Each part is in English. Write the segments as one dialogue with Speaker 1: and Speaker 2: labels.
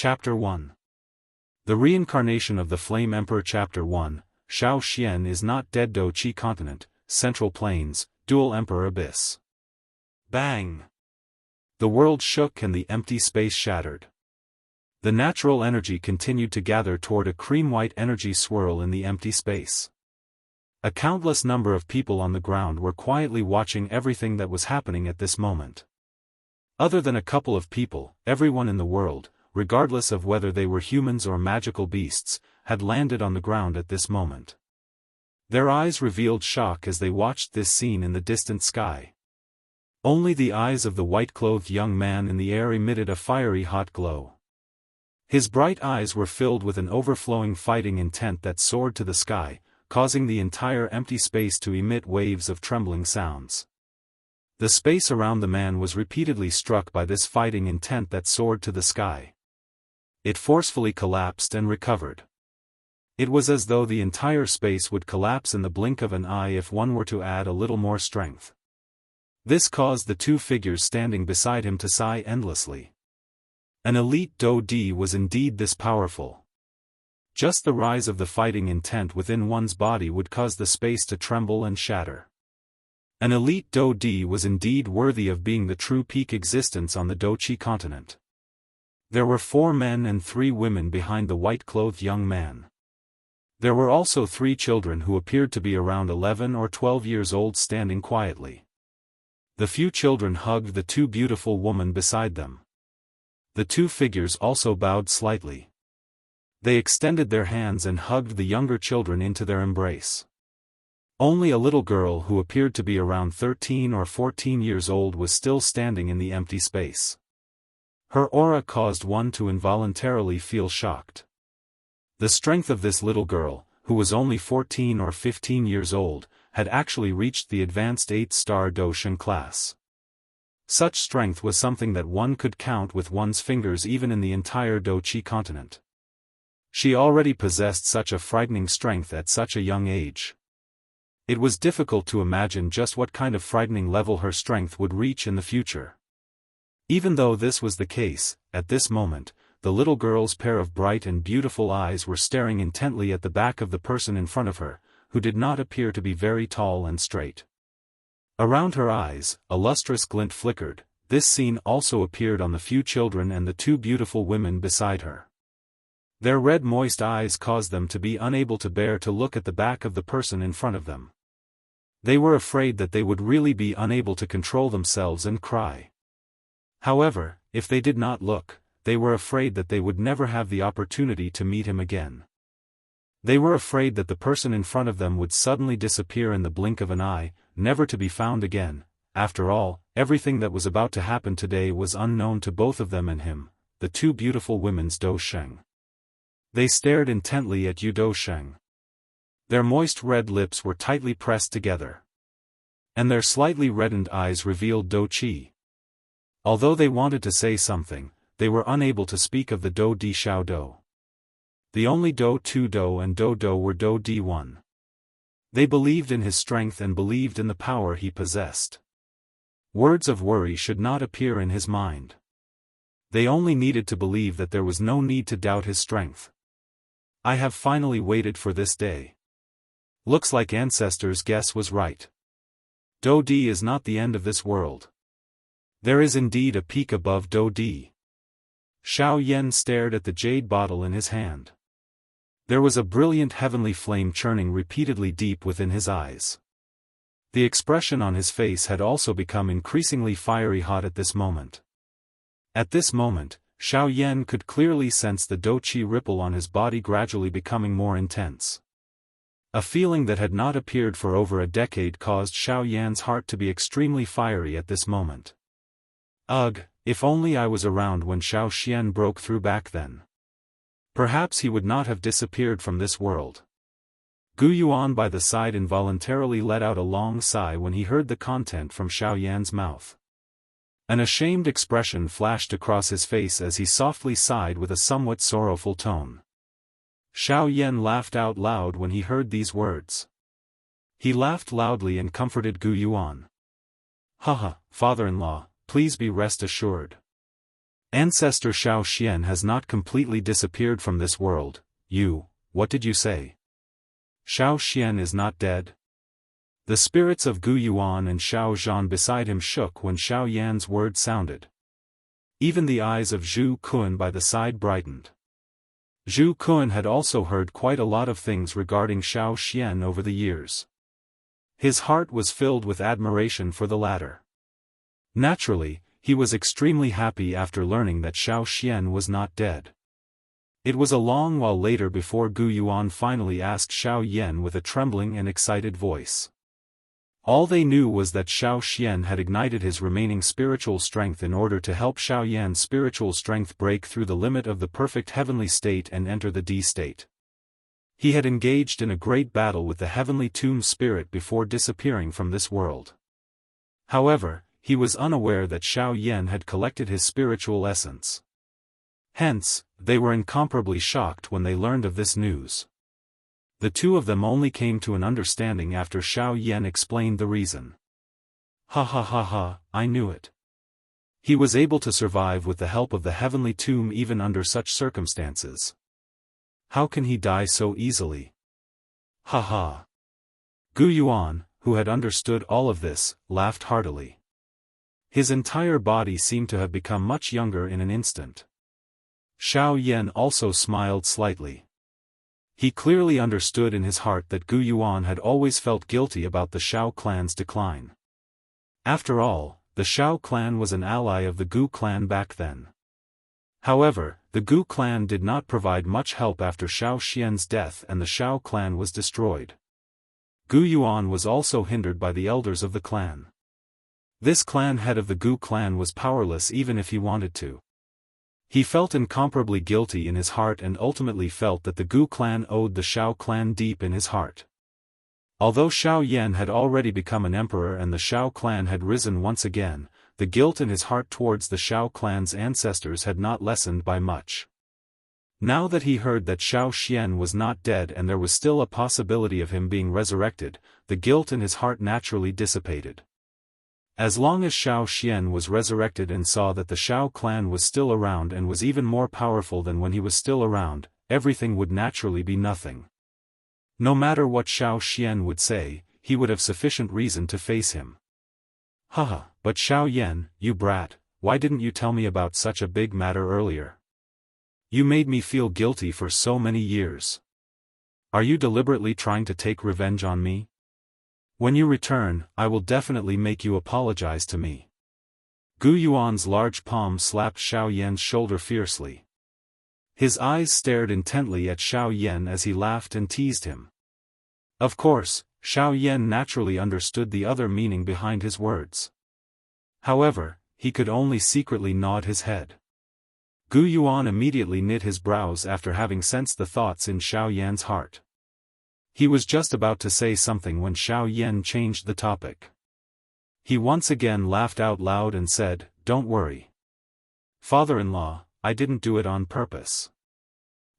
Speaker 1: Chapter 1. The Reincarnation of the Flame Emperor. Chapter 1. Shao Xian is not dead. Douqi Continent, Central Plains, Dual Emperor Abyss. Bang! The world shook and the empty space shattered. The natural energy continued to gather toward a cream-white energy swirl in the empty space. A countless number of people on the ground were quietly watching everything that was happening at this moment. Other than a couple of people, everyone in the world, regardless of whether they were humans or magical beasts, had landed on the ground at this moment. Their eyes revealed shock as they watched this scene in the distant sky. Only the eyes of the white-clothed young man in the air emitted a fiery hot glow. His bright eyes were filled with an overflowing fighting intent that soared to the sky, causing the entire empty space to emit waves of trembling sounds. The space around the man was repeatedly struck by this fighting intent that soared to the sky. It forcefully collapsed and recovered. It was as though the entire space would collapse in the blink of an eye if one were to add a little more strength. This caused the two figures standing beside him to sigh endlessly. An elite Dou Di was indeed this powerful. Just the rise of the fighting intent within one's body would cause the space to tremble and shatter. An elite Dou Di was indeed worthy of being the true peak existence on the Douqi continent. There were 4 men and 3 women behind the white-clothed young man. There were also 3 children who appeared to be around 11 or 12 years old standing quietly. The few children hugged the 2 beautiful women beside them. The 2 figures also bowed slightly. They extended their hands and hugged the younger children into their embrace. Only a little girl who appeared to be around 13 or 14 years old was still standing in the empty space. Her aura caused one to involuntarily feel shocked. The strength of this little girl, who was only 14 or 15 years old, had actually reached the advanced 8-star Doshan class. Such strength was something that one could count with one's fingers even in the entire Douqi continent. She already possessed such a frightening strength at such a young age. It was difficult to imagine just what kind of frightening level her strength would reach in the future. Even though this was the case, at this moment, the little girl's pair of bright and beautiful eyes were staring intently at the back of the person in front of her, who did not appear to be very tall and straight. Around her eyes, a lustrous glint flickered. This scene also appeared on the few children and the 2 beautiful women beside her. Their red moist eyes caused them to be unable to bear to look at the back of the person in front of them. They were afraid that they would really be unable to control themselves and cry. However, if they did not look, they were afraid that they would never have the opportunity to meet him again. They were afraid that the person in front of them would suddenly disappear in the blink of an eye, never to be found again. After all, everything that was about to happen today was unknown to both of them and him, the 2 beautiful women's Dou Sheng. They stared intently at Dou Sheng. Their moist red lips were tightly pressed together. And their slightly reddened eyes revealed Dou Qi. Although they wanted to say something, they were unable to speak of the Dou Di Xiao Dou. The only Dou Tu Dou and Dou Dou were Dou Di 1. They believed in his strength and believed in the power he possessed. Words of worry should not appear in his mind. They only needed to believe that there was no need to doubt his strength. I have finally waited for this day. Looks like ancestors' guess was right. Dou Di is not the end of this world. There is indeed a peak above Dou Di. Xiao Yan stared at the jade bottle in his hand. There was a brilliant heavenly flame churning repeatedly deep within his eyes. The expression on his face had also become increasingly fiery hot at this moment. At this moment, Xiao Yan could clearly sense the Dou Qi ripple on his body gradually becoming more intense. A feeling that had not appeared for over a decade caused Xiao Yan's heart to be extremely fiery at this moment. Ugh, if only I was around when Xiao Xian broke through back then. Perhaps he would not have disappeared from this world. Gu Yuan by the side involuntarily let out a long sigh when he heard the content from Xiao Yan's mouth. An ashamed expression flashed across his face as he softly sighed with a somewhat sorrowful tone. Xiao Yan laughed out loud when he heard these words. He laughed loudly and comforted Gu Yuan. Haha, father-in-law, please be rest assured. Ancestor Xiao Xian has not completely disappeared from this world. What did you say? Xiao Xian is not dead? The spirits of Gu Yuan and Xiao Zhan beside him shook when Xiao Yan's words sounded. Even the eyes of Zhu Kun by the side brightened. Zhu Kun had also heard quite a lot of things regarding Xiao Xian over the years. His heart was filled with admiration for the latter. Naturally, he was extremely happy after learning that Xiao Xian was not dead. It was a long while later before Gu Yuan finally asked Xiao Yan with a trembling and excited voice. All they knew was that Xiao Xian had ignited his remaining spiritual strength in order to help Xiao Yan's spiritual strength break through the limit of the perfect heavenly state and enter the D state. He had engaged in a great battle with the heavenly tomb spirit before disappearing from this world. However, he was unaware that Xiao Yan had collected his spiritual essence. Hence, they were incomparably shocked when they learned of this news. The two of them only came to an understanding after Xiao Yan explained the reason. Ha ha ha ha, I knew it. He was able to survive with the help of the heavenly tomb even under such circumstances. How can he die so easily? Ha ha. Gu Yuan, who had understood all of this, laughed heartily. His entire body seemed to have become much younger in an instant. Xiao Yan also smiled slightly. He clearly understood in his heart that Gu Yuan had always felt guilty about the Xiao clan's decline. After all, the Xiao clan was an ally of the Gu clan back then. However, the Gu clan did not provide much help after Xiao Xian's death and the Xiao clan was destroyed. Gu Yuan was also hindered by the elders of the clan. This clan head of the Gu clan was powerless even if he wanted to. He felt incomparably guilty in his heart and ultimately felt that the Gu clan owed the Xiao clan deep in his heart. Although Xiao Yan had already become an emperor and the Xiao clan had risen once again, the guilt in his heart towards the Xiao clan's ancestors had not lessened by much. Now that he heard that Xiao Xian was not dead and there was still a possibility of him being resurrected, the guilt in his heart naturally dissipated. As long as Xiao Xian was resurrected and saw that the Xiao clan was still around and was even more powerful than when he was still around, everything would naturally be nothing. No matter what Xiao Xian would say, he would have sufficient reason to face him. Haha, but Xiao Yan, you brat, why didn't you tell me about such a big matter earlier? You made me feel guilty for so many years. Are you deliberately trying to take revenge on me? When you return, I will definitely make you apologize to me. Gu Yuan's large palm slapped Xiao Yan's shoulder fiercely. His eyes stared intently at Xiao Yan as he laughed and teased him. Of course, Xiao Yan naturally understood the other meaning behind his words. However, he could only secretly nod his head. Gu Yuan immediately knit his brows after having sensed the thoughts in Xiao Yan's heart. He was just about to say something when Xiao Yan changed the topic. He once again laughed out loud and said, "Don't worry. Father-in-law, I didn't do it on purpose.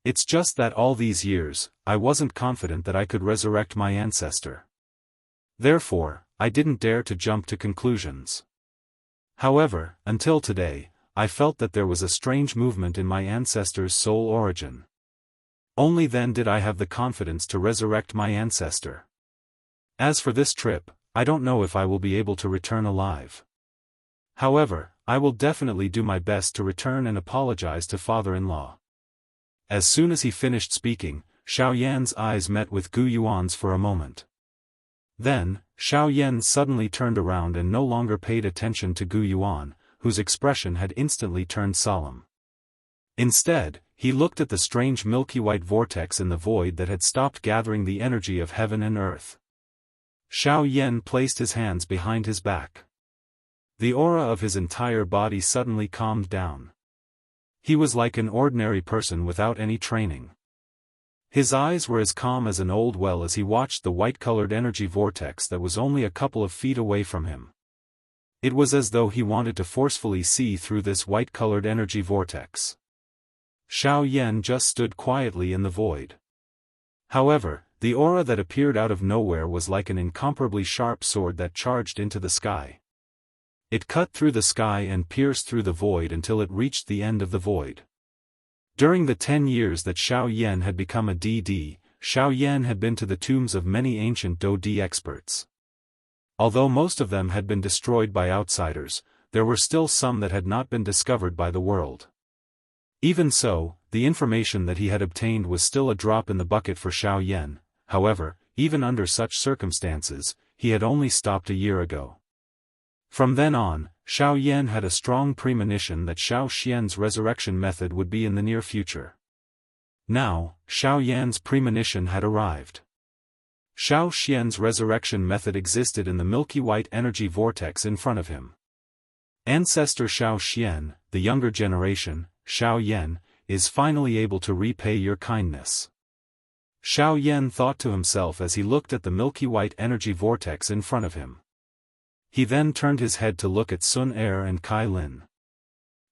Speaker 1: It's just that all these years, I wasn't confident that I could resurrect my ancestor. Therefore, I didn't dare to jump to conclusions. However, until today, I felt that there was a strange movement in my ancestor's soul origin. Only then did I have the confidence to resurrect my ancestor. As for this trip, I don't know if I will be able to return alive. However, I will definitely do my best to return and apologize to father-in-law." As soon as he finished speaking, Xiao Yan's eyes met with Gu Yuan's for a moment. Then, Xiao Yan suddenly turned around and no longer paid attention to Gu Yuan, whose expression had instantly turned solemn. Instead, he looked at the strange milky white vortex in the void that had stopped gathering the energy of heaven and earth. Xiao Yan placed his hands behind his back. The aura of his entire body suddenly calmed down. He was like an ordinary person without any training. His eyes were as calm as an old well as he watched the white-colored energy vortex that was only a couple of feet away from him. It was as though he wanted to forcefully see through this white-colored energy vortex. Xiao Yan just stood quietly in the void. However, the aura that appeared out of nowhere was like an incomparably sharp sword that charged into the sky. It cut through the sky and pierced through the void until it reached the end of the void. During the 10 years that Xiao Yan had become a DD, Xiao Yan had been to the tombs of many ancient Do-D experts. Although most of them had been destroyed by outsiders, there were still some that had not been discovered by the world. Even so, the information that he had obtained was still a drop in the bucket for Xiao Yan. However, even under such circumstances, he had only stopped a year ago. From then on, Xiao Yan had a strong premonition that Xiao Xian's resurrection method would be in the near future. Now, Xiao Yan's premonition had arrived. Xiao Xian's resurrection method existed in the milky white energy vortex in front of him. Ancestor Xiao Xian, the younger generation, Xiao Yan, is finally able to repay your kindness. Xiao Yan thought to himself as he looked at the milky white energy vortex in front of him. He then turned his head to look at Sun Er and Kai Lin.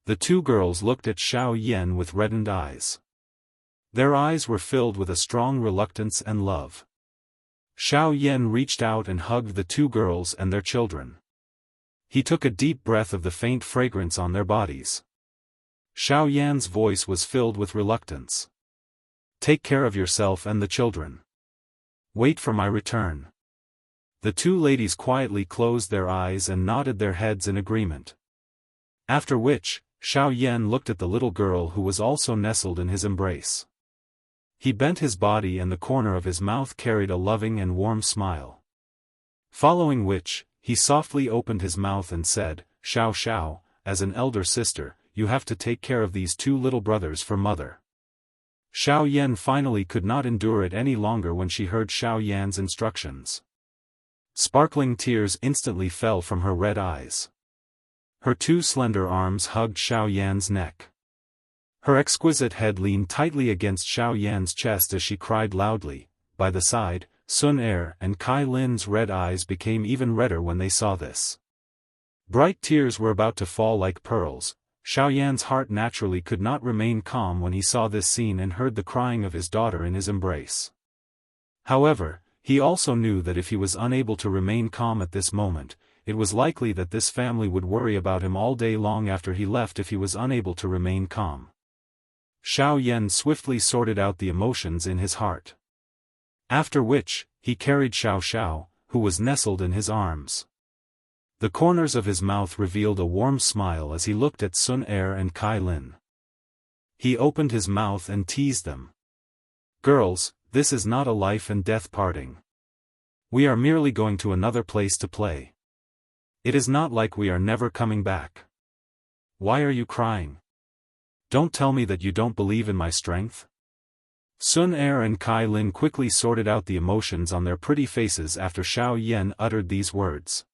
Speaker 1: The two girls looked at Xiao Yan with reddened eyes. Their eyes were filled with a strong reluctance and love. Xiao Yan reached out and hugged the two girls and their children. He took a deep breath of the faint fragrance on their bodies. Xiao Yan's voice was filled with reluctance. Take care of yourself and the children. Wait for my return. The two ladies quietly closed their eyes and nodded their heads in agreement. After which, Xiao Yan looked at the little girl who was also nestled in his embrace. He bent his body and the corner of his mouth carried a loving and warm smile. Following which, he softly opened his mouth and said, Xiao Xiao, as an elder sister, you have to take care of these two little brothers for mother. Xiao Yan finally could not endure it any longer when she heard Xiao Yan's instructions. Sparkling tears instantly fell from her red eyes. Her two slender arms hugged Xiao Yan's neck. Her exquisite head leaned tightly against Xiao Yan's chest as she cried loudly. By the side, Sun Er and Kai Lin's red eyes became even redder when they saw this. Bright tears were about to fall like pearls. Xiao Yan's heart naturally could not remain calm when he saw this scene and heard the crying of his daughter in his embrace. However, he also knew that if he was unable to remain calm at this moment, it was likely that this family would worry about him all day long after he left if he was unable to remain calm. Xiao Yan swiftly sorted out the emotions in his heart. After which, he carried Xiao Xiao, who was nestled in his arms. The corners of his mouth revealed a warm smile as he looked at Sun Er and Kai Lin. He opened his mouth and teased them. Girls, this is not a life and death parting. We are merely going to another place to play. It is not like we are never coming back. Why are you crying? Don't tell me that you don't believe in my strength. Sun Er and Kai Lin quickly sorted out the emotions on their pretty faces after Xiao Yan uttered these words.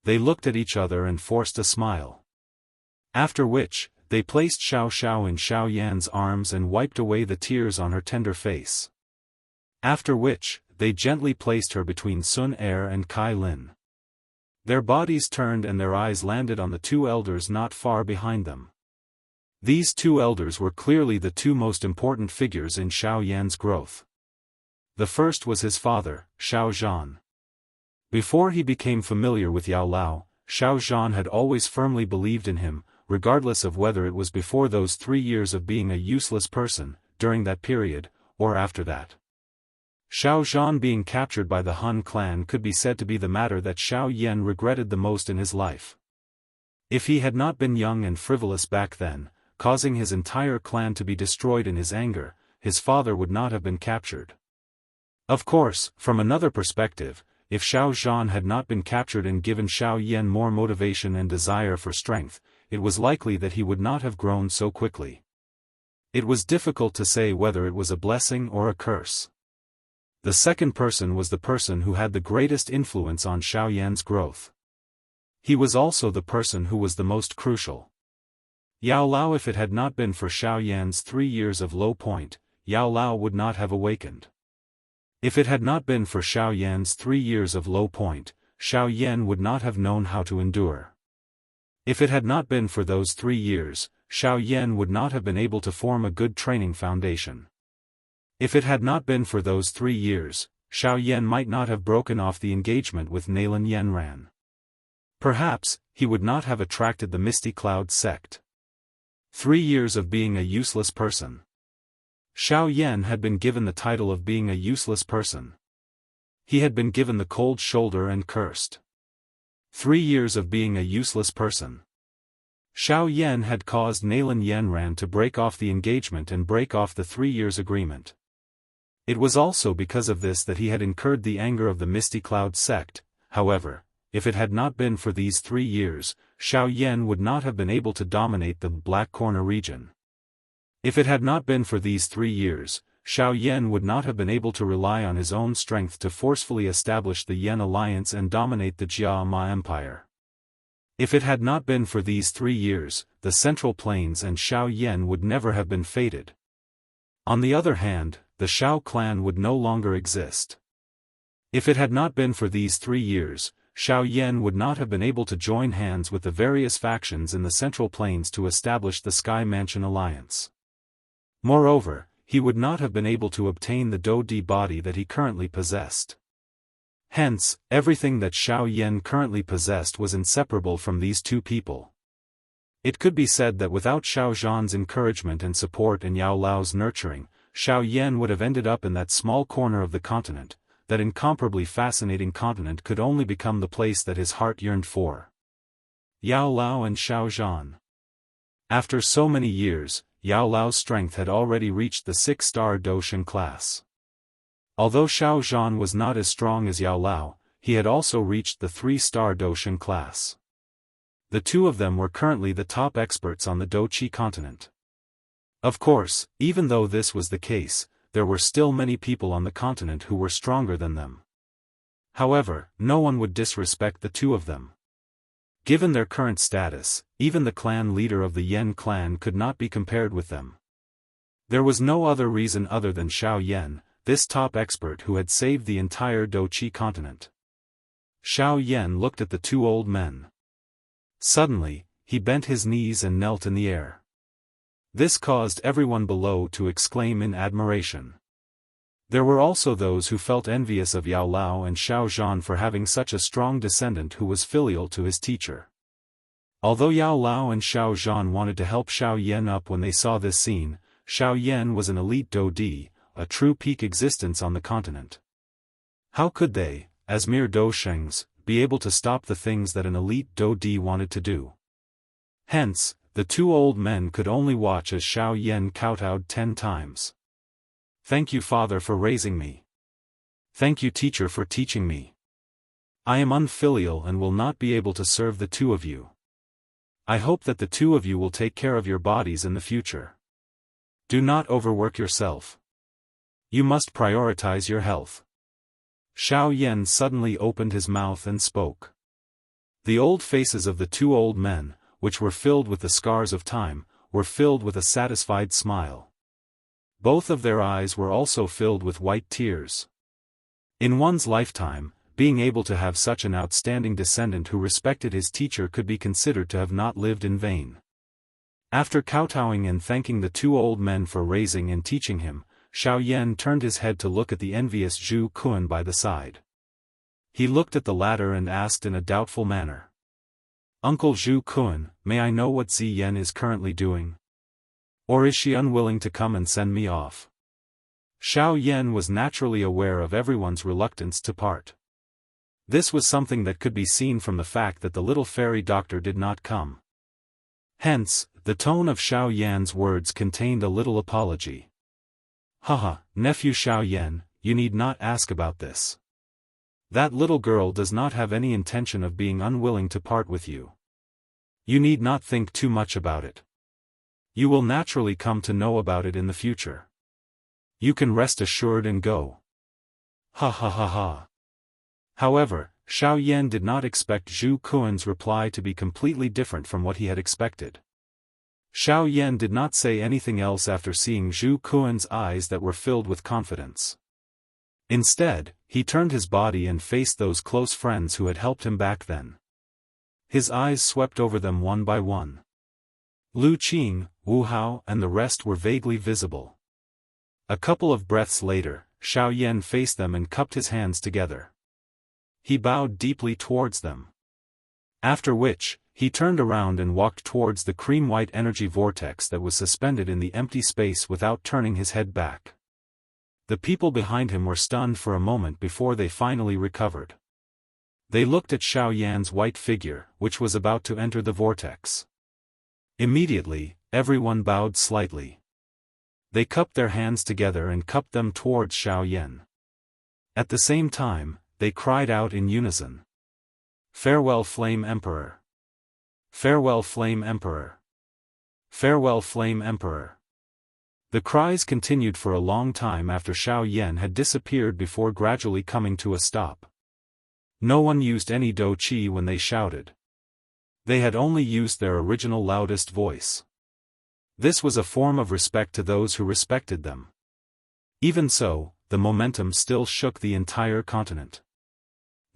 Speaker 1: They looked at each other and forced a smile. After which, they placed Xiao Xiao in Xiao Yan's arms and wiped away the tears on her tender face. After which, they gently placed her between Sun Er and Kai Lin. Their bodies turned and their eyes landed on the two elders not far behind them. These two elders were clearly the two most important figures in Xiao Yan's growth. The first was his father, Xiao Zhan. Before he became familiar with Yao Lao, Xiao Zhan had always firmly believed in him, regardless of whether it was before those 3 years of being a useless person, during that period, or after that. Xiao Zhan being captured by the Han clan could be said to be the matter that Xiao Yan regretted the most in his life. If he had not been young and frivolous back then, causing his entire clan to be destroyed in his anger, his father would not have been captured. Of course, from another perspective, if Xiao Zhan had not been captured and given Xiao Yan more motivation and desire for strength, it was likely that he would not have grown so quickly. It was difficult to say whether it was a blessing or a curse. The second person was the person who had the greatest influence on Xiao Yan's growth. He was also the person who was the most crucial. Yao Lao. If it had not been for Xiao Yan's 3 years of low point, Yao Lao would not have awakened. If it had not been for Xiao Yan's 3 years of low point, Xiao Yan would not have known how to endure. If it had not been for those 3 years, Xiao Yan would not have been able to form a good training foundation. If it had not been for those 3 years, Xiao Yan might not have broken off the engagement with Nalan Yanran. Perhaps, he would not have attracted the Misty Cloud sect. 3 years of being a useless person. Xiao Yan had been given the title of being a useless person. He had been given the cold shoulder and cursed. 3 years of being a useless person. Xiao Yan had caused Nalan Yanran to break off the engagement and break off the 3 years agreement. It was also because of this that he had incurred the anger of the Misty Cloud sect. However, if it had not been for these 3 years, Xiao Yan would not have been able to dominate the Black Corner region. If it had not been for these 3 years, Xiao Yan would not have been able to rely on his own strength to forcefully establish the Yan alliance and dominate the Jia Ma Empire. If it had not been for these 3 years, the Central Plains and Xiao Yan would never have been fated. On the other hand, the Xiao clan would no longer exist. If it had not been for these 3 years, Xiao Yan would not have been able to join hands with the various factions in the Central Plains to establish the Sky Mansion Alliance. Moreover, he would not have been able to obtain the Do Di body that he currently possessed. Hence, everything that Xiao Yan currently possessed was inseparable from these two people. It could be said that without Xiao Zhan's encouragement and support and Yao Lao's nurturing, Xiao Yan would have ended up in that small corner of the continent. That incomparably fascinating continent could only become the place that his heart yearned for. Yao Lao and Xiao Zhan. After so many years, Yao Lao's strength had already reached the 6-star Doshan class. Although Xiao Zhan was not as strong as Yao Lao, he had also reached the 3-star Doshan class. The two of them were currently the top experts on the Doqi continent. Of course, even though this was the case, there were still many people on the continent who were stronger than them. However, no one would disrespect the two of them. Given their current status, even the clan leader of the Yan clan could not be compared with them. There was no other reason other than Xiao Yan, this top expert who had saved the entire Doqi continent. Xiao Yan looked at the two old men. Suddenly, he bent his knees and knelt in the air. This caused everyone below to exclaim in admiration. There were also those who felt envious of Yao Lao and Xiao Zhan for having such a strong descendant who was filial to his teacher. Although Yao Lao and Xiao Zhan wanted to help Xiao Yan up when they saw this scene, Xiao Yan was an elite Do Di, a true peak existence on the continent. How could they, as mere Do Shengs, be able to stop the things that an elite Do Di wanted to do? Hence, the two old men could only watch as Xiao Yan kowtowed 10 times. Thank you, Father, for raising me. Thank you, Teacher, for teaching me. I am unfilial and will not be able to serve the two of you. I hope that the two of you will take care of your bodies in the future. Do not overwork yourself. You must prioritize your health. Xiao Yan suddenly opened his mouth and spoke. The old faces of the two old men, which were filled with the scars of time, were filled with a satisfied smile. Both of their eyes were also filled with white tears. In one's lifetime, being able to have such an outstanding descendant who respected his teacher could be considered to have not lived in vain. After kowtowing and thanking the two old men for raising and teaching him, Xiao Yan turned his head to look at the envious Zhu Kun by the side. He looked at the latter and asked in a doubtful manner. Uncle Zhu Kun, may I know what Zi Yan is currently doing? Or is she unwilling to come and send me off? Xiao Yan was naturally aware of everyone's reluctance to part. This was something that could be seen from the fact that the little fairy doctor did not come. Hence, the tone of Xiao Yan's words contained a little apology. Haha, nephew Xiao Yan, you need not ask about this. That little girl does not have any intention of being unwilling to part with you. You need not think too much about it. You will naturally come to know about it in the future. You can rest assured and go. Ha ha ha ha. However, Xiao Yan did not expect Zhu Kun's reply to be completely different from what he had expected. Xiao Yan did not say anything else after seeing Zhu Kun's eyes that were filled with confidence. Instead, he turned his body and faced those close friends who had helped him back then. His eyes swept over them one by one. Lu Qing, Wu Hao and the rest were vaguely visible. A couple of breaths later, Xiao Yan faced them and cupped his hands together. He bowed deeply towards them. After which, he turned around and walked towards the cream-white energy vortex that was suspended in the empty space without turning his head back. The people behind him were stunned for a moment before they finally recovered. They looked at Xiao Yan's white figure, which was about to enter the vortex. Immediately, everyone bowed slightly. They cupped their hands together and cupped them towards Xiao Yan. At the same time, they cried out in unison. "Farewell, Flame Emperor! Farewell, Flame Emperor! Farewell, Flame Emperor!" The cries continued for a long time after Xiao Yan had disappeared before gradually coming to a stop. No one used any dou qi when they shouted. They had only used their original loudest voice. This was a form of respect to those who respected them. Even so, the momentum still shook the entire continent.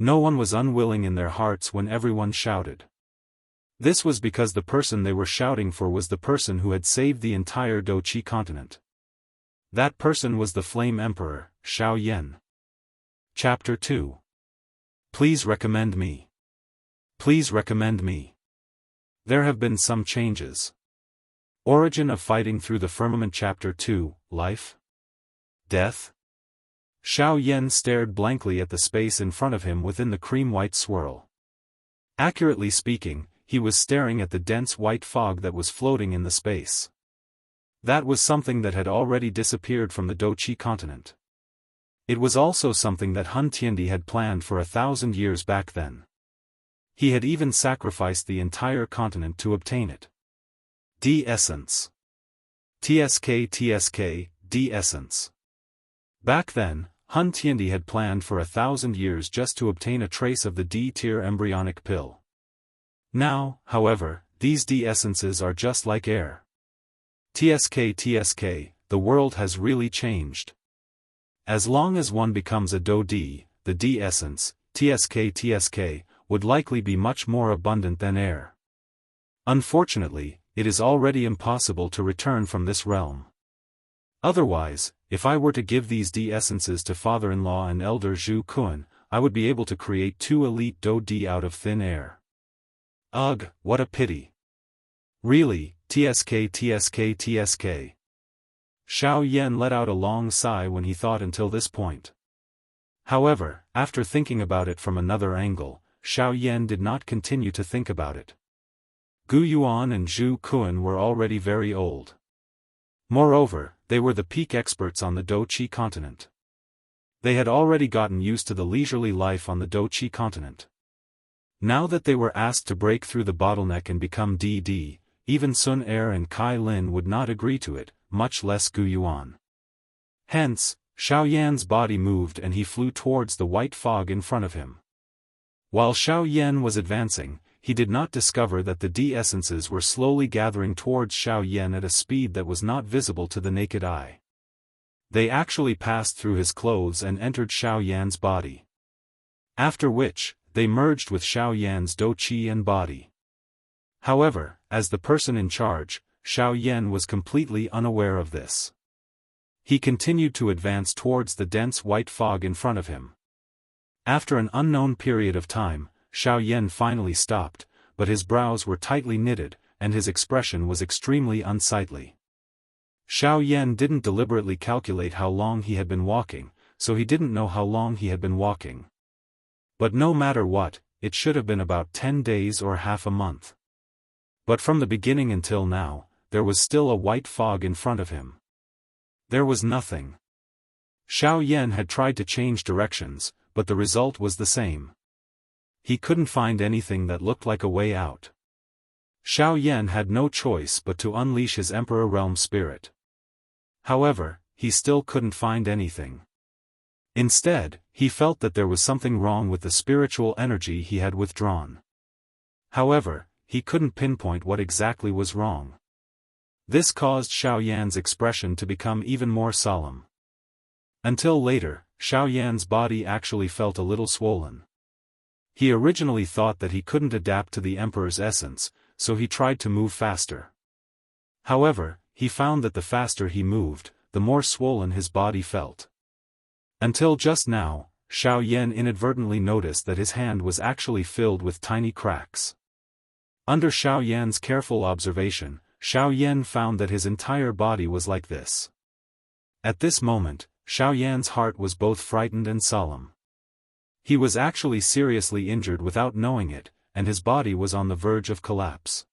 Speaker 1: No one was unwilling in their hearts when everyone shouted. This was because the person they were shouting for was the person who had saved the entire dou qi continent. That person was the Flame Emperor, Xiao Yan. Chapter 2. Please recommend me. Please recommend me. There have been some changes. Origin of Fighting Through the Firmament Chapter 2, Life? Death? Xiao Yan stared blankly at the space in front of him within the cream-white swirl. Accurately speaking, he was staring at the dense white fog that was floating in the space. That was something that had already disappeared from the dou qi continent. It was also something that Hun Tiandi had planned for 1,000 years back then. He had even sacrificed the entire continent to obtain it. D-Essence. TSK, D-Essence. Back then, Hun Tiandi had planned for 1,000 years just to obtain a trace of the D-tier embryonic pill. Now, however, these D-Essences are just like air. TSK, the world has really changed. As long as one becomes a dou D, the D-Essence, TSK, would likely be much more abundant than air. Unfortunately, it is already impossible to return from this realm. Otherwise, if I were to give these D-Essences to father-in-law and elder Zhu Kun, I would be able to create 2 elite dou D out of thin air. Ugh, what a pity. Really, TSK. Xiao Yan let out a long sigh when he thought until this point. However, after thinking about it from another angle, Xiao Yan did not continue to think about it. Gu Yuan and Zhu Kun were already very old. Moreover, they were the peak experts on the dou qi continent. They had already gotten used to the leisurely life on the dou qi continent. Now that they were asked to break through the bottleneck and become DD, even Sun Er and Kai Lin would not agree to it, much less Gu Yuan. Hence, Xiao Yan's body moved and he flew towards the white fog in front of him. While Xiao Yan was advancing, he did not discover that the D-Essences were slowly gathering towards Xiao Yan at a speed that was not visible to the naked eye. They actually passed through his clothes and entered Xiao Yan's body. After which, they merged with Xiao Yan's dou qi and body. However, as the person in charge, Xiao Yan was completely unaware of this. He continued to advance towards the dense white fog in front of him. After an unknown period of time, Xiao Yan finally stopped, but his brows were tightly knitted, and his expression was extremely unsightly. Xiao Yan didn't deliberately calculate how long he had been walking, so he didn't know how long he had been walking. But no matter what, it should have been about 10 days or half a month. But from the beginning until now, there was still a white fog in front of him. There was nothing. Xiao Yan had tried to change directions, but the result was the same. He couldn't find anything that looked like a way out. Xiao Yan had no choice but to unleash his Emperor Realm spirit. However, he still couldn't find anything. Instead, he felt that there was something wrong with the spiritual energy he had withdrawn. However, he couldn't pinpoint what exactly was wrong. This caused Xiao Yan's expression to become even more solemn. Until later, Xiao Yan's body actually felt a little swollen. He originally thought that he couldn't adapt to the Emperor's essence, so he tried to move faster. However, he found that the faster he moved, the more swollen his body felt. Until just now, Xiao Yan inadvertently noticed that his hand was actually filled with tiny cracks. Under Xiao Yan's careful observation, Xiao Yan found that his entire body was like this. At this moment, Xiao Yan's heart was both frightened and solemn. He was actually seriously injured without knowing it, and his body was on the verge of collapse.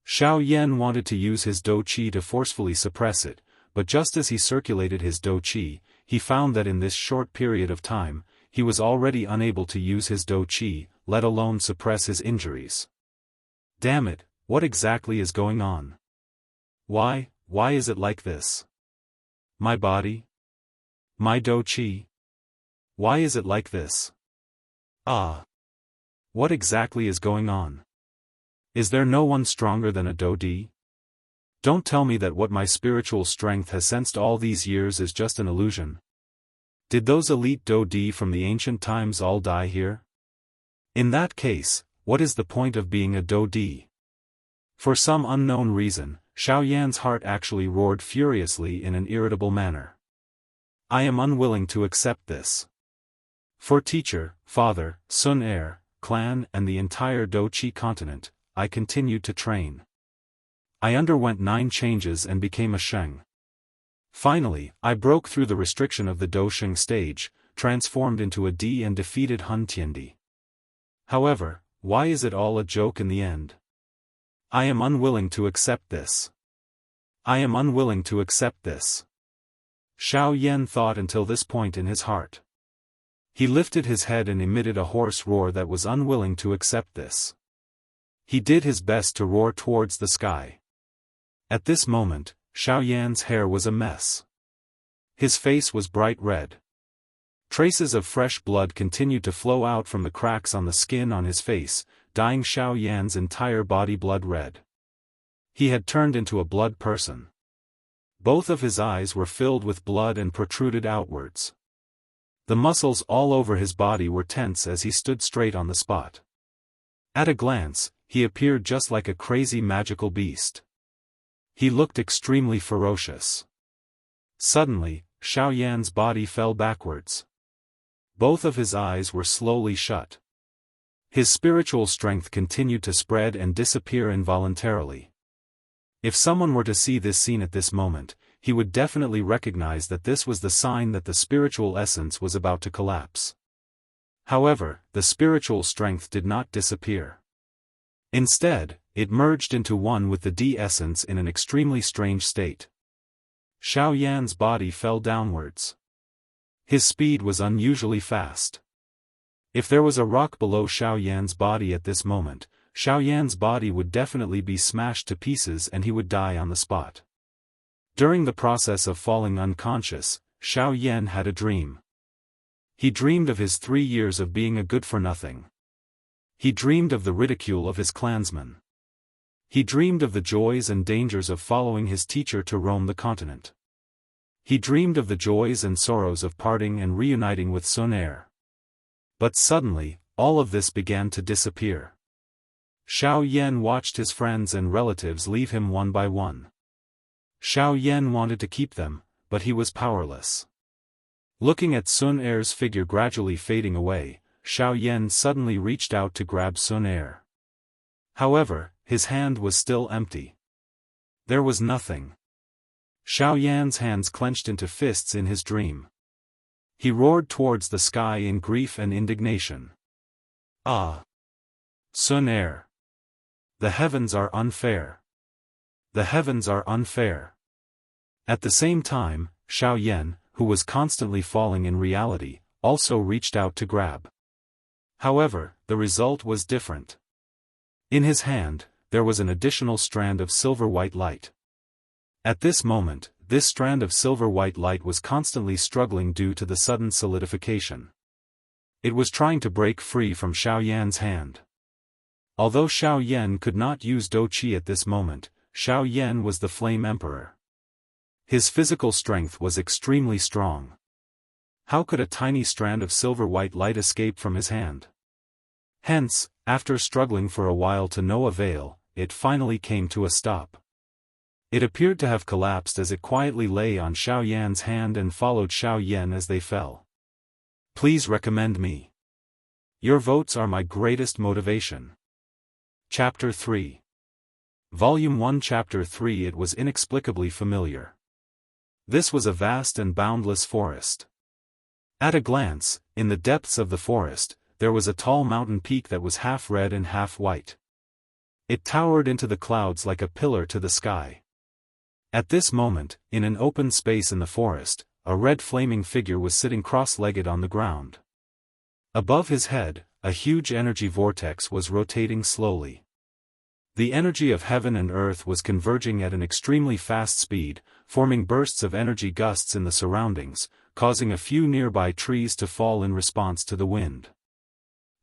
Speaker 1: Xiao Yan wanted to use his dou qi to forcefully suppress it, but just as he circulated his dou qi, he found that in this short period of time, he was already unable to use his dou qi, let alone suppress his injuries. Damn it, what exactly is going on? Why is it like this? My body? My dou qi? Why is it like this? Ah! What exactly is going on? Is there no one stronger than a dou di? Don't tell me that what my spiritual strength has sensed all these years is just an illusion. Did those elite dou di from the ancient times all die here? In that case, what is the point of being a dou di? For some unknown reason, Xiao Yan's heart actually roared furiously in an irritable manner. I am unwilling to accept this. For teacher, father, Sun heir, clan and the entire dou qi continent, I continued to train. I underwent 9 changes and became a sheng. Finally, I broke through the restriction of the dou sheng stage, transformed into a di and defeated Hun Tiandi. However, why is it all a joke in the end? I am unwilling to accept this. I am unwilling to accept this. Xiao Yan thought until this point in his heart. He lifted his head and emitted a hoarse roar that was unwilling to accept this. He did his best to roar towards the sky. At this moment, Xiao Yan's hair was a mess. His face was bright red. Traces of fresh blood continued to flow out from the cracks on the skin on his face, dyeing Xiao Yan's entire body blood red. He had turned into a blood person. Both of his eyes were filled with blood and protruded outwards. The muscles all over his body were tense as he stood straight on the spot. At a glance, he appeared just like a crazy magical beast. He looked extremely ferocious. Suddenly, Xiao Yan's body fell backwards. Both of his eyes were slowly shut. His spiritual strength continued to spread and disappear involuntarily. If someone were to see this scene at this moment, he would definitely recognize that this was the sign that the spiritual essence was about to collapse. However, the spiritual strength did not disappear. Instead, it merged into one with the di essence in an extremely strange state. Xiao Yan's body fell downwards. His speed was unusually fast. If there was a rock below Xiao Yan's body at this moment, Xiao Yan's body would definitely be smashed to pieces and he would die on the spot. During the process of falling unconscious, Xiao Yan had a dream. He dreamed of his 3 years of being a good-for-nothing. He dreamed of the ridicule of his clansmen. He dreamed of the joys and dangers of following his teacher to roam the continent. He dreamed of the joys and sorrows of parting and reuniting with Sun heir. But suddenly, all of this began to disappear. Xiao Yan watched his friends and relatives leave him one by one. Xiao Yan wanted to keep them, but he was powerless. Looking at Sun heir's figure gradually fading away, Xiao Yan suddenly reached out to grab Sun heir. However, his hand was still empty. There was nothing. Xiao Yan's hands clenched into fists in his dream. He roared towards the sky in grief and indignation. Ah! Sun heir! The heavens are unfair. The heavens are unfair. At the same time, Xiao Yan, who was constantly falling in reality, also reached out to grab. However, the result was different. In his hand, there was an additional strand of silver-white light. At this moment, this strand of silver-white light was constantly struggling due to the sudden solidification. It was trying to break free from Xiao Yan's hand. Although Xiao Yan could not use dou qi at this moment, Xiao Yan was the Flame Emperor. His physical strength was extremely strong. How could a tiny strand of silver-white light escape from his hand? Hence, after struggling for a while to no avail, it finally came to a stop. It appeared to have collapsed as it quietly lay on Xiao Yan's hand and followed Xiao Yan as they fell. Please recommend me. Your votes are my greatest motivation. Chapter 3. Volume 1 Chapter 3. It was inexplicably familiar. This was a vast and boundless forest. At a glance, in the depths of the forest, there was a tall mountain peak that was half red and half white. It towered into the clouds like a pillar to the sky. At this moment, in an open space in the forest, a red flaming figure was sitting cross-legged on the ground. Above his head, a huge energy vortex was rotating slowly. The energy of heaven and earth was converging at an extremely fast speed, forming bursts of energy gusts in the surroundings, causing a few nearby trees to fall in response to the wind.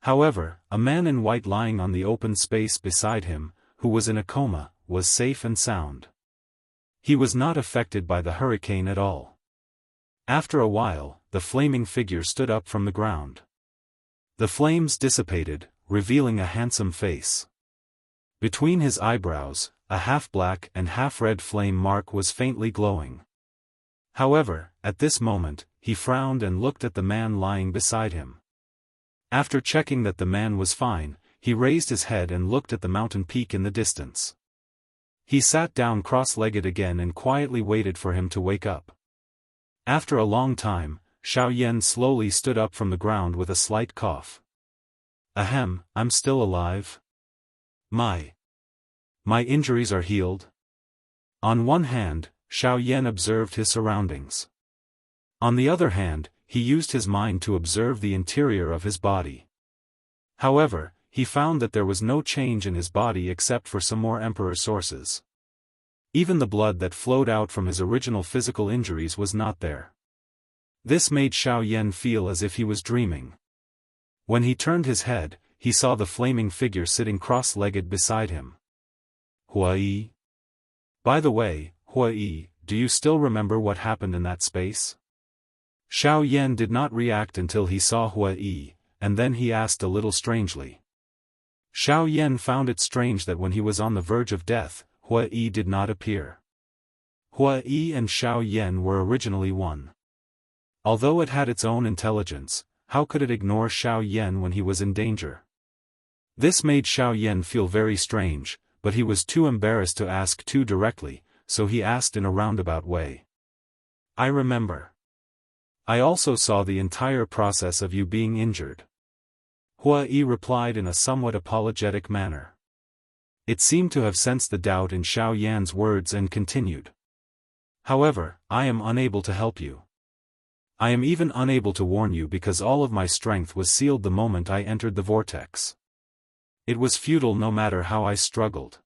Speaker 1: However, a man in white lying on the open space beside him, who was in a coma, was safe and sound. He was not affected by the hurricane at all. After a while, the flaming figure stood up from the ground. The flames dissipated, revealing a handsome face. Between his eyebrows, a half-black and half-red flame mark was faintly glowing. However, at this moment, he frowned and looked at the man lying beside him. After checking that the man was fine, he raised his head and looked at the mountain peak in the distance. He sat down cross-legged again and quietly waited for him to wake up. After a long time, Xiaoyan slowly stood up from the ground with a slight cough. Ahem, I'm still alive. My injuries are healed. On one hand, Xiaoyan observed his surroundings. On the other hand, he used his mind to observe the interior of his body. However, he found that there was no change in his body except for some more emperor sources. Even the blood that flowed out from his original physical injuries was not there. This made Xiaoyan feel as if he was dreaming. When he turned his head, he saw the flaming figure sitting cross-legged beside him. Huai? By the way, Huai, do you still remember what happened in that space? Xiaoyan did not react until he saw Huai, and then he asked a little strangely. Xiaoyan found it strange that when he was on the verge of death, Huai did not appear. Huai and Xiaoyan were originally one. Although it had its own intelligence, how could it ignore Xiaoyan when he was in danger? This made Xiaoyan feel very strange, but he was too embarrassed to ask too directly, so he asked in a roundabout way. I remember. I also saw the entire process of you being injured. Huai replied in a somewhat apologetic manner. It seemed to have sensed the doubt in Xiaoyan's words and continued. However, I am unable to help you. I am even unable to warn you because all of my strength was sealed the moment I entered the vortex. It was futile no matter how I struggled.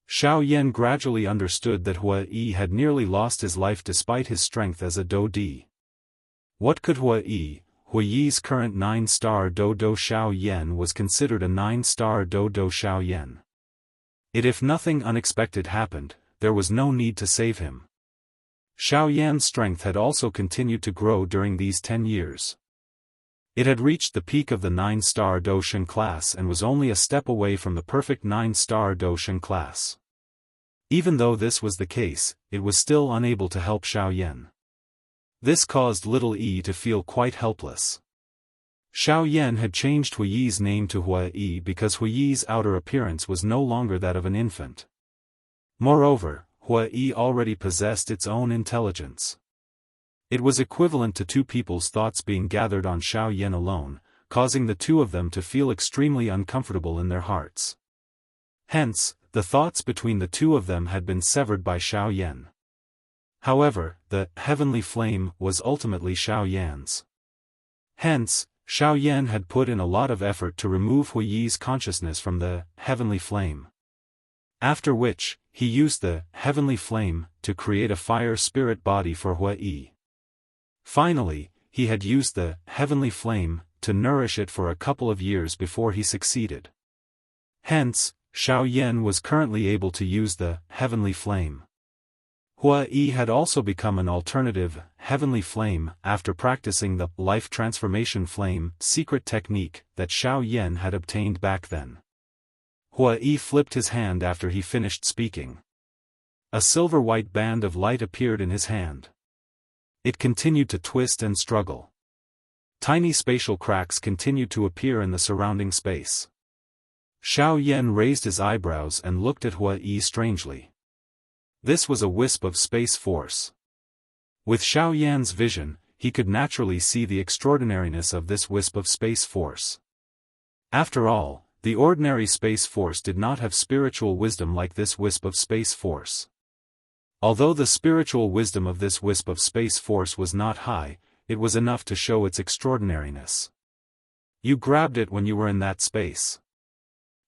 Speaker 1: Xiaoyan gradually understood that Huai had nearly lost his life despite his strength as a Do-di. What could Huai's current 9-star Do-do Xiaoyan was considered a 9-star Do-do Xiaoyan. If nothing unexpected happened, there was no need to save him. Xiaoyan's strength had also continued to grow during these 10 years. It had reached the peak of the 9-star Daoist class and was only a step away from the perfect 9-star Daoist class. Even though this was the case, it was still unable to help Xiaoyan. This caused little E to feel quite helpless. Xiaoyan had changed Hui's name to Huai because Hui's outer appearance was no longer that of an infant. Moreover, Huai already possessed its own intelligence. It was equivalent to two people's thoughts being gathered on Xiaoyan alone, causing the two of them to feel extremely uncomfortable in their hearts. Hence, the thoughts between the two of them had been severed by Xiaoyan. However, the heavenly flame was ultimately Xiaoyan's. Hence, Xiaoyan had put in a lot of effort to remove Hui's consciousness from the heavenly flame. After which, he used the heavenly flame to create a fire spirit body for Huai. Finally, he had used the heavenly flame to nourish it for a couple of years before he succeeded. Hence, Xiaoyan was currently able to use the heavenly flame. Huai had also become an alternative heavenly flame after practicing the life transformation flame secret technique that Xiaoyan had obtained back then. Huai flipped his hand after he finished speaking. A silver-white band of light appeared in his hand. It continued to twist and struggle. Tiny spatial cracks continued to appear in the surrounding space. Xiao Yan raised his eyebrows and looked at Hua Yi strangely. This was a wisp of space force. With Xiao Yan's vision, he could naturally see the extraordinariness of this wisp of space force. After all, the ordinary space force did not have spiritual wisdom like this wisp of space force. Although the spiritual wisdom of this wisp of space force was not high, it was enough to show its extraordinariness. You grabbed it when you were in that space.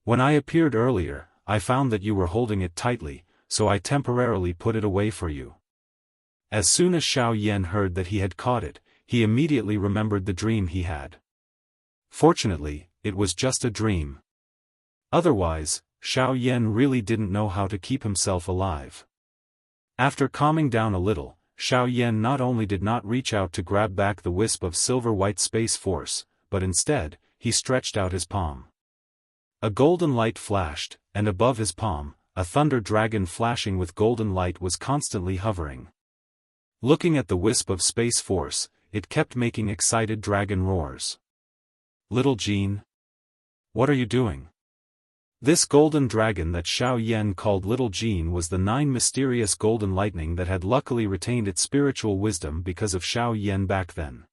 Speaker 1: When I appeared earlier, I found that you were holding it tightly, so I temporarily put it away for you. As soon as Xiao Yan heard that he had caught it, he immediately remembered the dream he had. Fortunately, it was just a dream. Otherwise, Xiao Yan really didn't know how to keep himself alive. After calming down a little, Xiao Yan not only did not reach out to grab back the wisp of silver-white space force, but instead, he stretched out his palm. A golden light flashed, and above his palm, a thunder dragon flashing with golden light was constantly hovering. Looking at the wisp of space force, it kept making excited dragon roars. Little Jean? What are you doing? This golden dragon that Xiao Yan called Little Jean was the 9 mysterious golden lightning that had luckily retained its spiritual wisdom because of Xiao Yan back then.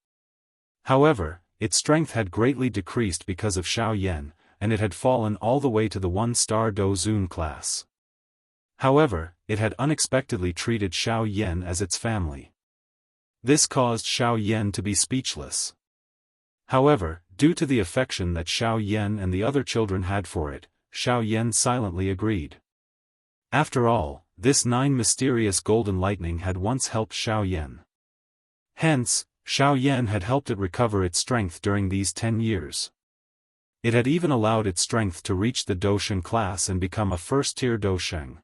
Speaker 1: However, its strength had greatly decreased because of Xiao Yan, and it had fallen all the way to the 1-star Do Zun class. However, it had unexpectedly treated Xiao Yan as its family. This caused Xiao Yan to be speechless. However, due to the affection that Xiao Yan and the other children had for it, Xiao Yan silently agreed. After all, this 9 mysterious golden lightning had once helped Xiao Yan. Hence, Xiao Yan had helped it recover its strength during these 10 years. It had even allowed its strength to reach the Dosheng class and become a first-tier Dosheng.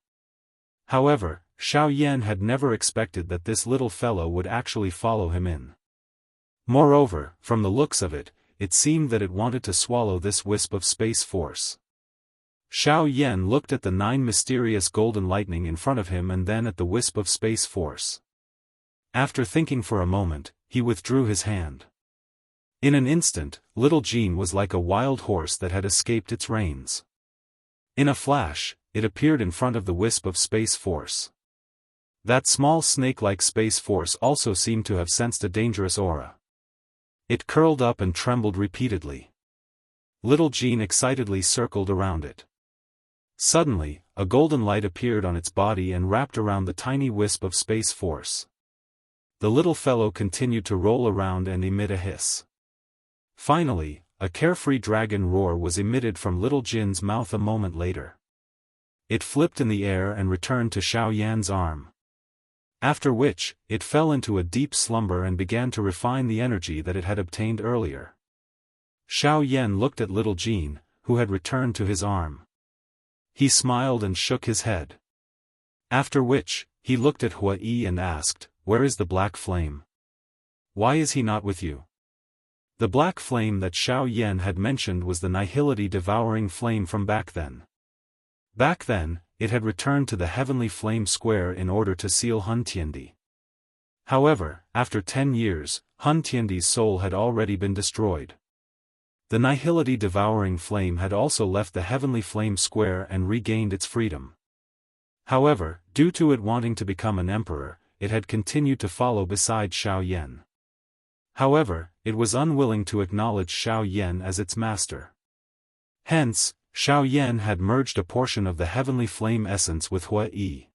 Speaker 1: However, Xiao Yan had never expected that this little fellow would actually follow him in. Moreover, from the looks of it, it seemed that it wanted to swallow this wisp of space force. Xiao Yan looked at the 9 mysterious golden lightning in front of him and then at the wisp of space force. After thinking for a moment, he withdrew his hand. In an instant, Little Jean was like a wild horse that had escaped its reins. In a flash, it appeared in front of the wisp of space force. That small snake-like space force also seemed to have sensed a dangerous aura. It curled up and trembled repeatedly. Little Jean excitedly circled around it. Suddenly, a golden light appeared on its body and wrapped around the tiny wisp of space force. The little fellow continued to roll around and emit a hiss. Finally, a carefree dragon roar was emitted from Little Jin's mouth a moment later. It flipped in the air and returned to Xiao Yan's arm. After which, it fell into a deep slumber and began to refine the energy that it had obtained earlier. Xiao Yan looked at Little Jean, who had returned to his arm. He smiled and shook his head. After which, he looked at Hua Yi and asked, "Where is the black flame? Why is he not with you?" The black flame that Xiao Yan had mentioned was the nihility devouring flame from back then. Back then, it had returned to the heavenly flame square in order to seal Hun Tiandi. However, after 10 years, Hun Tiandi's soul had already been destroyed. The nihility devouring flame had also left the heavenly flame square and regained its freedom. However, due to it wanting to become an emperor, it had continued to follow beside Xiao Yan. However, it was unwilling to acknowledge Xiao Yan as its master. Hence, Xiao Yan had merged a portion of the heavenly flame essence with Hua Yi.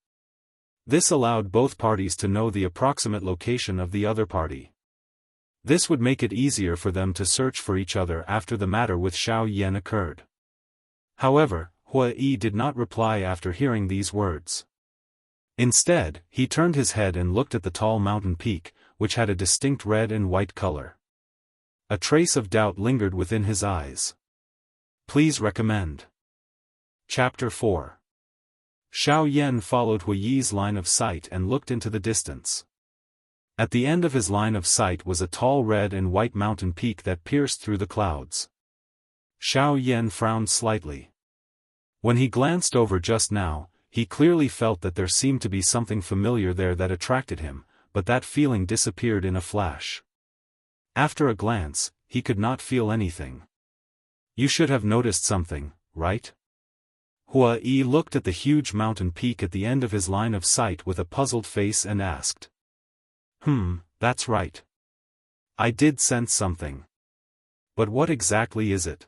Speaker 1: This allowed both parties to know the approximate location of the other party. This would make it easier for them to search for each other after the matter with Xiao Yan occurred. However, Hua Yi did not reply after hearing these words. Instead, he turned his head and looked at the tall mountain peak, which had a distinct red and white color. A trace of doubt lingered within his eyes. Please recommend. Chapter 4. Xiao Yan followed Hua Yi's line of sight and looked into the distance. At the end of his line of sight was a tall red and white mountain peak that pierced through the clouds. Xiao Yan frowned slightly. When he glanced over just now, he clearly felt that there seemed to be something familiar there that attracted him, but that feeling disappeared in a flash. After a glance, he could not feel anything. You should have noticed something, right? Hua Yi looked at the huge mountain peak at the end of his line of sight with a puzzled face and asked. That's right. I did sense something. But what exactly is it?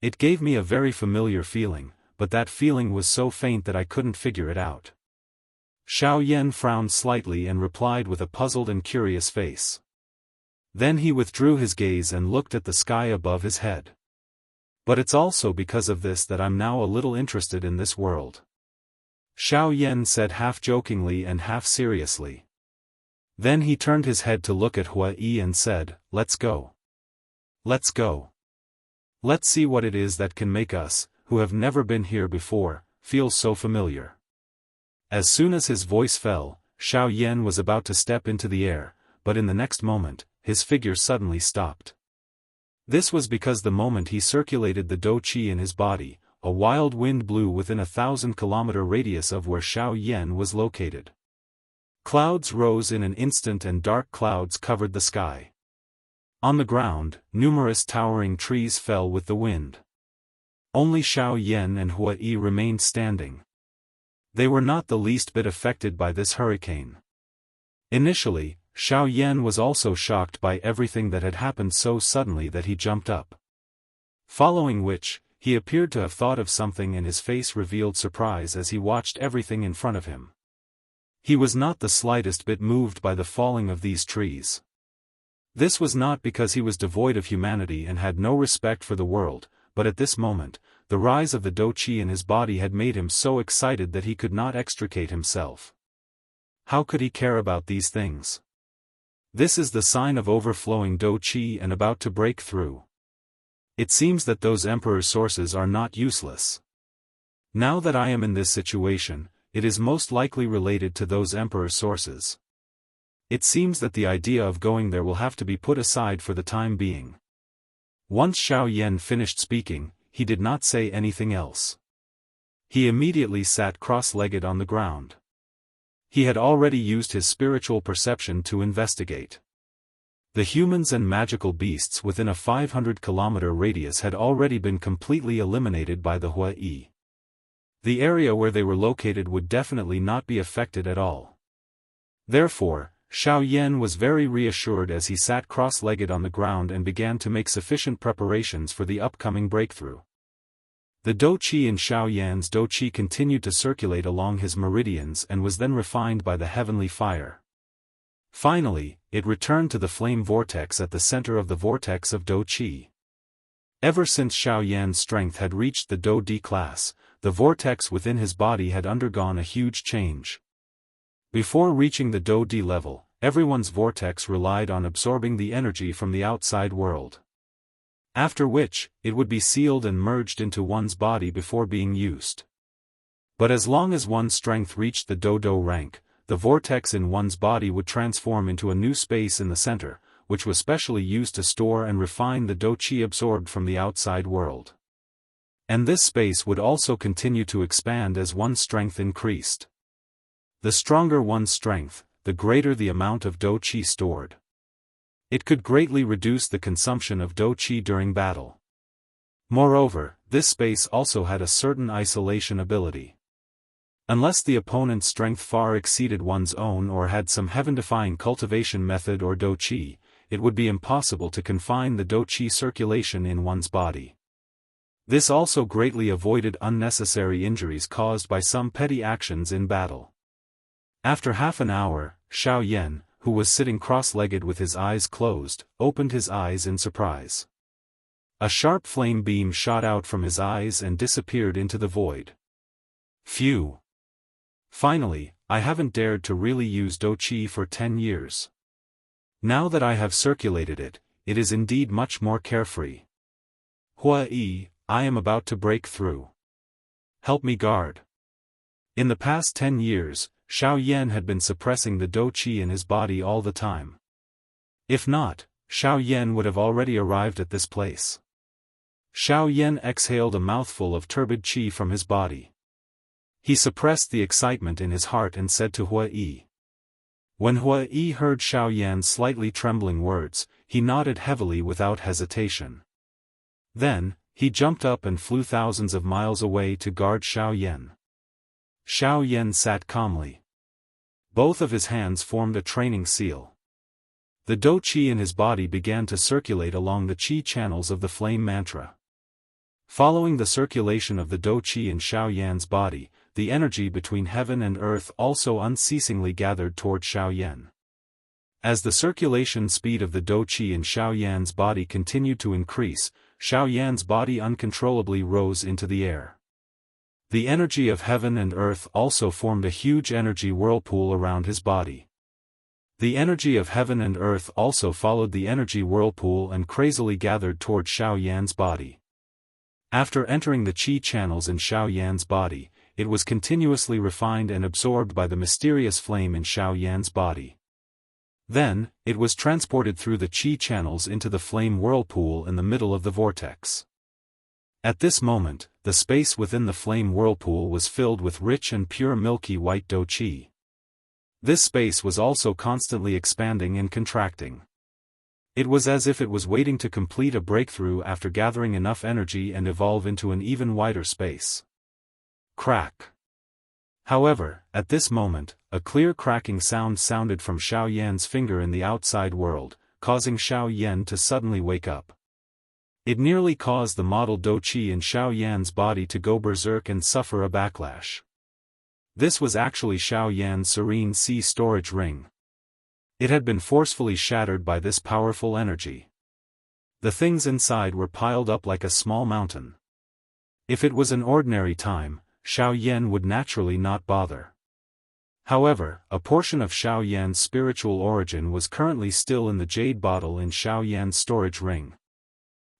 Speaker 1: It gave me a very familiar feeling, but that feeling was so faint that I couldn't figure it out. Xiao Yan frowned slightly and replied with a puzzled and curious face. Then he withdrew his gaze and looked at the sky above his head. But it's also because of this that I'm now a little interested in this world. Xiao Yan said half jokingly and half seriously. Then he turned his head to look at Hua Yi and said, "Let's go. Let's go. Let's see what it is that can make us, who have never been here before, feel so familiar." As soon as his voice fell, Xiao Yan was about to step into the air, but in the next moment, his figure suddenly stopped. This was because the moment he circulated the dou qi in his body, a wild wind blew within a 1,000-kilometer radius of where Xiao Yan was located. Clouds rose in an instant and dark clouds covered the sky. On the ground, numerous towering trees fell with the wind. Only Xiao Yan and Hua Yi remained standing. They were not the least bit affected by this hurricane. Initially, Xiao Yan was also shocked by everything that had happened so suddenly that he jumped up. Following which, he appeared to have thought of something and his face revealed surprise as he watched everything in front of him. He was not the slightest bit moved by the falling of these trees. This was not because he was devoid of humanity and had no respect for the world, but at this moment, the rise of the dou qi in his body had made him so excited that he could not extricate himself. How could he care about these things? This is the sign of overflowing dou qi and about to break through. It seems that those emperor's sources are not useless. Now that I am in this situation, it is most likely related to those emperor's sources. It seems that the idea of going there will have to be put aside for the time being. Once Xiao Yan finished speaking, he did not say anything else. He immediately sat cross-legged on the ground. He had already used his spiritual perception to investigate. The humans and magical beasts within a 500-kilometer radius had already been completely eliminated by the Hua Yi. The area where they were located would definitely not be affected at all. Therefore, Xiao Yan was very reassured as he sat cross-legged on the ground and began to make sufficient preparations for the upcoming breakthrough. The dou qi in Xiao Yan's dou qi continued to circulate along his meridians and was then refined by the heavenly fire. Finally, it returned to the flame vortex at the center of the vortex of dou qi. Ever since Xiao Yan's strength had reached the dou di class, the vortex within his body had undergone a huge change. Before reaching the dou di level, everyone's vortex relied on absorbing the energy from the outside world. After which, it would be sealed and merged into one's body before being used. But as long as one's strength reached the dou rank, the vortex in one's body would transform into a new space in the center, which was specially used to store and refine the dou qi absorbed from the outside world. And this space would also continue to expand as one's strength increased. The stronger one's strength, the greater the amount of dou qi stored. It could greatly reduce the consumption of dou qi during battle. Moreover, this space also had a certain isolation ability. Unless the opponent's strength far exceeded one's own or had some heaven-defying cultivation method or dou qi, it would be impossible to confine the dou qi circulation in one's body. This also greatly avoided unnecessary injuries caused by some petty actions in battle. After half an hour, Xiao Yan, who was sitting cross-legged with his eyes closed, opened his eyes in surprise. A sharp flame beam shot out from his eyes and disappeared into the void. Phew! Finally, I haven't dared to really use dou qi for 10 years. Now that I have circulated it, it is indeed much more carefree. Hua Yi, I am about to break through. Help me guard. In the past 10 years, Xiao Yan had been suppressing the dou qi in his body all the time. If not, Xiao Yan would have already arrived at this place. Xiao Yan exhaled a mouthful of turbid qi from his body. He suppressed the excitement in his heart and said to Hua Yi. When Hua Yi heard Xiao Yan's slightly trembling words, he nodded heavily without hesitation. Then, He jumped up and flew thousands of miles away to guard Xiao Yan. Xiao Yan sat calmly. Both of his hands formed a training seal. The Do Qi in his body began to circulate along the Qi channels of the flame mantra. Following the circulation of the Do Qi in Xiao Yan's body, the energy between heaven and earth also unceasingly gathered toward Xiao Yan. As the circulation speed of the Do Qi in Xiao Yan's body continued to increase, Xiao Yan's body uncontrollably rose into the air. The energy of heaven and earth also formed a huge energy whirlpool around his body. The energy of heaven and earth also followed the energy whirlpool and crazily gathered toward Xiao Yan's body. After entering the Qi channels in Xiao Yan's body, it was continuously refined and absorbed by the mysterious flame in Xiao Yan's body. Then, it was transported through the Qi channels into the flame whirlpool in the middle of the vortex. At this moment, the space within the flame whirlpool was filled with rich and pure milky white Do Qi. This space was also constantly expanding and contracting. It was as if it was waiting to complete a breakthrough after gathering enough energy and evolve into an even wider space. Crack. However, at this moment, a clear cracking sound sounded from Xiao Yan's finger in the outside world, causing Xiao Yan to suddenly wake up. It nearly caused the model Do Qi in Xiao Yan's body to go berserk and suffer a backlash. This was actually Xiao Yan's serene sea storage ring. It had been forcefully shattered by this powerful energy. The things inside were piled up like a small mountain. If it was an ordinary time, Xiao Yan would naturally not bother. However, a portion of Xiao Yan's spiritual origin was currently still in the jade bottle in Xiao Yan's storage ring.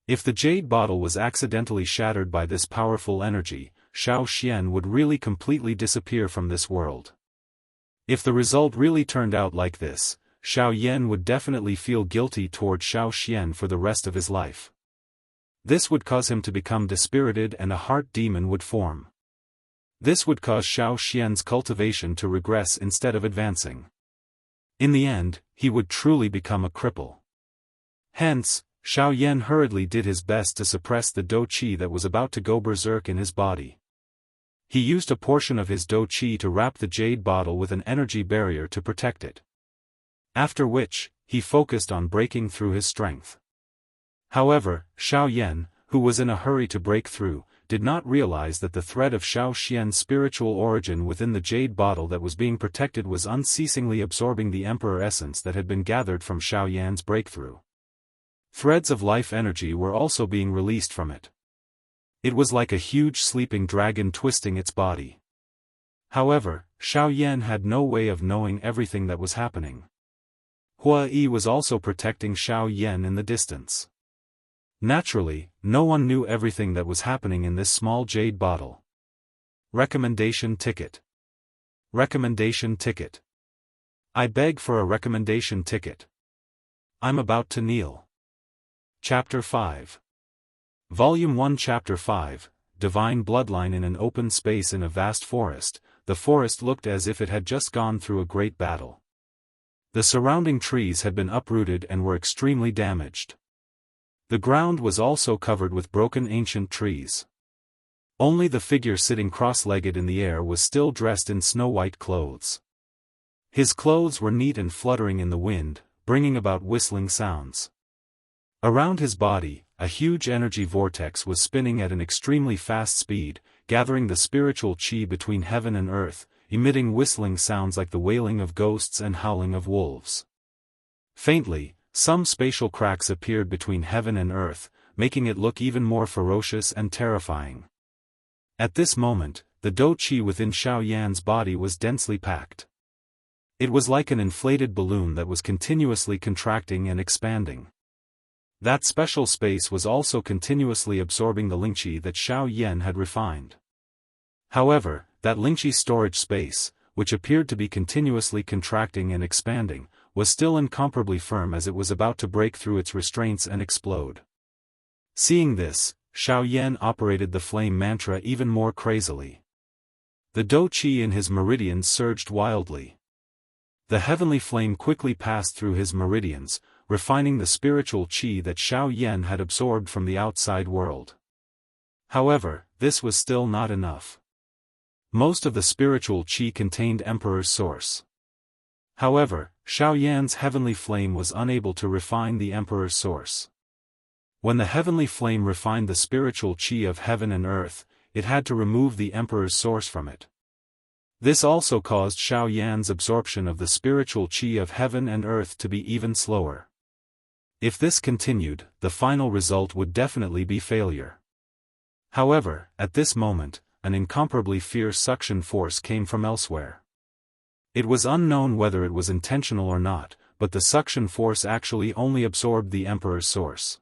Speaker 1: If the jade bottle was accidentally shattered by this powerful energy, Xiao Xian would really completely disappear from this world. If the result really turned out like this, Xiao Yan would definitely feel guilty toward Xiao Xian for the rest of his life. This would cause him to become dispirited and a heart demon would form. This would cause Xiao Xian's cultivation to regress instead of advancing. In the end, he would truly become a cripple. Hence, Xiao Yan hurriedly did his best to suppress the Do Qi that was about to go berserk in his body. He used a portion of his Do Qi to wrap the jade bottle with an energy barrier to protect it. After which, he focused on breaking through his strength. However, Xiao Yan, who was in a hurry to break through, did not realize that the thread of Xiao Xian's spiritual origin within the jade bottle that was being protected was unceasingly absorbing the emperor essence that had been gathered from Xiao Yan's breakthrough. Threads of life energy were also being released from it. It was like a huge sleeping dragon twisting its body. However, Xiao Yan had no way of knowing everything that was happening. Hua Yi was also protecting Xiao Yan in the distance. Naturally, no one knew everything that was happening in this small jade bottle. Recommendation ticket. Recommendation ticket. I beg for a recommendation ticket. I'm about to kneel. Chapter 5. Volume 1 Chapter 5, Divine Bloodline. In an open space in a vast forest, the forest looked as if it had just gone through a great battle. The surrounding trees had been uprooted and were extremely damaged. The ground was also covered with broken ancient trees. Only the figure sitting cross-legged in the air was still dressed in snow-white clothes. His clothes were neat and fluttering in the wind, bringing about whistling sounds. Around his body, a huge energy vortex was spinning at an extremely fast speed, gathering the spiritual qi between heaven and earth, emitting whistling sounds like the wailing of ghosts and howling of wolves. Faintly, some spatial cracks appeared between heaven and earth, making it look even more ferocious and terrifying. At this moment, the Do Qi within Xiao Yan's body was densely packed. It was like an inflated balloon that was continuously contracting and expanding. That special space was also continuously absorbing the Lingqi that Xiao Yan had refined. However, that Lingqi storage space, which appeared to be continuously contracting and expanding, was still incomparably firm as it was about to break through its restraints and explode. Seeing this, Xiao Yan operated the flame mantra even more crazily. The Do Qi in his meridians surged wildly. The heavenly flame quickly passed through his meridians, refining the spiritual qi that Xiao Yan had absorbed from the outside world. However, this was still not enough. Most of the spiritual qi contained Emperor's source. However, Xiaoyan's heavenly flame was unable to refine the Emperor's source. When the heavenly flame refined the spiritual qi of heaven and earth, it had to remove the Emperor's source from it. This also caused Xiaoyan's absorption of the spiritual qi of heaven and earth to be even slower. If this continued, the final result would definitely be failure. However, at this moment, an incomparably fierce suction force came from elsewhere. It was unknown whether it was intentional or not, but the suction force actually only absorbed the Emperor's source.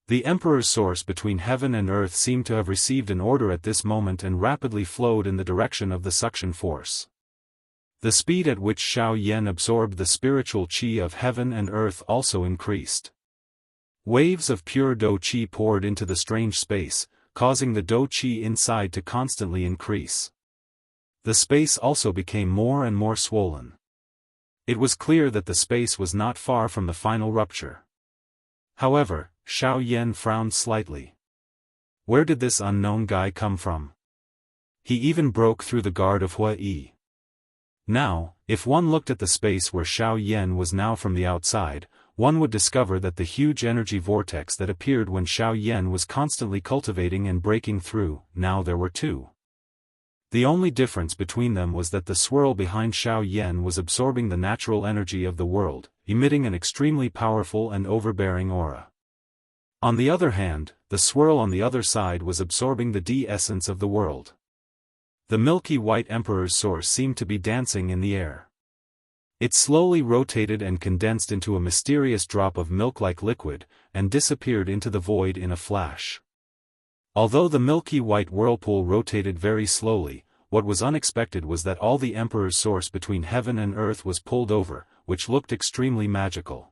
Speaker 1: The Emperor's source between heaven and earth seemed to have received an order at this moment and rapidly flowed in the direction of the suction force. The speed at which Xiaoyan absorbed the spiritual qi of heaven and earth also increased. Waves of pure Do qi poured into the strange space, causing the Do qi inside to constantly increase. The space also became more and more swollen. It was clear that the space was not far from the final rupture. However, Xiaoyan frowned slightly. Where did this unknown guy come from? He even broke through the guard of Hua-yi. Now, if one looked at the space where Xiaoyan was now from the outside, one would discover that the huge energy vortex that appeared when Xiaoyan was constantly cultivating and breaking through, now there were two. The only difference between them was that the swirl behind Xiaoyan was absorbing the natural energy of the world, emitting an extremely powerful and overbearing aura. On the other hand, the swirl on the other side was absorbing the de-essence of the world. The milky white Emperor's source seemed to be dancing in the air. It slowly rotated and condensed into a mysterious drop of milk-like liquid, and disappeared into the void in a flash. Although the milky white whirlpool rotated very slowly, what was unexpected was that all the Emperor's source between heaven and earth was pulled over, which looked extremely magical.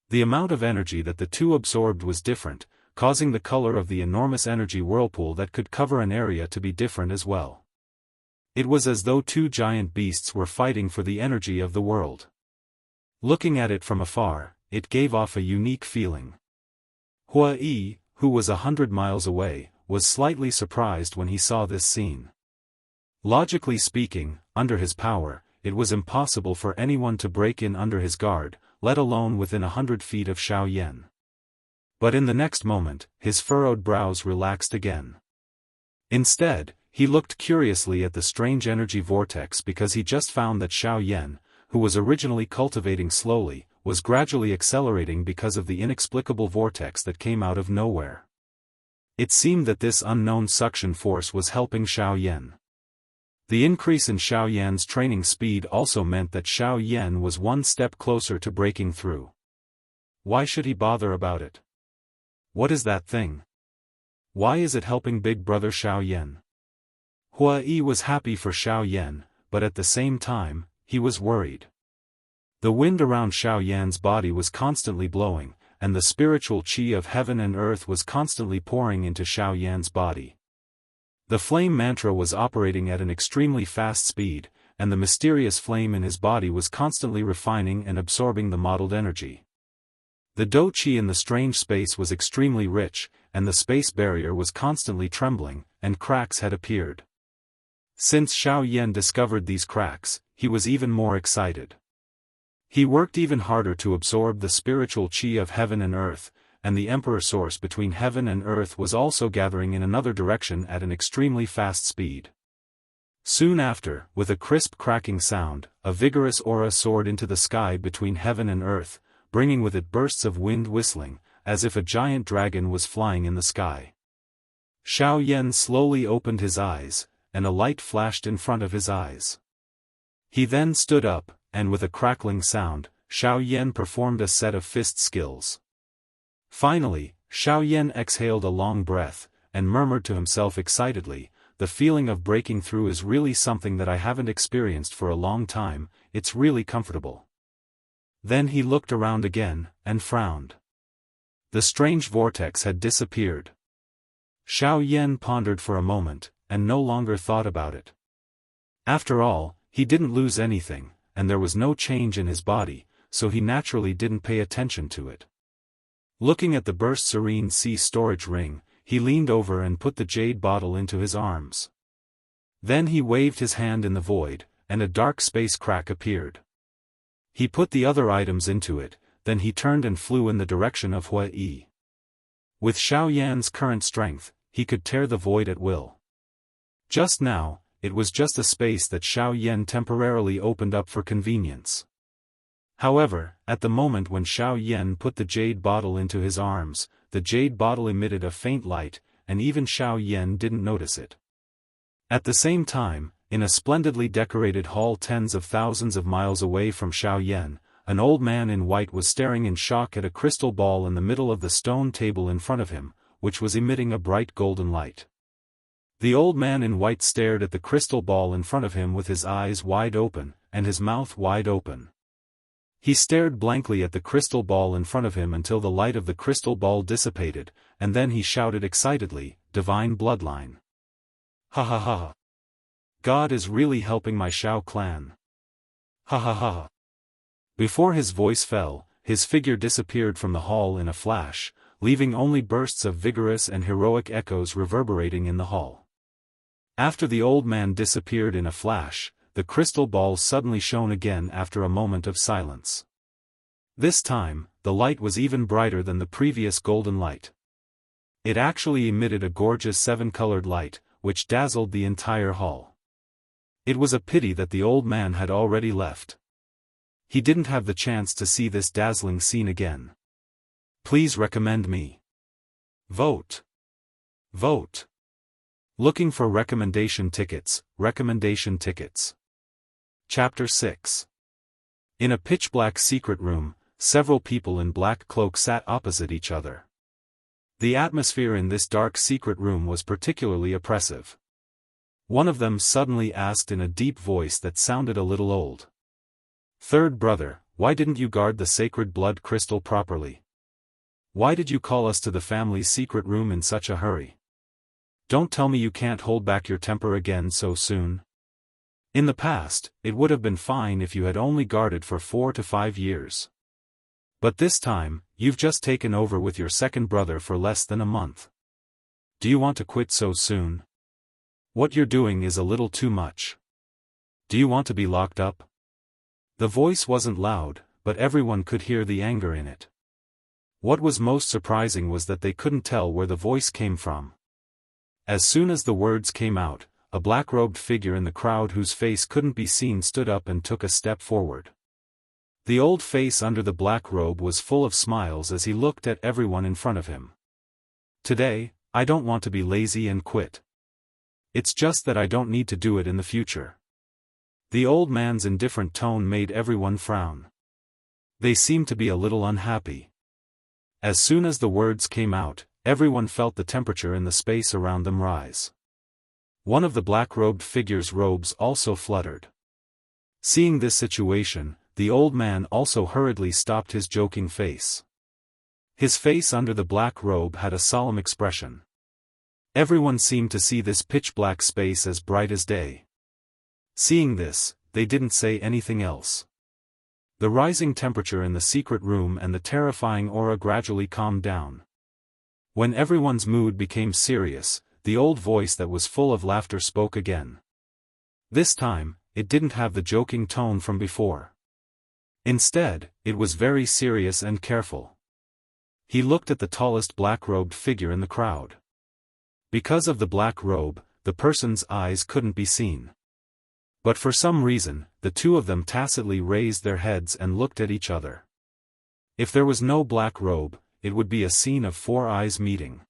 Speaker 1: The amount of energy that the two absorbed was different, causing the color of the enormous energy whirlpool that could cover an area to be different as well. It was as though two giant beasts were fighting for the energy of the world. Looking at it from afar, it gave off a unique feeling. Hua-yi, who was 100 miles away, was slightly surprised when he saw this scene. Logically speaking, under his power, it was impossible for anyone to break in under his guard, let alone within 100 feet of Xiaoyan. But in the next moment, his furrowed brows relaxed again. Instead, he looked curiously at the strange energy vortex because he just found that Xiaoyan, who was originally cultivating slowly, was gradually accelerating because of the inexplicable vortex that came out of nowhere. It seemed that this unknown suction force was helping Xiaoyan. The increase in Xiaoyan's training speed also meant that Xiaoyan was one step closer to breaking through. Why should he bother about it? What is that thing? Why is it helping big brother Xiaoyan? Hua-yi was happy for Xiaoyan, but at the same time, he was worried. The wind around Xiaoyan's body was constantly blowing, and the spiritual qi of heaven and earth was constantly pouring into Xiaoyan's body. The flame mantra was operating at an extremely fast speed, and the mysterious flame in his body was constantly refining and absorbing the modeled energy. The Do qi in the strange space was extremely rich, and the space barrier was constantly trembling, and cracks had appeared. Since Xiaoyan discovered these cracks, he was even more excited. He worked even harder to absorb the spiritual qi of heaven and earth, and the Emperor source between heaven and earth was also gathering in another direction at an extremely fast speed. Soon after, with a crisp cracking sound, a vigorous aura soared into the sky between heaven and earth, bringing with it bursts of wind whistling, as if a giant dragon was flying in the sky. Xiaoyan slowly opened his eyes, and a light flashed in front of his eyes. He then stood up, and with a crackling sound, Xiaoyan performed a set of fist skills. Finally, Xiaoyan exhaled a long breath, and murmured to himself excitedly, "The feeling of breaking through is really something that I haven't experienced for a long time, it's really comfortable." Then he looked around again, and frowned. The strange vortex had disappeared. Xiaoyan pondered for a moment, and no longer thought about it. After all, he didn't lose anything, and there was no change in his body, so he naturally didn't pay attention to it. Looking at the burst serene sea storage ring, he leaned over and put the jade bottle into his arms. Then he waved his hand in the void, and a dark space crack appeared. He put the other items into it, then he turned and flew in the direction of Hui. With Xiao Yan's current strength, he could tear the void at will. Just now, it was just a space that Xiao Yan temporarily opened up for convenience. However, at the moment when Xiao Yan put the jade bottle into his arms, the jade bottle emitted a faint light, and even Xiao Yan didn't notice it. At the same time, in a splendidly decorated hall tens of thousands of miles away from Xiao Yan, an old man in white was staring in shock at a crystal ball in the middle of the stone table in front of him, which was emitting a bright golden light. The old man in white stared at the crystal ball in front of him with his eyes wide open, and his mouth wide open. He stared blankly at the crystal ball in front of him until the light of the crystal ball dissipated, and then he shouted excitedly, "Divine bloodline! Ha ha ha! God is really helping my Xiao clan! Ha ha ha!" Before his voice fell, his figure disappeared from the hall in a flash, leaving only bursts of vigorous and heroic echoes reverberating in the hall. After the old man disappeared in a flash, the crystal ball suddenly shone again after a moment of silence. This time, the light was even brighter than the previous golden light. It actually emitted a gorgeous seven-colored light, which dazzled the entire hall. It was a pity that the old man had already left. He didn't have the chance to see this dazzling scene again. Please recommend me. Vote. Vote. Looking for recommendation tickets, recommendation tickets. Chapter 6. In a pitch-black secret room, several people in black cloaks sat opposite each other. The atmosphere in this dark secret room was particularly oppressive. One of them suddenly asked in a deep voice that sounded a little old. "Third brother, why didn't you guard the sacred blood crystal properly? Why did you call us to the family's secret room in such a hurry? Don't tell me you can't hold back your temper again so soon. In the past, it would have been fine if you had only guarded for 4 to 5 years. But this time, you've just taken over with your second brother for less than a month. Do you want to quit so soon? What you're doing is a little too much. Do you want to be locked up?" The voice wasn't loud, but everyone could hear the anger in it. What was most surprising was that they couldn't tell where the voice came from. As soon as the words came out, a black-robed figure in the crowd whose face couldn't be seen stood up and took a step forward. The old face under the black robe was full of smiles as he looked at everyone in front of him. "Today, I don't want to be lazy and quit. It's just that I don't need to do it in the future." The old man's indifferent tone made everyone frown. They seemed to be a little unhappy. As soon as the words came out, everyone felt the temperature in the space around them rise. One of the black-robed figure's robes also fluttered. Seeing this situation, the old man also hurriedly stopped his joking face. His face under the black robe had a solemn expression. Everyone seemed to see this pitch-black space as bright as day. Seeing this, they didn't say anything else. The rising temperature in the secret room and the terrifying aura gradually calmed down. When everyone's mood became serious, the old voice that was full of laughter spoke again. This time, it didn't have the joking tone from before. Instead, it was very serious and careful. He looked at the tallest black-robed figure in the crowd. Because of the black robe, the person's eyes couldn't be seen. But for some reason, the two of them tacitly raised their heads and looked at each other. If there was no black robe, it would be a scene of 4 eyes meeting.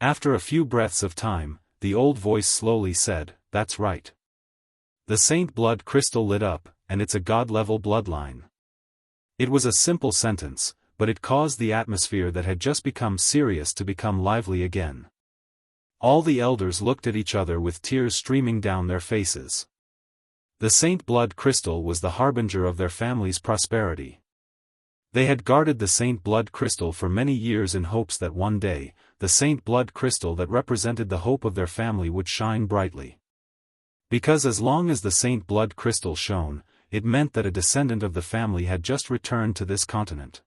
Speaker 1: After a few breaths of time, the old voice slowly said, "That's right. The Saint Blood Crystal lit up, and it's a god-level bloodline." It was a simple sentence, but it caused the atmosphere that had just become serious to become lively again. All the elders looked at each other with tears streaming down their faces. The Saint Blood Crystal was the harbinger of their family's prosperity. They had guarded the Saint Blood Crystal for many years in hopes that one day, the Saint Blood Crystal that represented the hope of their family would shine brightly. Because as long as the Saint Blood Crystal shone, it meant that a descendant of the family had just returned to this continent.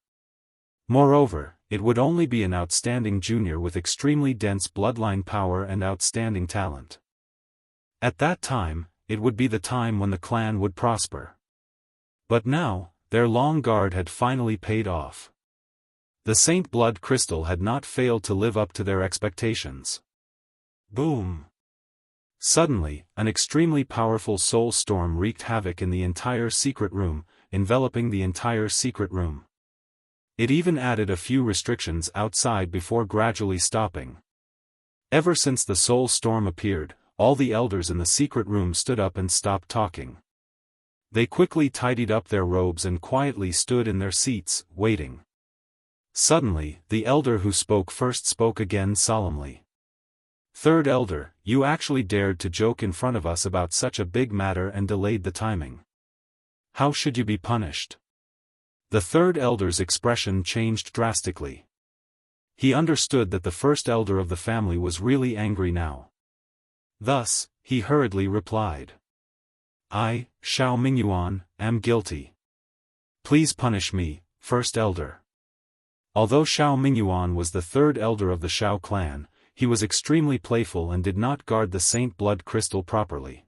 Speaker 1: Moreover, it would only be an outstanding junior with extremely dense bloodline power and outstanding talent. At that time, it would be the time when the clan would prosper. But now, their long guard had finally paid off. The Saint Blood Crystal had not failed to live up to their expectations. Boom! Suddenly, an extremely powerful soul storm wreaked havoc in the entire secret room, enveloping the entire secret room. It even added a few restrictions outside before gradually stopping. Ever since the soul storm appeared, all the elders in the secret room stood up and stopped talking. They quickly tidied up their robes and quietly stood in their seats, waiting. Suddenly, the elder who spoke first spoke again solemnly. "Third elder, you actually dared to joke in front of us about such a big matter and delayed the timing. How should you be punished?" The third elder's expression changed drastically. He understood that the first elder of the family was really angry now. Thus, he hurriedly replied. "I, Xiao Mingyuan, am guilty. Please punish me, first elder." Although Xiao Mingyuan was the third elder of the Xiao clan, he was extremely playful and did not guard the Saint Blood Crystal properly.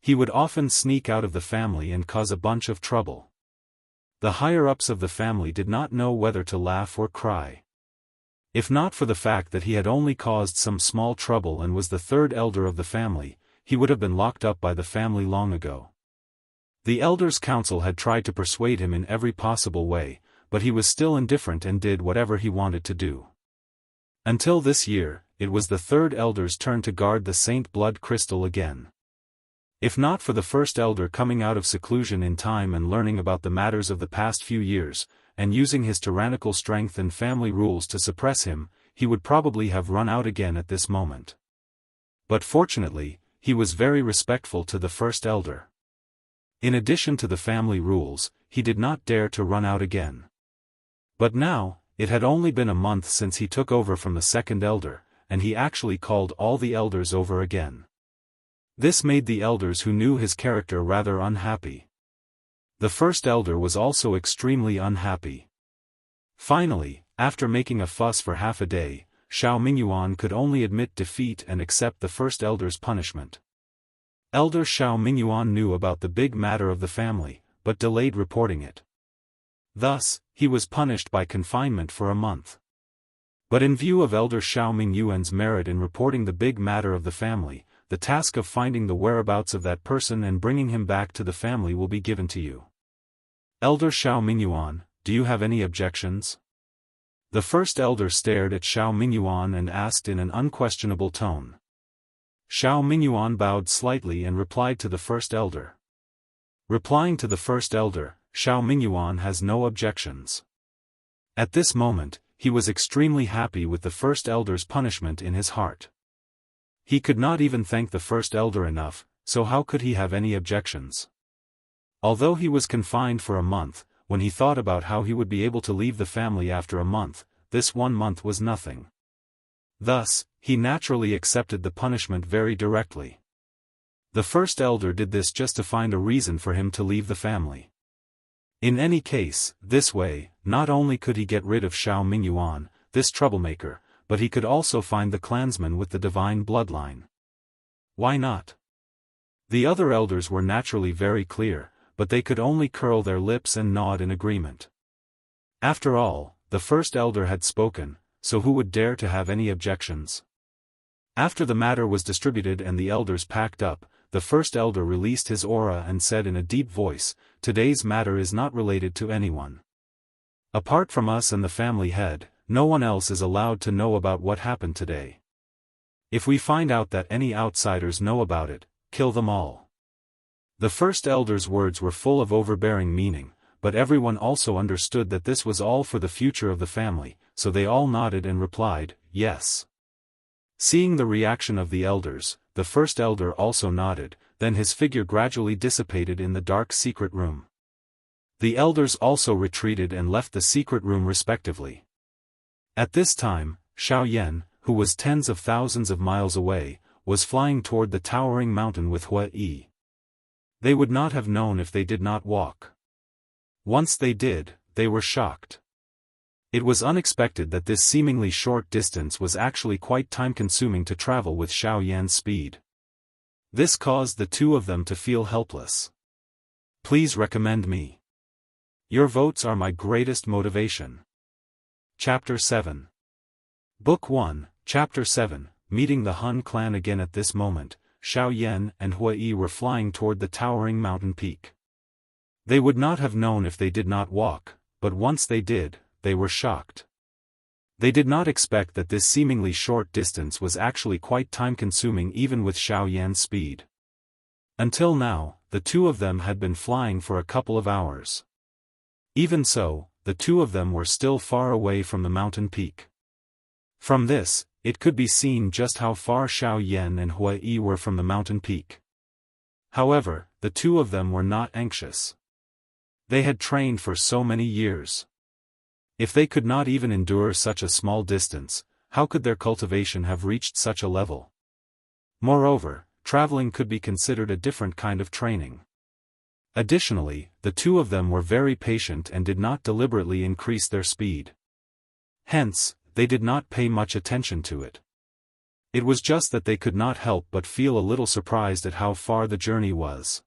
Speaker 1: He would often sneak out of the family and cause a bunch of trouble. The higher-ups of the family did not know whether to laugh or cry. If not for the fact that he had only caused some small trouble and was the third elder of the family, he would have been locked up by the family long ago. The elders' council had tried to persuade him in every possible way, but he was still indifferent and did whatever he wanted to do. Until this year, it was the third elder's turn to guard the Saint Blood Crystal again. If not for the first elder coming out of seclusion in time and learning about the matters of the past few years, and using his tyrannical strength and family rules to suppress him, he would probably have run out again at this moment. But fortunately, he was very respectful to the first elder. In addition to the family rules, he did not dare to run out again. But now, it had only been a month since he took over from the second elder, and he actually called all the elders over again. This made the elders who knew his character rather unhappy. The first elder was also extremely unhappy. Finally, after making a fuss for half a day, Xiao Mingyuan could only admit defeat and accept the first elder's punishment. Elder Xiao Mingyuan knew about the big matter of the family, but delayed reporting it. Thus, he was punished by confinement for a month. But in view of Elder Xiao Mingyuan's merit in reporting the big matter of the family, the task of finding the whereabouts of that person and bringing him back to the family will be given to you. Elder Xiao Mingyuan, do you have any objections? The first elder stared at Xiao Mingyuan and asked in an unquestionable tone. Xiao Mingyuan bowed slightly and replied to the first elder. Replying to the first elder, Xiao Mingyuan has no objections. At this moment, he was extremely happy with the first elder's punishment in his heart. He could not even thank the first elder enough, so how could he have any objections? Although he was confined for a month, when he thought about how he would be able to leave the family after a month, this 1 month was nothing. Thus, he naturally accepted the punishment very directly. The first elder did this just to find a reason for him to leave the family. In any case, this way, not only could he get rid of Xiao Mingyuan, this troublemaker, but he could also find the clansman with the divine bloodline. Why not? The other elders were naturally very clear, but they could only curl their lips and nod in agreement. After all, the first elder had spoken, so who would dare to have any objections? After the matter was distributed and the elders packed up, the first elder released his aura and said in a deep voice, "Today's matter is not related to anyone. Apart from us and the family head, no one else is allowed to know about what happened today. If we find out that any outsiders know about it, kill them all." The first elder's words were full of overbearing meaning, but everyone also understood that this was all for the future of the family, so they all nodded and replied, "Yes." Seeing the reaction of the elders, the first elder also nodded, then his figure gradually dissipated in the dark secret room. The elders also retreated and left the secret room respectively. At this time, Xiao Yan, who was tens of thousands of miles away, was flying toward the towering mountain with Hua Yi. They would not have known if they did not walk. Once they did, they were shocked. It was unexpected that this seemingly short distance was actually quite time-consuming to travel with Xiao Yan's speed. This caused the two of them to feel helpless. Please recommend me. Your votes are my greatest motivation. Chapter 7. Book 1, Chapter 7, Meeting the Han clan again. At this moment, Xiao Yan and Hua Yi were flying toward the towering mountain peak. They would not have known if they did not walk, but once they did, they were shocked. They did not expect that this seemingly short distance was actually quite time-consuming even with Xiao Yan's speed. Until now, the two of them had been flying for a couple of hours. Even so, the two of them were still far away from the mountain peak. From this, it could be seen just how far Xiao Yan and Hua Yi were from the mountain peak. However, the two of them were not anxious. They had trained for so many years. If they could not even endure such a small distance, how could their cultivation have reached such a level? Moreover, traveling could be considered a different kind of training. Additionally, the two of them were very patient and did not deliberately increase their speed. Hence, they did not pay much attention to it. It was just that they could not help but feel a little surprised at how far the journey was.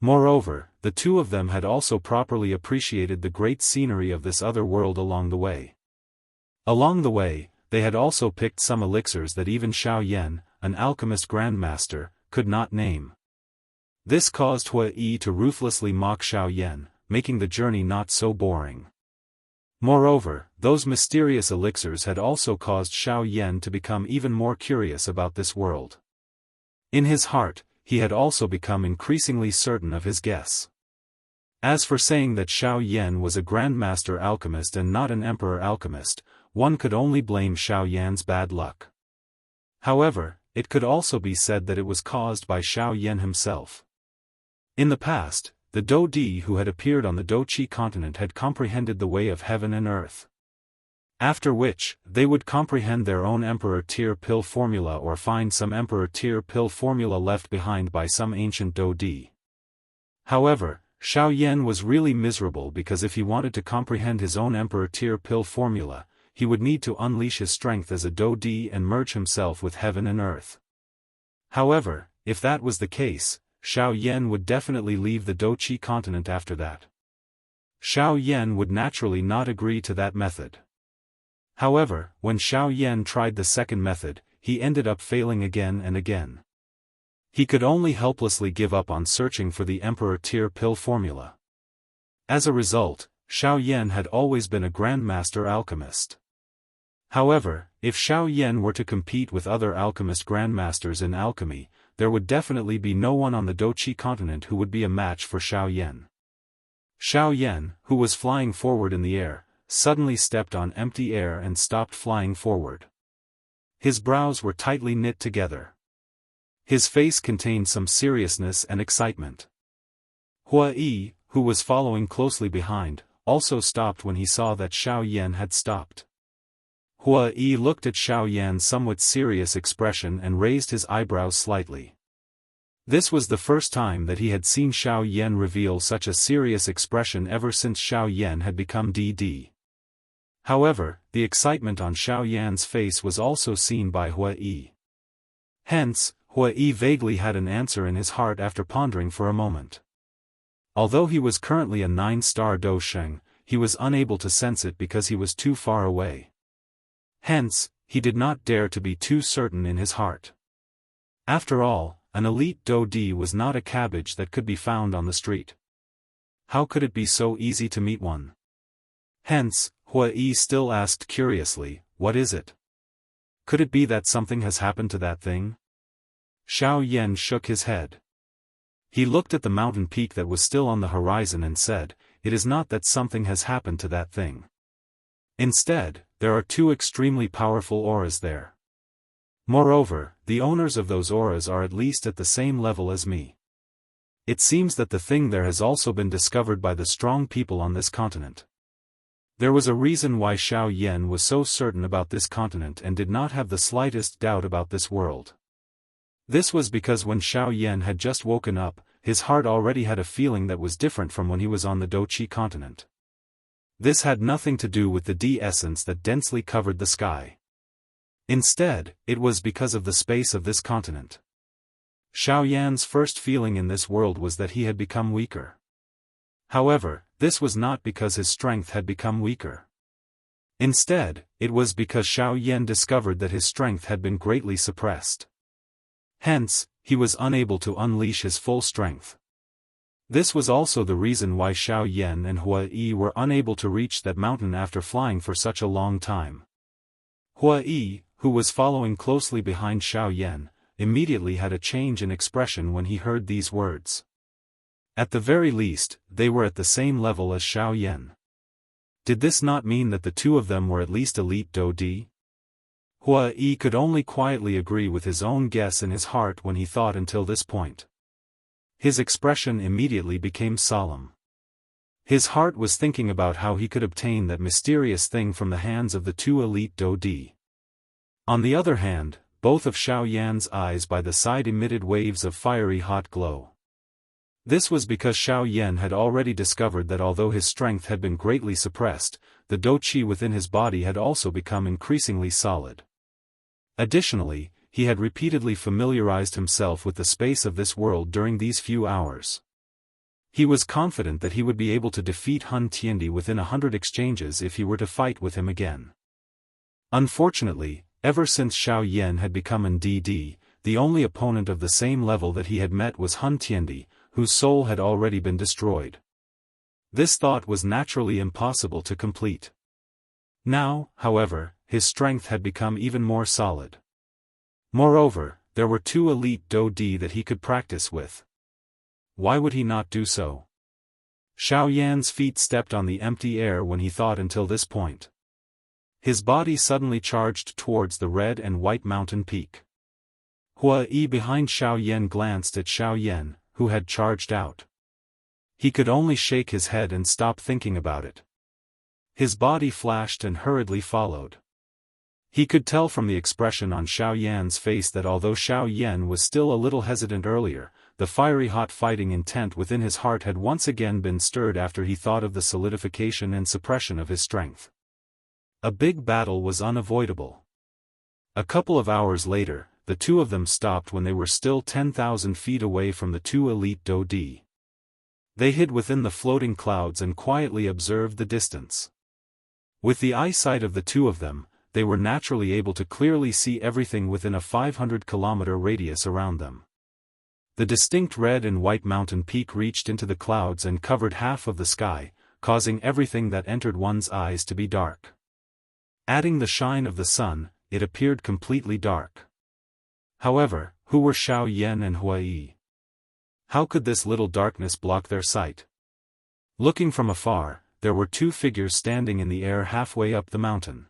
Speaker 1: Moreover, the two of them had also properly appreciated the great scenery of this other world along the way. Along the way, they had also picked some elixirs that even Xiao Yan, an alchemist grandmaster, could not name. This caused Hua Yi to ruthlessly mock Xiao Yan, making the journey not so boring. Moreover, those mysterious elixirs had also caused Xiao Yan to become even more curious about this world. In his heart, he had also become increasingly certain of his guess. As for saying that Xiao Yan was a grandmaster alchemist and not an emperor alchemist, one could only blame Xiao Yan's bad luck. However, it could also be said that it was caused by Xiao Yan himself. In the past, the Dou Di who had appeared on the Douqi continent had comprehended the way of heaven and earth. After which, they would comprehend their own Emperor Tier pill formula or find some Emperor Tier pill formula left behind by some ancient Dou Di. However, Xiao Yan was really miserable because if he wanted to comprehend his own Emperor Tier pill formula, he would need to unleash his strength as a Dou Di and merge himself with heaven and earth. However, if that was the case, Xiao Yan would definitely leave the Douqi continent after that. Xiao Yan would naturally not agree to that method. However, when Xiao Yan tried the second method, he ended up failing again and again. He could only helplessly give up on searching for the Emperor Tier pill formula. As a result, Xiao Yan had always been a grandmaster alchemist. However, if Xiao Yan were to compete with other alchemist grandmasters in alchemy, there would definitely be no one on the Douqi continent who would be a match for Xiao Yan. Xiao Yan, who was flying forward in the air, suddenly stepped on empty air and stopped flying forward. His brows were tightly knit together. His face contained some seriousness and excitement. Hua Yi, who was following closely behind, also stopped when he saw that Xiao Yan had stopped. Hua Yi looked at Xiao Yan's somewhat serious expression and raised his eyebrows slightly. This was the first time that he had seen Xiao Yan reveal such a serious expression ever since Xiao Yan had become DD. However, the excitement on Xiao Yan's face was also seen by Hua Yi. Hence, Hua Yi vaguely had an answer in his heart after pondering for a moment. Although he was currently a 9-star Dou Sheng, he was unable to sense it because he was too far away. Hence, he did not dare to be too certain in his heart. After all, an elite Dou Di was not a cabbage that could be found on the street. How could it be so easy to meet one? Hence, Hua Yi still asked curiously, "What is it? Could it be that something has happened to that thing?" Xiao Yan shook his head. He looked at the mountain peak that was still on the horizon and said, "It is not that something has happened to that thing. Instead, there are two extremely powerful auras there. Moreover, the owners of those auras are at least at the same level as me. It seems that the thing there has also been discovered by the strong people on this continent." There was a reason why Xiao Yan was so certain about this continent and did not have the slightest doubt about this world. This was because when Xiao Yan had just woken up, his heart already had a feeling that was different from when he was on the Douqi continent. This had nothing to do with the de-essence that densely covered the sky. Instead, it was because of the space of this continent. Xiao Yan's first feeling in this world was that he had become weaker. However, this was not because his strength had become weaker. Instead, it was because Xiao Yan discovered that his strength had been greatly suppressed. Hence, he was unable to unleash his full strength. This was also the reason why Xiao Yan and Hua Yi were unable to reach that mountain after flying for such a long time. Hua Yi, who was following closely behind Xiao Yan, immediately had a change in expression when he heard these words. At the very least, they were at the same level as Xiao Yan. Did this not mean that the two of them were at least elite Do Di? Hua Yi could only quietly agree with his own guess in his heart when he thought until this point. His expression immediately became solemn. His heart was thinking about how he could obtain that mysterious thing from the hands of the two elite Do Di. On the other hand, both of Xiao Yan's eyes by the side emitted waves of fiery hot glow. This was because Xiao Yan had already discovered that although his strength had been greatly suppressed, the Do Qi within his body had also become increasingly solid. Additionally, he had repeatedly familiarized himself with the space of this world during these few hours. He was confident that he would be able to defeat Hun Tiandi within 100 exchanges if he were to fight with him again. Unfortunately, ever since Xiao Yan had become an DD, the only opponent of the same level that he had met was Hun Tiandi, whose soul had already been destroyed. This thought was naturally impossible to complete. Now, however, his strength had become even more solid. Moreover, there were two elite Do Di that he could practice with. Why would he not do so? Xiao Yan's feet stepped on the empty air when he thought until this point. His body suddenly charged towards the red and white mountain peak. Hua Yi behind Xiao Yan glanced at Xiao Yan, who had charged out. He could only shake his head and stop thinking about it. His body flashed and hurriedly followed. He could tell from the expression on Xiao Yan's face that although Xiao Yan was still a little hesitant earlier, the fiery hot fighting intent within his heart had once again been stirred after he thought of the solidification and suppression of his strength. A big battle was unavoidable. A couple of hours later, the two of them stopped when they were still 10,000 feet away from the two elite Do Di. They hid within the floating clouds and quietly observed the distance. With the eyesight of the two of them, they were naturally able to clearly see everything within a 500-kilometer radius around them. The distinct red and white mountain peak reached into the clouds and covered half of the sky, causing everything that entered one's eyes to be dark. Adding the shine of the sun, it appeared completely dark. However, who were Xiao Yan and Hua Yi? How could this little darkness block their sight? Looking from afar, there were two figures standing in the air halfway up the mountain.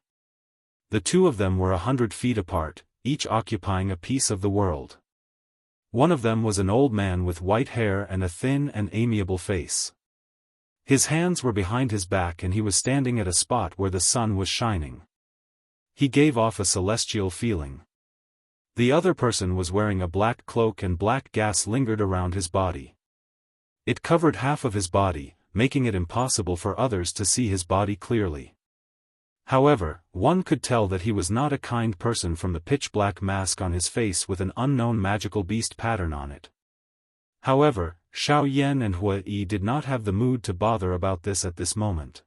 Speaker 1: The two of them were 100 feet apart, each occupying a piece of the world. One of them was an old man with white hair and a thin and amiable face. His hands were behind his back and he was standing at a spot where the sun was shining. He gave off a celestial feeling. The other person was wearing a black cloak and black gas lingered around his body. It covered half of his body, making it impossible for others to see his body clearly. However, one could tell that he was not a kind person from the pitch-black mask on his face with an unknown magical beast pattern on it. However, Xiao Yan and Hua Yi did not have the mood to bother about this at this moment.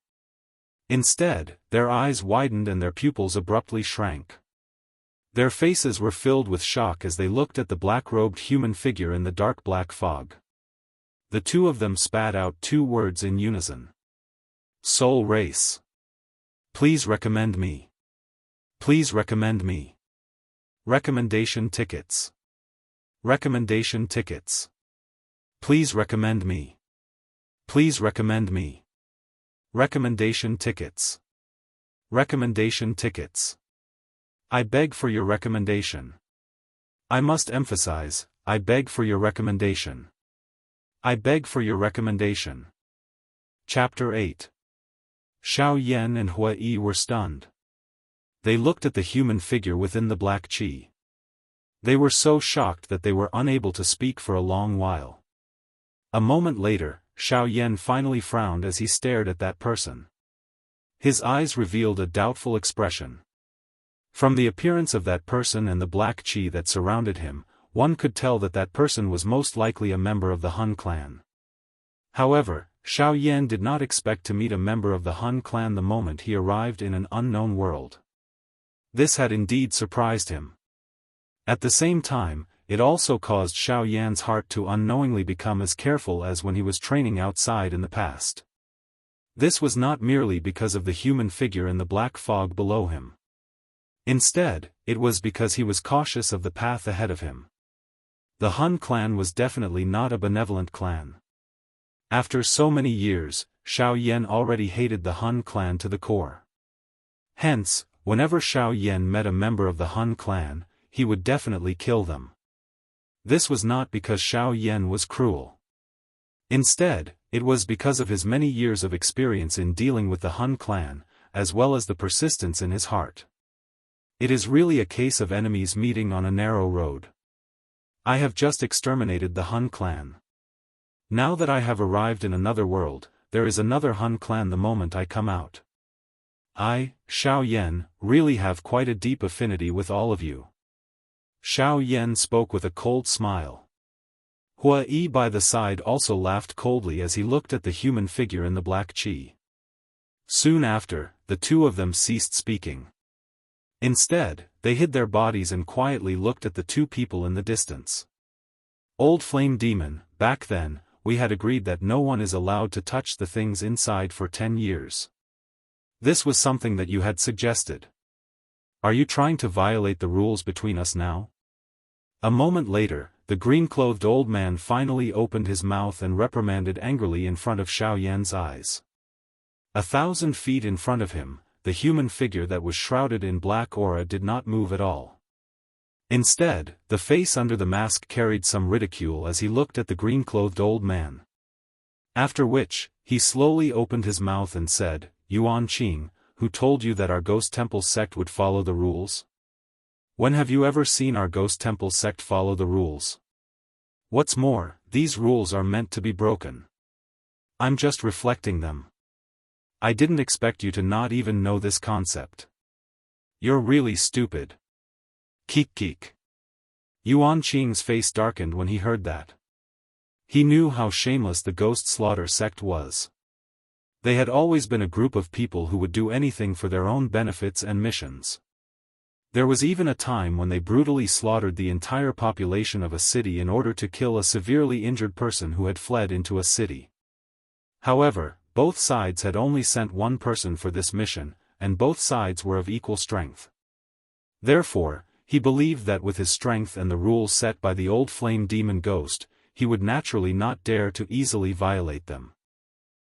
Speaker 1: Instead, their eyes widened and their pupils abruptly shrank. Their faces were filled with shock as they looked at the black-robed human figure in the dark black fog. The two of them spat out two words in unison. Soul race. Please recommend me. Please recommend me. Recommendation tickets. Recommendation tickets. Please recommend me. Please recommend me. Recommendation tickets. Recommendation tickets. I beg for your recommendation. I must emphasize, I beg for your recommendation. I beg for your recommendation. Chapter 8. Xiao Yan and Hua Yi were stunned. They looked at the human figure within the black qi. They were so shocked that they were unable to speak for a long while. A moment later, Xiao Yan finally frowned as he stared at that person. His eyes revealed a doubtful expression. From the appearance of that person and the black chi that surrounded him, one could tell that that person was most likely a member of the Hun clan. However, Xiao Yan did not expect to meet a member of the Hun clan the moment he arrived in an unknown world. This had indeed surprised him. At the same time, it also caused Xiao Yan's heart to unknowingly become as careful as when he was training outside in the past. This was not merely because of the human figure in the black fog below him. Instead, it was because he was cautious of the path ahead of him. The Hun clan was definitely not a benevolent clan. After so many years, Xiao Yan already hated the Hun clan to the core. Hence, whenever Xiao Yan met a member of the Hun clan, he would definitely kill them. This was not because Xiao Yan was cruel. Instead, it was because of his many years of experience in dealing with the Hun clan, as well as the persistence in his heart. It is really a case of enemies meeting on a narrow road. I have just exterminated the Hun clan. Now that I have arrived in another world, there is another Hun clan the moment I come out. I, Xiao Yan, really have quite a deep affinity with all of you. Xiao Yan spoke with a cold smile. Hua Yi by the side also laughed coldly as he looked at the human figure in the black chi. Soon after, the two of them ceased speaking. Instead, they hid their bodies and quietly looked at the two people in the distance. Old Flame Demon, back then, we had agreed that no one is allowed to touch the things inside for 10 years. This was something that you had suggested. Are you trying to violate the rules between us now? A moment later, the green-clothed old man finally opened his mouth and reprimanded angrily in front of Xiao Yan's eyes. 1,000 feet in front of him, the human figure that was shrouded in black aura did not move at all. Instead, the face under the mask carried some ridicule as he looked at the green-clothed old man. After which, he slowly opened his mouth and said, "Yuan Qing, who told you that our Ghost Temple sect would follow the rules? When have you ever seen our Ghost Temple sect follow the rules? What's more, these rules are meant to be broken. I'm just reflecting them. I didn't expect you to not even know this concept. You're really stupid." Keek keek. Yuan Qing's face darkened when he heard that. He knew how shameless the Ghost Slaughter sect was. They had always been a group of people who would do anything for their own benefits and missions. There was even a time when they brutally slaughtered the entire population of a city in order to kill a severely injured person who had fled into a city. However, both sides had only sent one person for this mission, and both sides were of equal strength. Therefore, he believed that with his strength and the rules set by the old flame demon ghost, he would naturally not dare to easily violate them.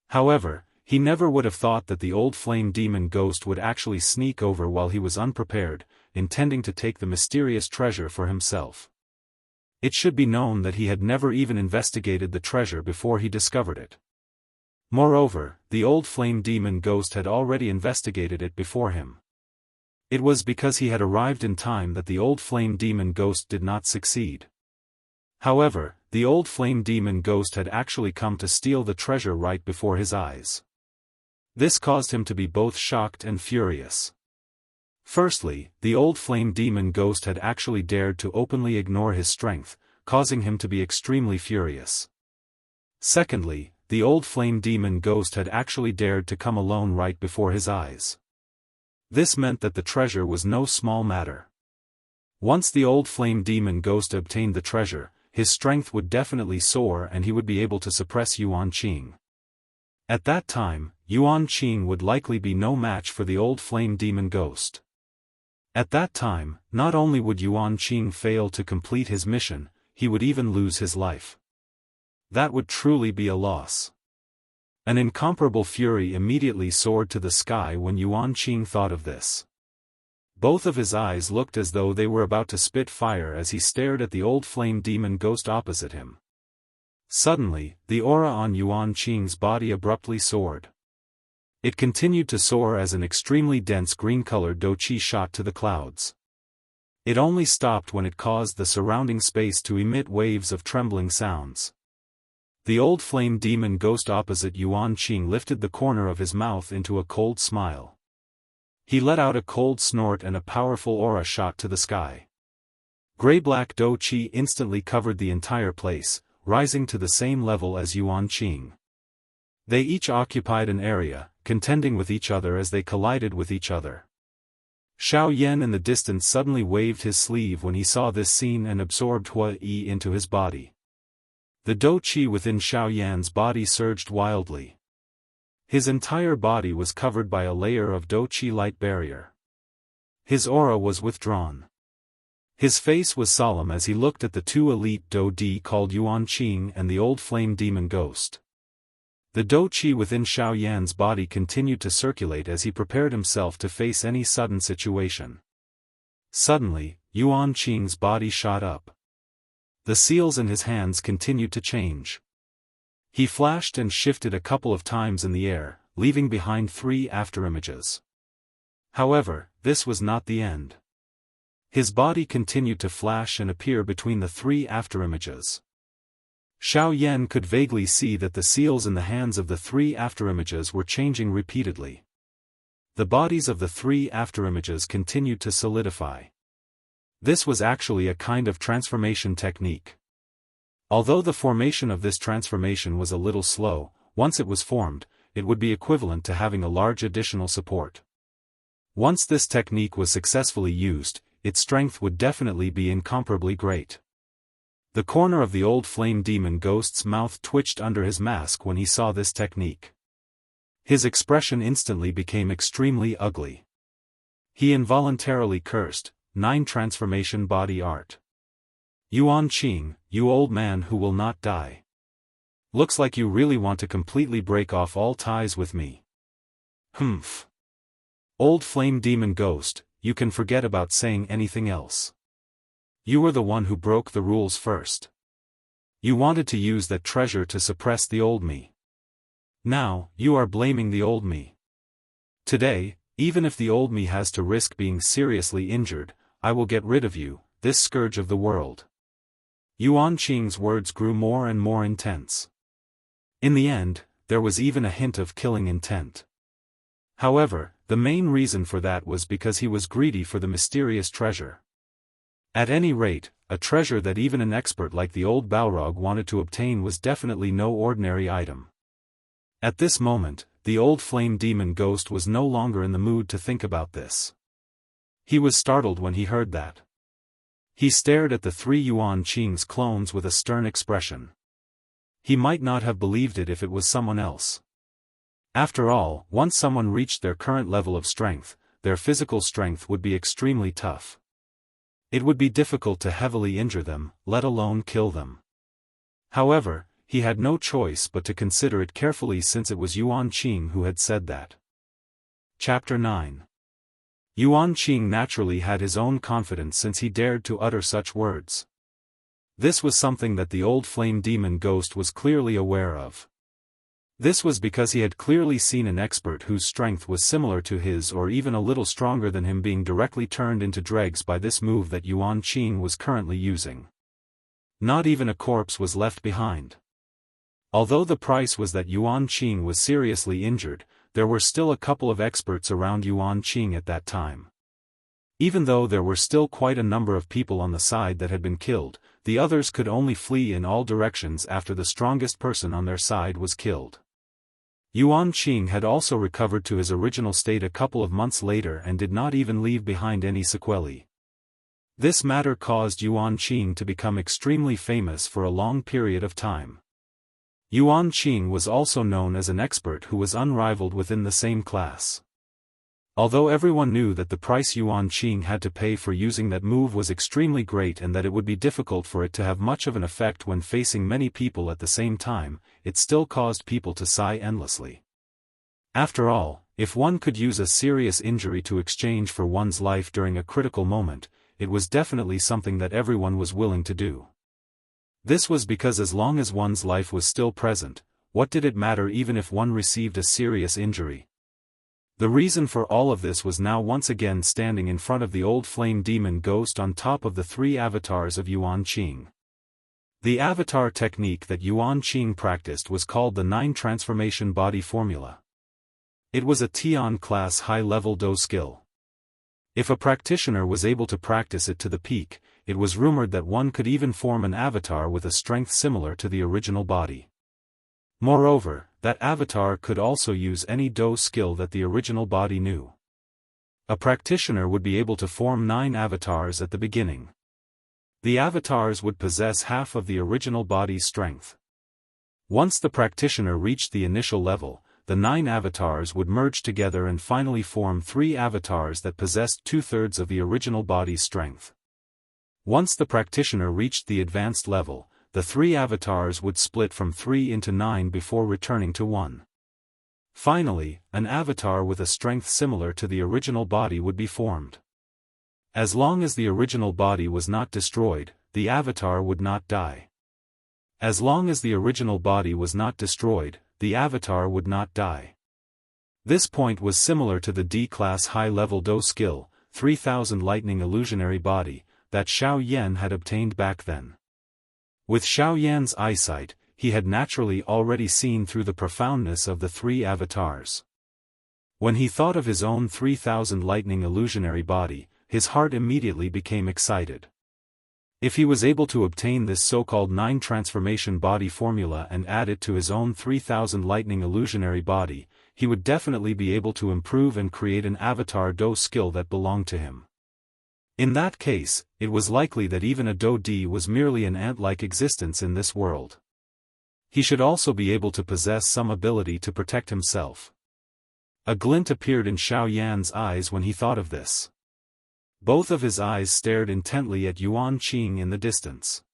Speaker 1: However, he never would have thought that the old flame demon ghost would actually sneak over while he was unprepared, intending to take the mysterious treasure for himself. It should be known that he had never even investigated the treasure before he discovered it. Moreover, the old flame demon ghost had already investigated it before him. It was because he had arrived in time that the old flame demon ghost did not succeed. However, the old flame demon ghost had actually come to steal the treasure right before his eyes. This caused him to be both shocked and furious. Firstly, the old flame demon ghost had actually dared to openly ignore his strength, causing him to be extremely furious. Secondly, the old flame demon ghost had actually dared to come alone right before his eyes. This meant that the treasure was no small matter. Once the old flame demon ghost obtained the treasure, his strength would definitely soar and he would be able to suppress Yuan Qing. At that time, Yuan Qing would likely be no match for the old flame demon ghost. At that time, not only would Yuan Qing fail to complete his mission, he would even lose his life. That would truly be a loss. An incomparable fury immediately soared to the sky when Yuan Qing thought of this. Both of his eyes looked as though they were about to spit fire as he stared at the old flame demon ghost opposite him. Suddenly, the aura on Yuan Qing's body abruptly soared. It continued to soar as an extremely dense green-colored douqi shot to the clouds. It only stopped when it caused the surrounding space to emit waves of trembling sounds. The old flame demon ghost opposite Yuan Qing lifted the corner of his mouth into a cold smile. He let out a cold snort and a powerful aura shot to the sky. Gray-black Do Qi instantly covered the entire place, rising to the same level as Yuan Qing. They each occupied an area, contending with each other as they collided with each other. Xiao Yan in the distance suddenly waved his sleeve when he saw this scene and absorbed Hua Yi into his body. The Do Qi within Xiao Yan's body surged wildly. His entire body was covered by a layer of Do Qi light barrier. His aura was withdrawn. His face was solemn as he looked at the two elite Do Di called Yuan Qing and the old flame demon ghost. The Do Qi within Xiao Yan's body continued to circulate as he prepared himself to face any sudden situation. Suddenly, Yuan Qing's body shot up. The seals in his hands continued to change. He flashed and shifted a couple of times in the air, leaving behind 3 afterimages. However, this was not the end. His body continued to flash and appear between the 3 afterimages. Xiao Yan could vaguely see that the seals in the hands of the 3 afterimages were changing repeatedly. The bodies of the 3 afterimages continued to solidify. This was actually a kind of transformation technique. Although the formation of this transformation was a little slow, once it was formed, it would be equivalent to having a large additional support. Once this technique was successfully used, its strength would definitely be incomparably great. The corner of the old flame demon ghost's mouth twitched under his mask when he saw this technique. His expression instantly became extremely ugly. He involuntarily cursed, 9 transformation body art. Yuan Qing, you old man who will not die. Looks like you really want to completely break off all ties with me. Humph. Old flame demon ghost, you can forget about saying anything else. You were the one who broke the rules first. You wanted to use that treasure to suppress the old me. Now, you are blaming the old me. Today, even if the old me has to risk being seriously injured, I will get rid of you, this scourge of the world. Yuan Qing's words grew more and more intense. In the end, there was even a hint of killing intent. However, the main reason for that was because he was greedy for the mysterious treasure. At any rate, a treasure that even an expert like the old Balrog wanted to obtain was definitely no ordinary item. At this moment, the old flame demon ghost was no longer in the mood to think about this. He was startled when he heard that. He stared at the 3 Yuan Qing's clones with a stern expression. He might not have believed it if it was someone else. After all, once someone reached their current level of strength, their physical strength would be extremely tough. It would be difficult to heavily injure them, let alone kill them. However, he had no choice but to consider it carefully since it was Yuan Qing who had said that. Chapter 9. Yuan Qing naturally had his own confidence since he dared to utter such words. This was something that the old flame demon ghost was clearly aware of. This was because he had clearly seen an expert whose strength was similar to his or even a little stronger than him being directly turned into dregs by this move that Yuan Qing was currently using. Not even a corpse was left behind. Although the price was that Yuan Qing was seriously injured, there were still a couple of experts around Yuan Qing at that time. Even though there were still quite a number of people on the side that had been killed, the others could only flee in all directions after the strongest person on their side was killed. Yuan Qing had also recovered to his original state a couple of months later and did not even leave behind any sequelae. This matter caused Yuan Qing to become extremely famous for a long period of time. Yuan Qing was also known as an expert who was unrivaled within the same class. Although everyone knew that the price Yuan Qing had to pay for using that move was extremely great and that it would be difficult for it to have much of an effect when facing many people at the same time, it still caused people to sigh endlessly. After all, if one could use a serious injury to exchange for one's life during a critical moment, it was definitely something that everyone was willing to do. This was because as long as one's life was still present, what did it matter even if one received a serious injury? The reason for all of this was now once again standing in front of the old flame demon ghost on top of the 3 avatars of Yuan Qing. The avatar technique that Yuan Qing practiced was called the 9 transformation body formula. It was a Tian-class high-level Do skill. If a practitioner was able to practice it to the peak, it was rumored that one could even form an avatar with a strength similar to the original body. Moreover, that avatar could also use any Do skill that the original body knew. A practitioner would be able to form 9 avatars at the beginning. The avatars would possess half of the original body's strength. Once the practitioner reached the initial level, the 9 avatars would merge together and finally form 3 avatars that possessed 2/3 of the original body's strength. Once the practitioner reached the advanced level, the 3 avatars would split from 3 into 9 before returning to 1. Finally, an avatar with a strength similar to the original body would be formed. As long as the original body was not destroyed, the avatar would not die. As long as the original body was not destroyed, the avatar would not die. This point was similar to the D-class high-level Do skill, 3000 lightning illusionary body, that Xiao Yan had obtained back then. With Xiao Yan's eyesight, he had naturally already seen through the profoundness of the 3 avatars. When he thought of his own 3000 lightning illusionary body, his heart immediately became excited. If he was able to obtain this so-called 9 transformation body formula and add it to his own 3000 lightning illusionary body, he would definitely be able to improve and create an avatar Do skill that belonged to him. In that case, it was likely that even a Do D was merely an ant-like existence in this world. He should also be able to possess some ability to protect himself. A glint appeared in Xiao Yan's eyes when he thought of this. Both of his eyes stared intently at Yuan Qing in the distance.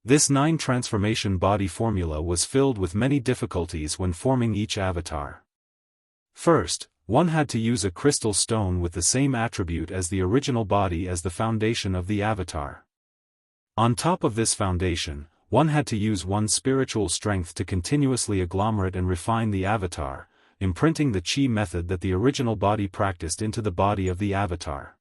Speaker 1: This 9 transformation body formula was filled with many difficulties when forming each avatar. First, one had to use a crystal stone with the same attribute as the original body as the foundation of the avatar. On top of this foundation, one had to use one's spiritual strength to continuously agglomerate and refine the avatar, imprinting the Qi method that the original body practiced into the body of the avatar.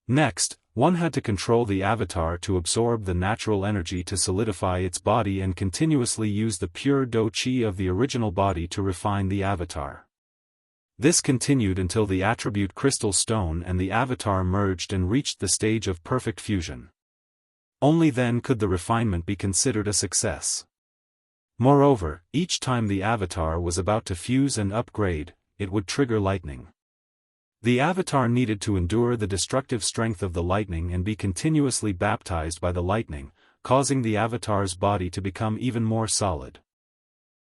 Speaker 1: Next, one had to control the avatar to absorb the natural energy to solidify its body and continuously use the pure Do Qi of the original body to refine the avatar. This continued until the attribute crystal stone and the avatar merged and reached the stage of perfect fusion. Only then could the refinement be considered a success. Moreover, each time the avatar was about to fuse and upgrade, it would trigger lightning. The avatar needed to endure the destructive strength of the lightning and be continuously baptized by the lightning, causing the avatar's body to become even more solid.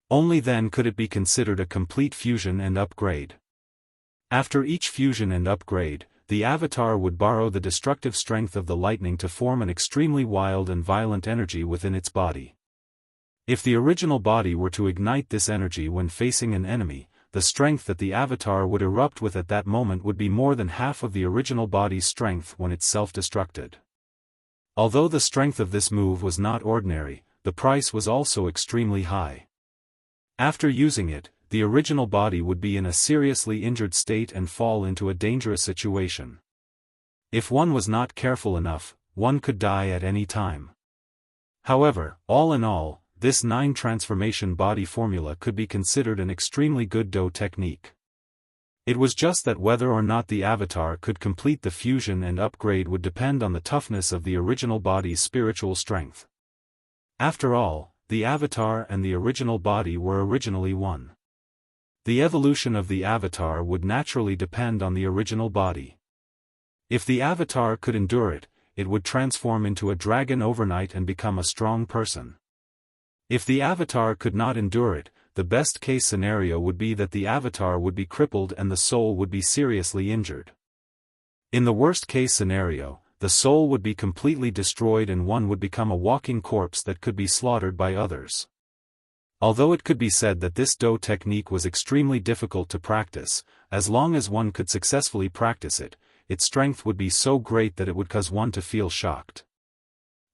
Speaker 1: Only then could it be considered a complete fusion and upgrade. After each fusion and upgrade, the avatar would borrow the destructive strength of the lightning to form an extremely wild and violent energy within its body. If the original body were to ignite this energy when facing an enemy, the strength that the avatar would erupt with at that moment would be more than half of the original body's strength when it self-destructed. Although the strength of this move was not ordinary, the price was also extremely high. After using it, the original body would be in a seriously injured state and fall into a dangerous situation. If one was not careful enough, one could die at any time. However, all in all, this 9 transformation body formula could be considered an extremely good Do technique. It was just that whether or not the avatar could complete the fusion and upgrade would depend on the toughness of the original body's spiritual strength. After all, the avatar and the original body were originally one. The evolution of the avatar would naturally depend on the original body. If the avatar could endure it, it would transform into a dragon overnight and become a strong person. If the avatar could not endure it, the best-case scenario would be that the avatar would be crippled and the soul would be seriously injured. In the worst-case scenario, the soul would be completely destroyed and one would become a walking corpse that could be slaughtered by others. Although it could be said that this Do technique was extremely difficult to practice, as long as one could successfully practice it, its strength would be so great that it would cause one to feel shocked.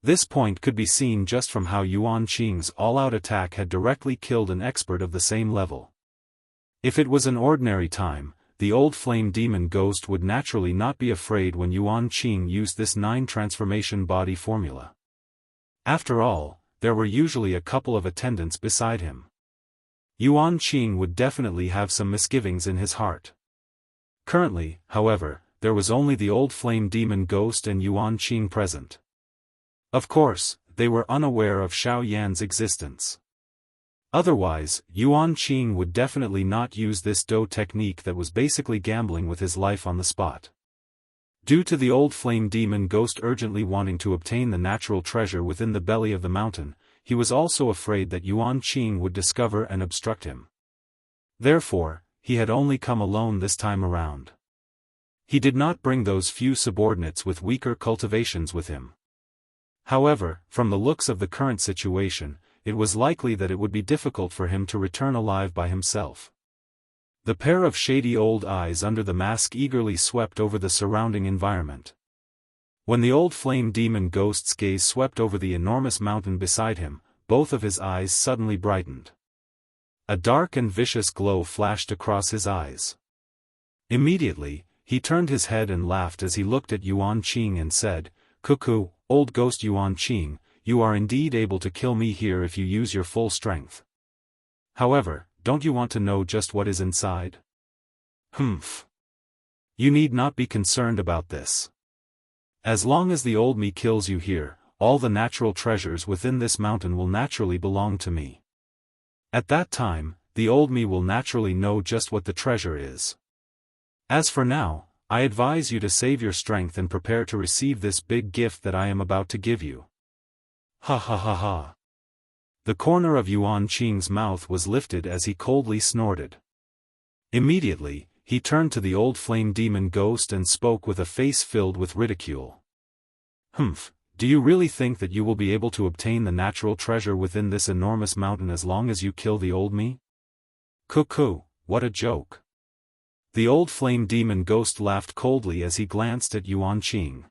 Speaker 1: This point could be seen just from how Yuan Qing's all-out attack had directly killed an expert of the same level. If it was an ordinary time, the old flame demon ghost would naturally not be afraid when Yuan Qing used this 9 transformation body formula. After all, there were usually a couple of attendants beside him. Yuan Qing would definitely have some misgivings in his heart. Currently, however, there was only the old flame demon ghost and Yuan Qing present. Of course, they were unaware of Xiao Yan's existence. Otherwise, Yuan Qing would definitely not use this Dou technique that was basically gambling with his life on the spot. Due to the old flame demon ghost urgently wanting to obtain the natural treasure within the belly of the mountain, he was also afraid that Yuan Qing would discover and obstruct him. Therefore, he had only come alone this time around. He did not bring those few subordinates with weaker cultivations with him. However, from the looks of the current situation, it was likely that it would be difficult for him to return alive by himself. The pair of shady old eyes under the mask eagerly swept over the surrounding environment. When the old flame demon ghost's gaze swept over the enormous mountain beside him, both of his eyes suddenly brightened. A dark and vicious glow flashed across his eyes. Immediately, he turned his head and laughed as he looked at Yuan Qing and said, "Cuckoo, old ghost Yuan Qing, you are indeed able to kill me here if you use your full strength. However, don't you want to know just what is inside? Humph. You need not be concerned about this. As long as the old me kills you here, all the natural treasures within this mountain will naturally belong to me. At that time, the old me will naturally know just what the treasure is. As for now, I advise you to save your strength and prepare to receive this big gift that I am about to give you." Ha ha ha ha. The corner of Yuan Qing's mouth was lifted as he coldly snorted. Immediately, he turned to the old flame demon ghost and spoke with a face filled with ridicule. "Humph, do you really think that you will be able to obtain the natural treasure within this enormous mountain as long as you kill the old me? Cuckoo, what a joke." The old flame demon ghost laughed coldly as he glanced at Yuan Qing.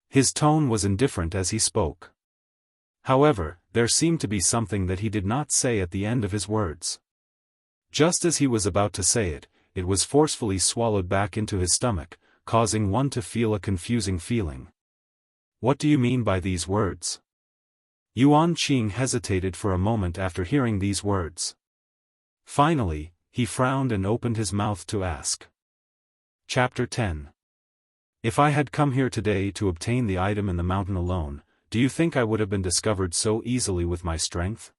Speaker 1: His tone was indifferent as he spoke. However, there seemed to be something that he did not say at the end of his words. Just as he was about to say it, it was forcefully swallowed back into his stomach, causing one to feel a confusing feeling. "What do you mean by these words?" Yuan Qing hesitated for a moment after hearing these words. Finally, he frowned and opened his mouth to ask. Chapter 10. If I had come here today to obtain the item in the mountain alone, do you think I would have been discovered so easily with my strength?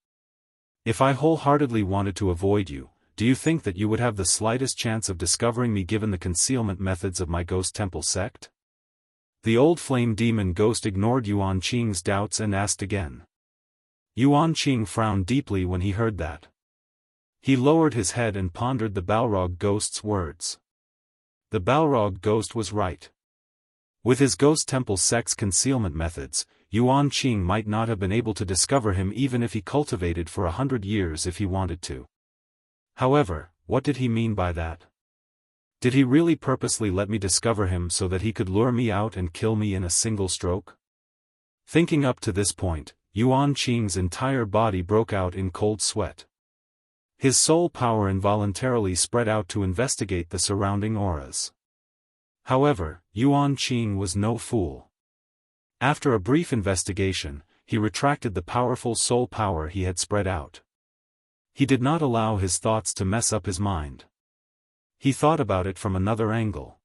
Speaker 1: If I wholeheartedly wanted to avoid you, do you think that you would have the slightest chance of discovering me given the concealment methods of my ghost temple sect? The old flame demon ghost ignored Yuan Qing's doubts and asked again. Yuan Qing frowned deeply when he heard that. He lowered his head and pondered the Balrog ghost's words. The Balrog ghost was right. With his ghost temple sect's concealment methods, Yuan Qing might not have been able to discover him even if he cultivated for 100 years if he wanted to. However, what did he mean by that? Did he really purposely let me discover him so that he could lure me out and kill me in a single stroke? Thinking up to this point, Yuan Qing's entire body broke out in cold sweat. His soul power involuntarily spread out to investigate the surrounding auras. However, Yuan Qing was no fool. After a brief investigation, he retracted the powerful soul power he had spread out. He did not allow his thoughts to mess up his mind. He thought about it from another angle.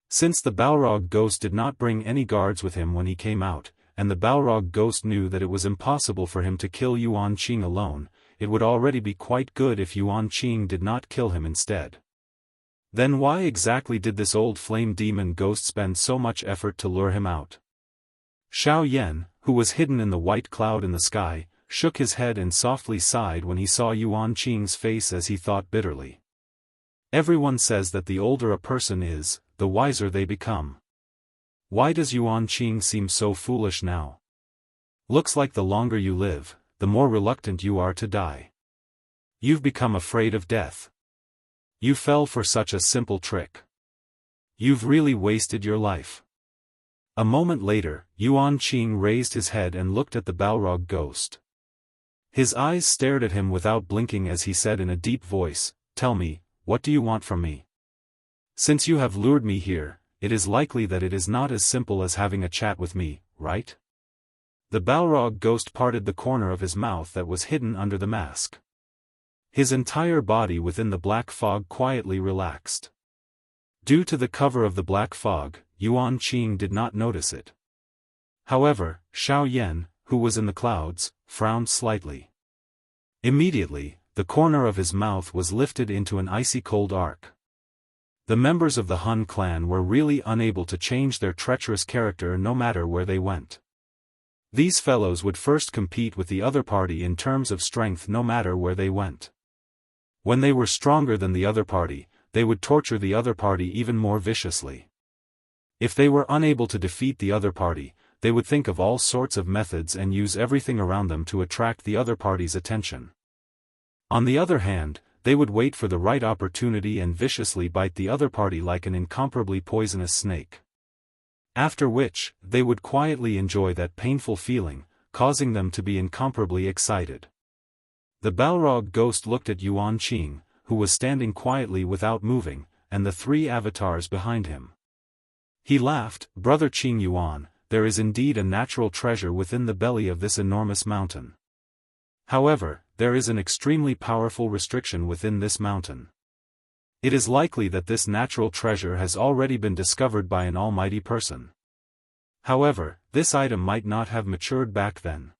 Speaker 1: Since the Balrog ghost did not bring any guards with him when he came out, and the Balrog ghost knew that it was impossible for him to kill Yuan Qing alone, it would already be quite good if Yuan Qing did not kill him instead. Then why exactly did this old flame demon ghost spend so much effort to lure him out? Xiao Yan, who was hidden in the white cloud in the sky, shook his head and softly sighed when he saw Yuan Qing's face as he thought bitterly. Everyone says that the older a person is, the wiser they become. Why does Yuan Qing seem so foolish now? Looks like the longer you live, the more reluctant you are to die. You've become afraid of death. You fell for such a simple trick. You've really wasted your life. A moment later, Yuan Qing raised his head and looked at the Balrog ghost. His eyes stared at him without blinking as he said in a deep voice, "Tell me, what do you want from me? Since you have lured me here, it is likely that it is not as simple as having a chat with me, right?" The Balrog ghost parted the corner of his mouth that was hidden under the mask. His entire body within the black fog quietly relaxed. Due to the cover of the black fog, Yuan Qing did not notice it. However, Xiao Yan, who was in the clouds, frowned slightly. Immediately, the corner of his mouth was lifted into an icy cold arc. The members of the Hun clan were really unable to change their treacherous character no matter where they went. These fellows would first compete with the other party in terms of strength no matter where they went. When they were stronger than the other party, they would torture the other party even more viciously. If they were unable to defeat the other party, they would think of all sorts of methods and use everything around them to attract the other party's attention. On the other hand, they would wait for the right opportunity and viciously bite the other party like an incomparably poisonous snake. After which, they would quietly enjoy that painful feeling, causing them to be incomparably excited. The Balrog ghost looked at Yuan Qing, who was standing quietly without moving, and the three avatars behind him. He laughed, "Brother Qing Yuan, there is indeed a natural treasure within the belly of this enormous mountain. However, there is an extremely powerful restriction within this mountain. It is likely that this natural treasure has already been discovered by an almighty person. However, this item might not have matured back then.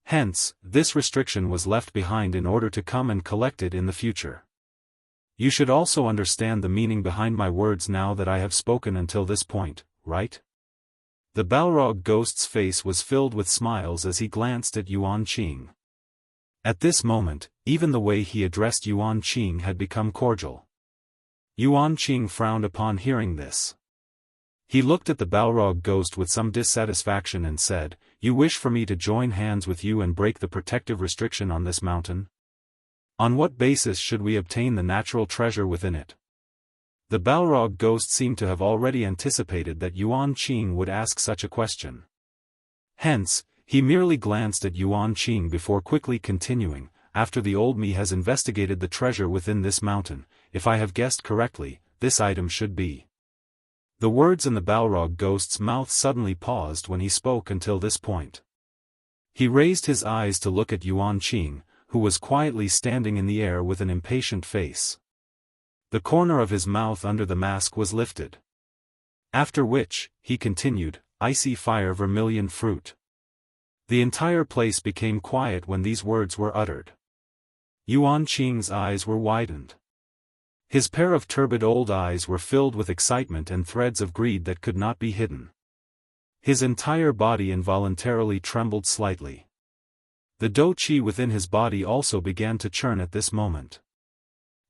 Speaker 1: Hence, this restriction was left behind in order to come and collect it in the future. You should also understand the meaning behind my words now that I have spoken until this point, right?" The Balrog ghost's face was filled with smiles as he glanced at Yuan Qing. At this moment, even the way he addressed Yuan Qing had become cordial. Yuan Qing frowned upon hearing this. He looked at the Balrog ghost with some dissatisfaction and said, "You wish for me to join hands with you and break the protective restriction on this mountain? On what basis should we obtain the natural treasure within it?" The Balrog ghost seemed to have already anticipated that Yuan Qing would ask such a question. Hence, he merely glanced at Yuan Qing before quickly continuing, "After the old me has investigated the treasure within this mountain, if I have guessed correctly, this item should be." The words in the Balrog ghost's mouth suddenly paused when he spoke until this point. He raised his eyes to look at Yuan Qing, who was quietly standing in the air with an impatient face. The corner of his mouth under the mask was lifted. After which, he continued, "Icy fire vermilion fruit." The entire place became quiet when these words were uttered. Yuan Qing's eyes were widened. His pair of turbid old eyes were filled with excitement and threads of greed that could not be hidden. His entire body involuntarily trembled slightly. The dou qi within his body also began to churn at this moment.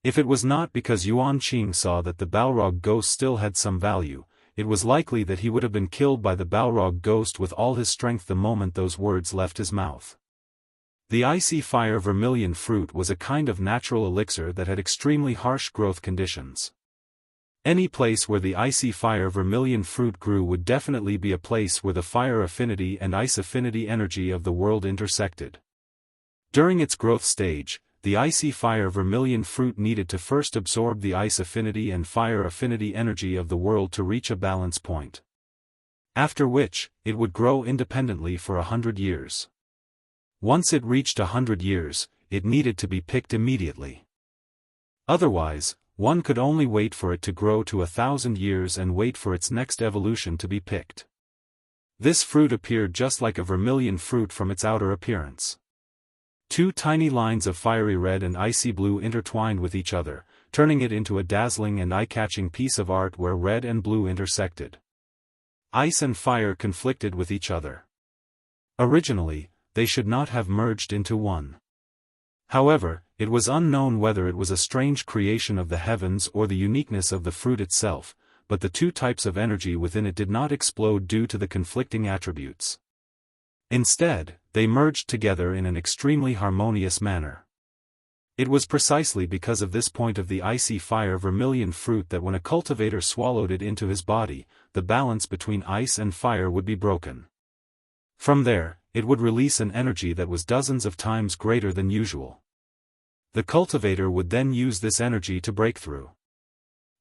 Speaker 1: If it was not because Yuan Qing saw that the Balrog ghost still had some value, it was likely that he would have been killed by the Balrog ghost with all his strength the moment those words left his mouth. The icy fire vermilion fruit was a kind of natural elixir that had extremely harsh growth conditions. Any place where the icy fire vermilion fruit grew would definitely be a place where the fire affinity and ice affinity energy of the world intersected. During its growth stage, the icy fire vermilion fruit needed to first absorb the ice affinity and fire affinity energy of the world to reach a balance point. After which, it would grow independently for 100 years. Once it reached 100 years, it needed to be picked immediately. Otherwise, one could only wait for it to grow to 1,000 years and wait for its next evolution to be picked. This fruit appeared just like a vermilion fruit from its outer appearance. Two tiny lines of fiery red and icy blue intertwined with each other, turning it into a dazzling and eye-catching piece of art where red and blue intersected. Ice and fire conflicted with each other. Originally, they should not have merged into one. However, it was unknown whether it was a strange creation of the heavens or the uniqueness of the fruit itself, but the two types of energy within it did not explode due to the conflicting attributes. Instead, they merged together in an extremely harmonious manner. It was precisely because of this point of the icy fire vermilion fruit that when a cultivator swallowed it into his body, the balance between ice and fire would be broken. From there, it would release an energy that was dozens of times greater than usual. The cultivator would then use this energy to break through.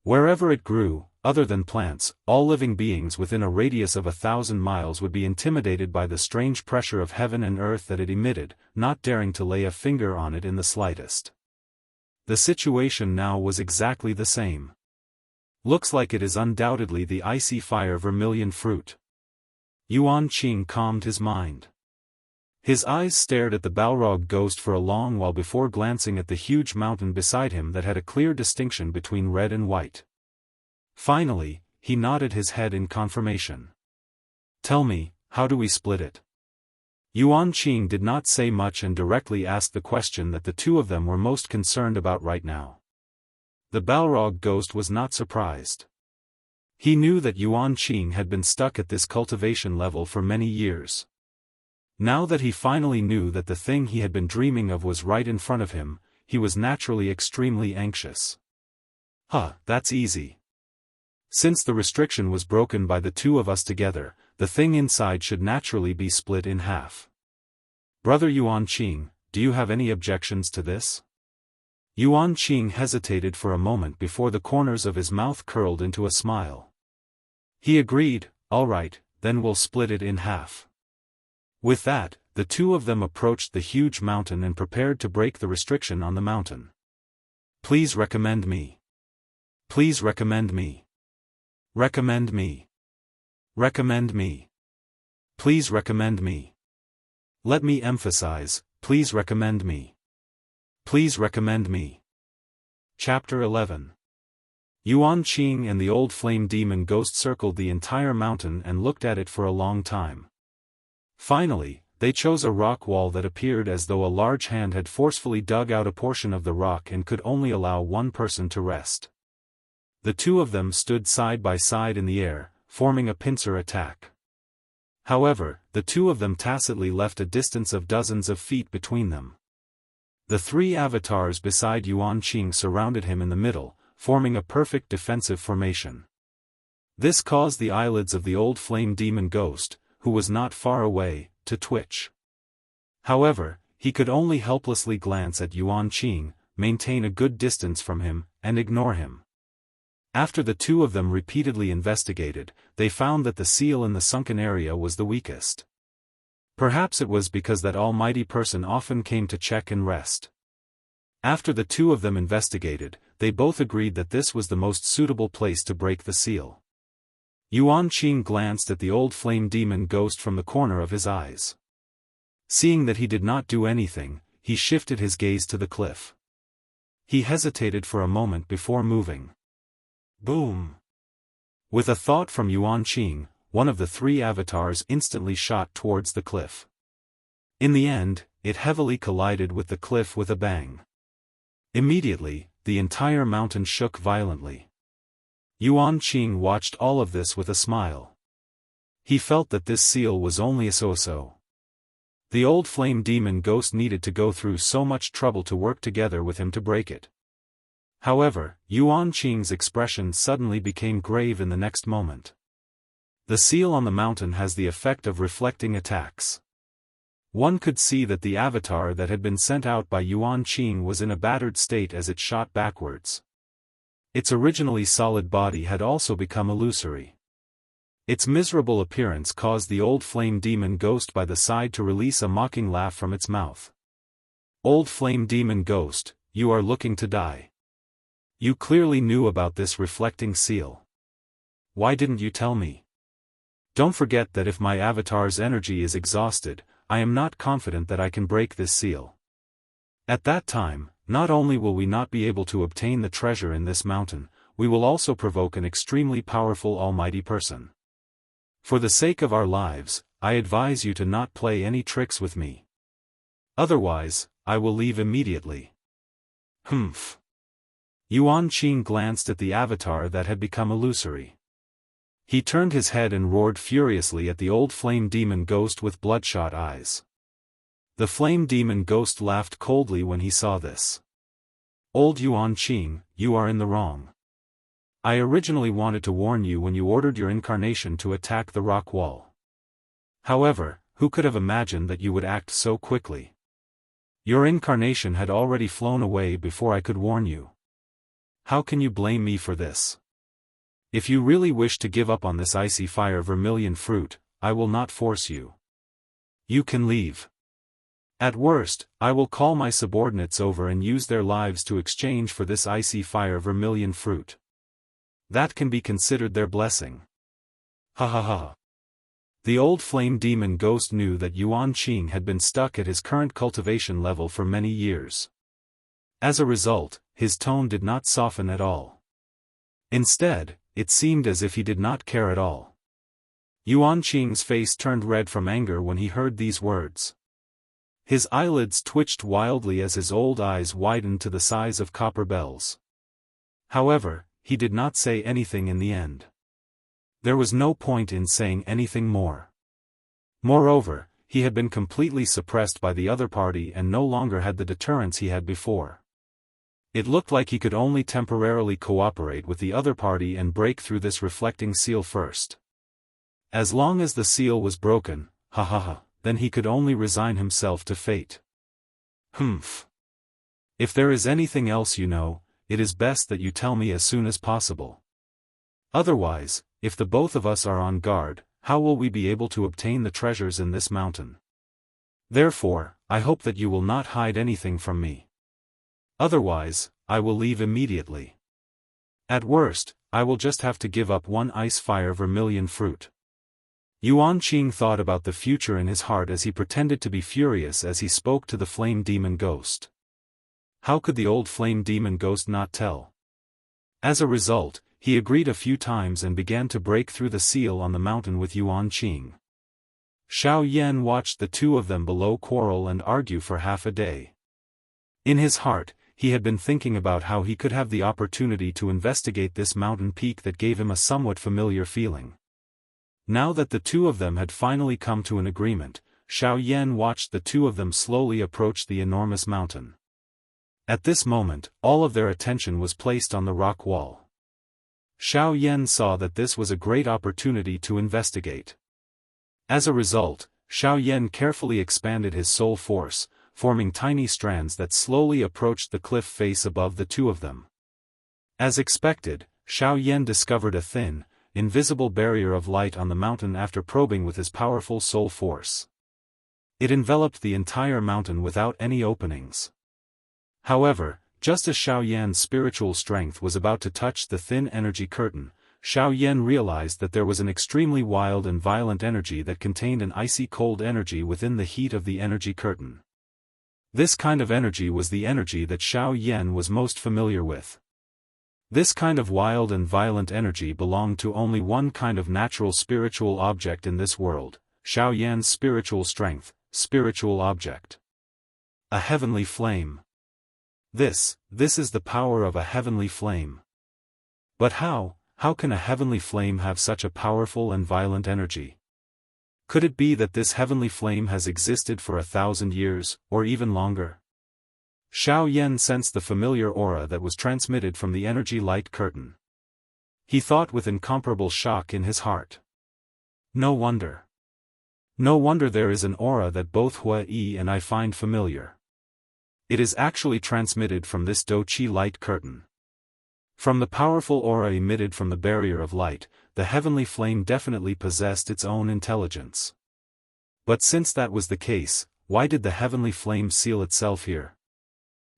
Speaker 1: Wherever it grew, other than plants, all living beings within a radius of 1,000 miles would be intimidated by the strange pressure of heaven and earth that it emitted, not daring to lay a finger on it in the slightest. The situation now was exactly the same. Looks like it is undoubtedly the icy fire vermilion fruit. Yuan Qing calmed his mind. His eyes stared at the Balrog ghost for a long while before glancing at the huge mountain beside him that had a clear distinction between red and white. Finally, he nodded his head in confirmation. "Tell me, how do we split it?" Yuan Qing did not say much and directly asked the question that the two of them were most concerned about right now. The Balrog ghost was not surprised. He knew that Yuan Qing had been stuck at this cultivation level for many years. Now that he finally knew that the thing he had been dreaming of was right in front of him, he was naturally extremely anxious. That's easy. Since the restriction was broken by the two of us together, the thing inside should naturally be split in half. Brother Yuan Qing, do you have any objections to this? Yuan Qing hesitated for a moment before the corners of his mouth curled into a smile. He agreed, "All right, then we'll split it in half." With that, the two of them approached the huge mountain and prepared to break the restriction on the mountain. "Please recommend me. Please recommend me. Recommend me. Recommend me. Please recommend me. Let me emphasize, please recommend me. Please recommend me." Chapter 11. Yuan Qing and the old flame demon ghost circled the entire mountain and looked at it for a long time. Finally, they chose a rock wall that appeared as though a large hand had forcefully dug out a portion of the rock and could only allow one person to rest. The two of them stood side by side in the air, forming a pincer attack. However, the two of them tacitly left a distance of dozens of feet between them. The three avatars beside Yuan Qing surrounded him in the middle, forming a perfect defensive formation. This caused the eyelids of the old flame demon ghost, who was not far away, to twitch. However, he could only helplessly glance at Yuan Qing, maintain a good distance from him, and ignore him. After the two of them repeatedly investigated, they found that the seal in the sunken area was the weakest. Perhaps it was because that almighty person often came to check and rest. After the two of them investigated, they both agreed that this was the most suitable place to break the seal. Yuan Qing glanced at the old flame demon ghost from the corner of his eyes. Seeing that he did not do anything, he shifted his gaze to the cliff. He hesitated for a moment before moving. Boom! With a thought from Yuan Qing, one of the three avatars instantly shot towards the cliff. In the end, it heavily collided with the cliff with a bang. Immediately, the entire mountain shook violently. Yuan Qing watched all of this with a smile. He felt that this seal was only a so-so. The old flame demon ghost needed to go through so much trouble to work together with him to break it. However, Yuan Qing's expression suddenly became grave in the next moment. The seal on the mountain has the effect of reflecting attacks. One could see that the avatar that had been sent out by Yuan Qing was in a battered state as it shot backwards. Its originally solid body had also become illusory. Its miserable appearance caused the old flame demon ghost by the side to release a mocking laugh from its mouth. "Old flame demon ghost, you are looking to die. You clearly knew about this reflecting seal. Why didn't you tell me? Don't forget that if my avatar's energy is exhausted, I am not confident that I can break this seal. At that time, not only will we not be able to obtain the treasure in this mountain, we will also provoke an extremely powerful almighty person. For the sake of our lives, I advise you to not play any tricks with me. Otherwise, I will leave immediately." Humph. Yuan Qing glanced at the avatar that had become illusory. He turned his head and roared furiously at the old flame demon ghost with bloodshot eyes. The flame demon ghost laughed coldly when he saw this. "Old Yuan Qing, you are in the wrong. I originally wanted to warn you when you ordered your incarnation to attack the rock wall. However, who could have imagined that you would act so quickly? Your incarnation had already flown away before I could warn you. How can you blame me for this? If you really wish to give up on this icy fire vermilion fruit, I will not force you. You can leave. At worst, I will call my subordinates over and use their lives to exchange for this icy fire vermilion fruit. That can be considered their blessing. Ha ha ha. The old flame demon ghost knew that Yuan Qing had been stuck at his current cultivation level for many years. As a result, his tone did not soften at all. Instead, it seemed as if he did not care at all. Yuan Qing's face turned red from anger when he heard these words. His eyelids twitched wildly as his old eyes widened to the size of copper bells. However, he did not say anything in the end. There was no point in saying anything more. Moreover, he had been completely suppressed by the other party and no longer had the deterrence he had before. It looked like he could only temporarily cooperate with the other party and break through this reflecting seal first. As long as the seal was broken, ha ha ha, then he could only resign himself to fate. Humph. If there is anything else you know, it is best that you tell me as soon as possible. Otherwise, if the both of us are on guard, how will we be able to obtain the treasures in this mountain? Therefore, I hope that you will not hide anything from me. Otherwise, I will leave immediately. At worst, I will just have to give up one ice fire vermilion fruit. Yuan Qing thought about the future in his heart as he pretended to be furious as he spoke to the flame demon ghost. How could the old flame demon ghost not tell? As a result, he agreed a few times and began to break through the seal on the mountain with Yuan Qing. Xiao Yan watched the two of them below quarrel and argue for half a day. In his heart, he had been thinking about how he could have the opportunity to investigate this mountain peak that gave him a somewhat familiar feeling. Now that the two of them had finally come to an agreement, Xiao Yan watched the two of them slowly approach the enormous mountain. At this moment, all of their attention was placed on the rock wall. Xiao Yan saw that this was a great opportunity to investigate. As a result, Xiao Yan carefully expanded his soul force, forming tiny strands that slowly approached the cliff face above the two of them. As expected, Xiao Yan discovered a thin, invisible barrier of light on the mountain after probing with his powerful soul force. It enveloped the entire mountain without any openings. However, just as Xiao Yan's spiritual strength was about to touch the thin energy curtain, Xiao Yan realized that there was an extremely wild and violent energy that contained an icy cold energy within the heat of the energy curtain. This kind of energy was the energy that Xiao Yan was most familiar with. This kind of wild and violent energy belonged to only one kind of natural spiritual object in this world, Xiao Yan's spiritual strength, spiritual object. A heavenly flame. This is the power of a heavenly flame. But how can a heavenly flame have such a powerful and violent energy? Could it be that this heavenly flame has existed for 1,000 years, or even longer? Xiao Yan sensed the familiar aura that was transmitted from the energy light curtain. He thought with incomparable shock in his heart. No wonder. No wonder there is an aura that both Hua Yi and I find familiar. It is actually transmitted from this Do Qi light curtain. From the powerful aura emitted from the barrier of light, the heavenly flame definitely possessed its own intelligence. But since that was the case, why did the heavenly flame seal itself here?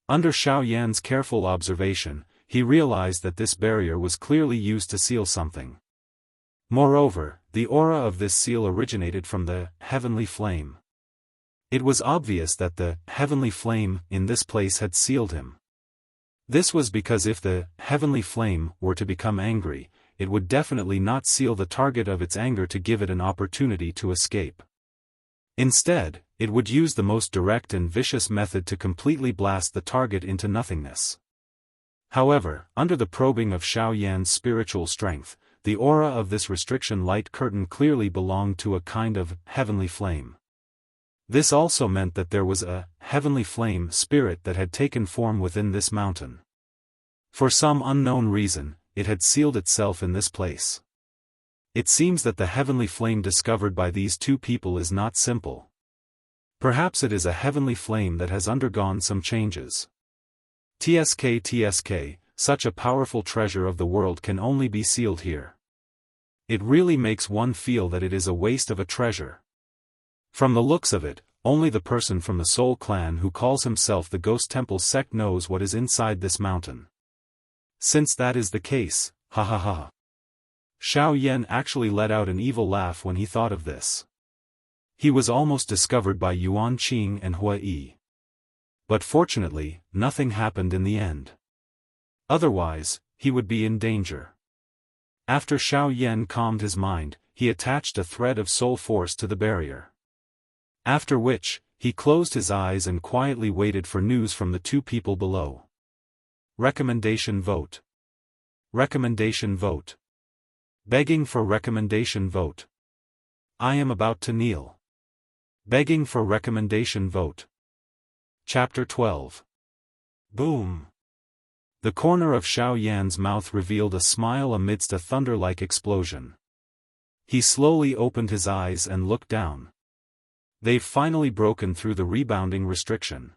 Speaker 1: Under Xiao Yan's careful observation, he realized that this barrier was clearly used to seal something. Moreover, the aura of this seal originated from the heavenly flame. It was obvious that the heavenly flame in this place had sealed him. This was because if the heavenly flame were to become angry, it would definitely not seal the target of its anger to give it an opportunity to escape. Instead, it would use the most direct and vicious method to completely blast the target into nothingness. However, under the probing of Xiao Yan's spiritual strength, the aura of this restriction light curtain clearly belonged to a kind of heavenly flame. This also meant that there was a heavenly flame spirit that had taken form within this mountain. For some unknown reason, it had sealed itself in this place. It seems that the heavenly flame discovered by these two people is not simple. Perhaps it is a heavenly flame that has undergone some changes. TSK, such a powerful treasure of the world can only be sealed here. It really makes one feel that it is a waste of a treasure. From the looks of it, only the person from the Soul clan who calls himself the Ghost Temple sect knows what is inside this mountain. Since that is the case, ha ha ha. Xiao Yan actually let out an evil laugh when he thought of this. He was almost discovered by Yuan Qing and Hua Yi. But fortunately, nothing happened in the end. Otherwise, he would be in danger. After Xiao Yan calmed his mind, he attached a thread of soul force to the barrier. After which, he closed his eyes and quietly waited for news from the two people below. Recommendation vote. Recommendation vote. Begging for recommendation vote. I am about to kneel. Begging for recommendation vote. Chapter 12. Boom. The corner of Xiao Yan's mouth revealed a smile amidst a thunder-like explosion. He slowly opened his eyes and looked down. They've finally broken through the rebounding restriction.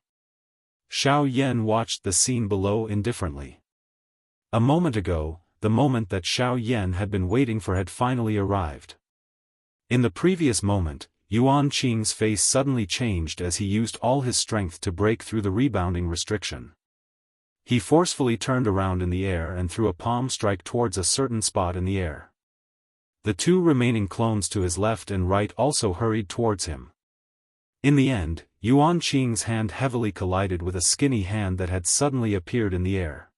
Speaker 1: Xiao Yan watched the scene below indifferently. A moment ago, the moment that Xiao Yan had been waiting for had finally arrived. In the previous moment, Yuan Qing's face suddenly changed as he used all his strength to break through the rebounding restriction. He forcefully turned around in the air and threw a palm strike towards a certain spot in the air. The two remaining clones to his left and right also hurried towards him. In the end, Yuan Qing's hand heavily collided with a skinny hand that had suddenly appeared in the air.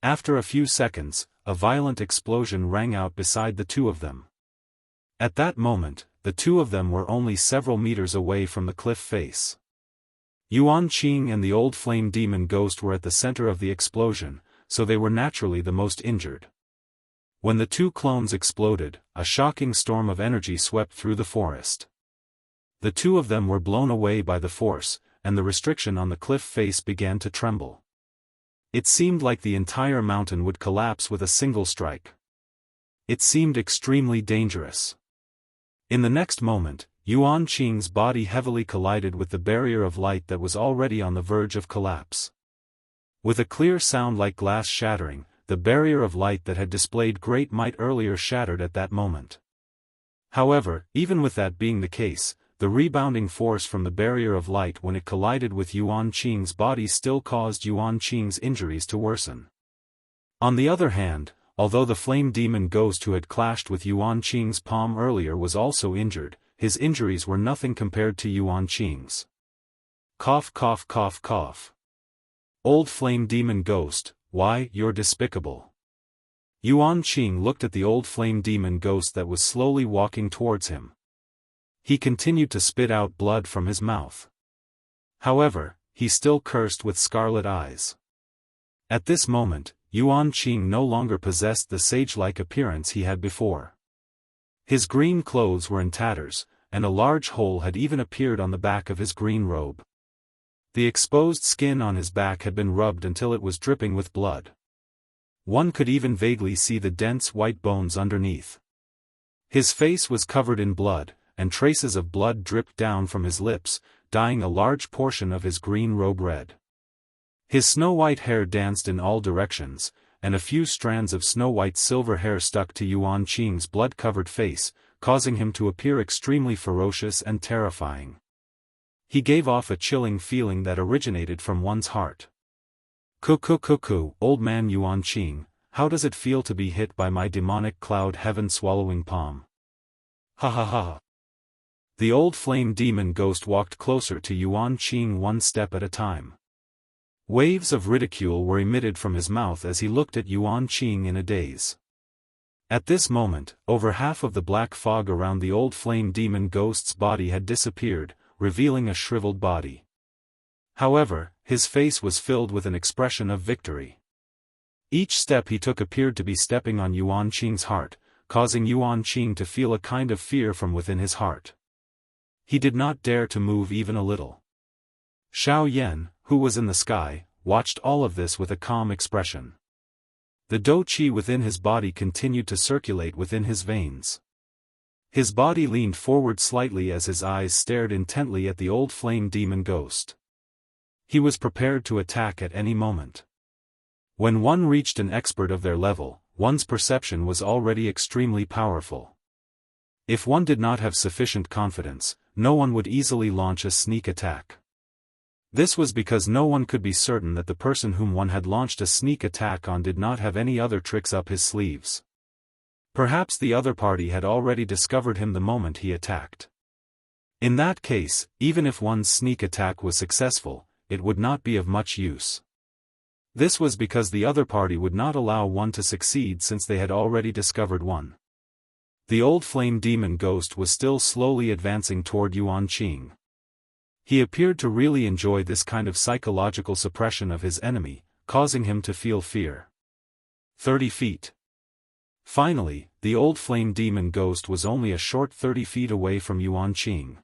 Speaker 1: After a few seconds, a violent explosion rang out beside the two of them. At that moment, the two of them were only several meters away from the cliff face. Yuan Qing and the old flame demon ghost were at the center of the explosion, so they were naturally the most injured. When the two clones exploded, a shocking storm of energy swept through the forest. The two of them were blown away by the force, and the restriction on the cliff face began to tremble. It seemed like the entire mountain would collapse with a single strike. It seemed extremely dangerous. In the next moment, Yuan Qing's body heavily collided with the barrier of light that was already on the verge of collapse. With a clear sound like glass shattering, the barrier of light that had displayed great might earlier shattered at that moment. However, even with that being the case, the rebounding force from the barrier of light when it collided with Yuan Qing's body still caused Yuan Qing's injuries to worsen. On the other hand, although the flame demon ghost who had clashed with Yuan Qing's palm earlier was also injured, his injuries were nothing compared to Yuan Qing's. Cough cough cough cough. Old flame demon ghost, why, you're despicable. Yuan Qing looked at the old flame demon ghost that was slowly walking towards him. He continued to spit out blood from his mouth. However, he still cursed with scarlet eyes. At this moment, Yuan Qing no longer possessed the sage-like appearance he had before. His green clothes were in tatters, and a large hole had even appeared on the back of his green robe. The exposed skin on his back had been rubbed until it was dripping with blood. One could even vaguely see the dense white bones underneath. His face was covered in blood, and traces of blood dripped down from his lips, dyeing a large portion of his green robe red. His snow-white hair danced in all directions, and a few strands of snow-white silver hair stuck to Yuan Qing's blood-covered face, causing him to appear extremely ferocious and terrifying. He gave off a chilling feeling that originated from one's heart. Cuckoo, old man Yuan Qing, how does it feel to be hit by my demonic cloud heaven-swallowing palm? Ha ha ha. The old flame demon ghost walked closer to Yuan Qing one step at a time. Waves of ridicule were emitted from his mouth as he looked at Yuan Qing in a daze. At this moment, over half of the black fog around the old flame demon ghost's body had disappeared, revealing a shriveled body. However, his face was filled with an expression of victory. Each step he took appeared to be stepping on Yuan Qing's heart, causing Yuan Qing to feel a kind of fear from within his heart. He did not dare to move even a little. Xiao Yan, who was in the sky, watched all of this with a calm expression. The dou qi within his body continued to circulate within his veins. His body leaned forward slightly as his eyes stared intently at the old flame demon ghost. He was prepared to attack at any moment. When one reached an expert of their level, one's perception was already extremely powerful. If one did not have sufficient confidence, no one would easily launch a sneak attack. This was because no one could be certain that the person whom one had launched a sneak attack on did not have any other tricks up his sleeves. Perhaps the other party had already discovered him the moment he attacked. In that case, even if one's sneak attack was successful, it would not be of much use. This was because the other party would not allow one to succeed since they had already discovered one. The old flame demon ghost was still slowly advancing toward Yuan Qing. He appeared to really enjoy this kind of psychological suppression of his enemy, causing him to feel fear. 30 feet. Finally, the old flame demon ghost was only a short 30 feet away from Yuan Qing.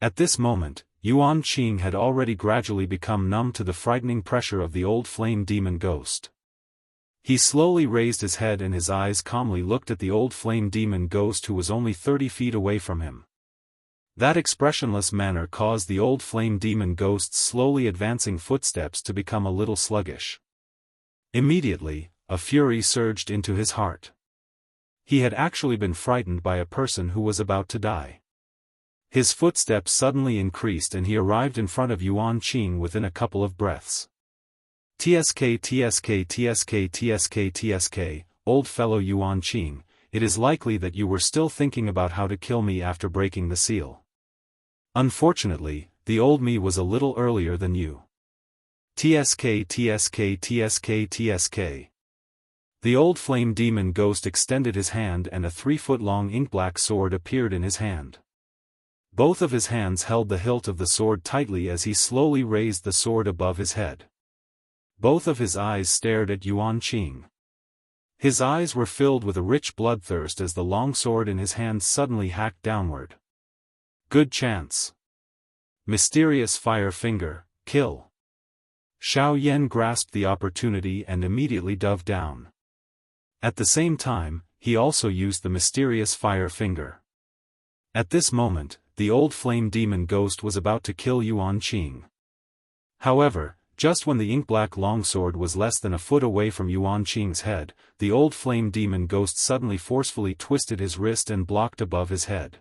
Speaker 1: At this moment, Yuan Qing had already gradually become numb to the frightening pressure of the old flame demon ghost. He slowly raised his head and his eyes calmly looked at the old flame demon ghost who was only 30 feet away from him. That expressionless manner caused the old flame demon ghost's slowly advancing footsteps to become a little sluggish. Immediately, a fury surged into his heart. He had actually been frightened by a person who was about to die. His footsteps suddenly increased and he arrived in front of Yuan Qing within a couple of breaths. "Tsk tsk tsk tsk tsk, old fellow Yuan Qing, it is likely that you were still thinking about how to kill me after breaking the seal. Unfortunately, the old me was a little earlier than you. Tsk tsk tsk tsk." The old flame demon ghost extended his hand and a 3-foot-long ink-black sword appeared in his hand. Both of his hands held the hilt of the sword tightly as he slowly raised the sword above his head. Both of his eyes stared at Yuan Qing. His eyes were filled with a rich bloodthirst as the long sword in his hand suddenly hacked downward. Good chance. Mysterious fire finger, kill. Xiao Yan grasped the opportunity and immediately dove down. At the same time, he also used the mysterious fire finger. At this moment, the old flame demon ghost was about to kill Yuan Qing. However, just when the ink-black longsword was less than a foot away from Yuan Qing's head, the old flame demon ghost suddenly forcefully twisted his wrist and blocked above his head.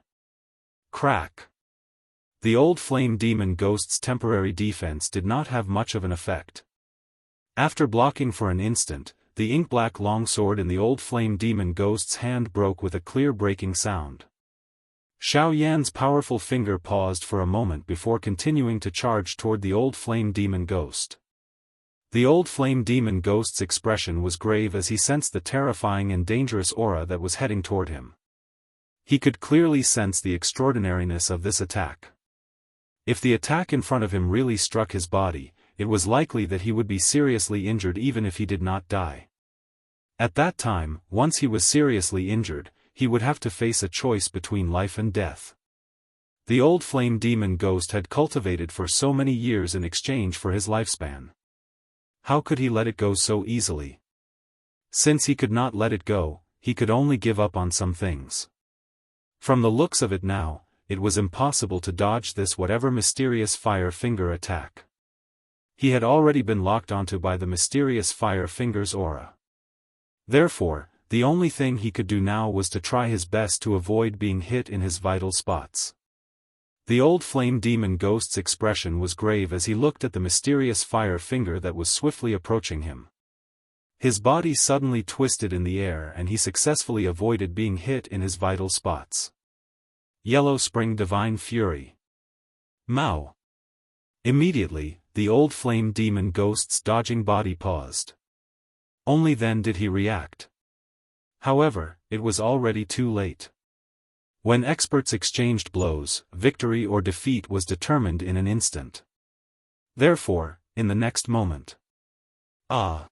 Speaker 1: Crack! The old flame demon ghost's temporary defense did not have much of an effect. After blocking for an instant, the ink-black longsword in the old flame demon ghost's hand broke with a clear breaking sound. Xiao Yan's powerful finger paused for a moment before continuing to charge toward the old flame demon ghost. The old flame demon ghost's expression was grave as he sensed the terrifying and dangerous aura that was heading toward him. He could clearly sense the extraordinariness of this attack. If the attack in front of him really struck his body, it was likely that he would be seriously injured even if he did not die. At that time, once he was seriously injured, he would have to face a choice between life and death. The old flame demon ghost had cultivated for so many years in exchange for his lifespan. How could he let it go so easily? Since he could not let it go, he could only give up on some things. From the looks of it now, it was impossible to dodge this whatever mysterious fire finger attack. He had already been locked onto by the mysterious fire finger's aura. Therefore, the only thing he could do now was to try his best to avoid being hit in his vital spots. The old flame demon ghost's expression was grave as he looked at the mysterious fire finger that was swiftly approaching him. His body suddenly twisted in the air and he successfully avoided being hit in his vital spots. Yellow Spring Divine Fury. Mao. Immediately, the old flame demon ghost's dodging body paused. Only then did he react. However, it was already too late. When experts exchanged blows, victory or defeat was determined in an instant. Therefore, in the next moment. Ah!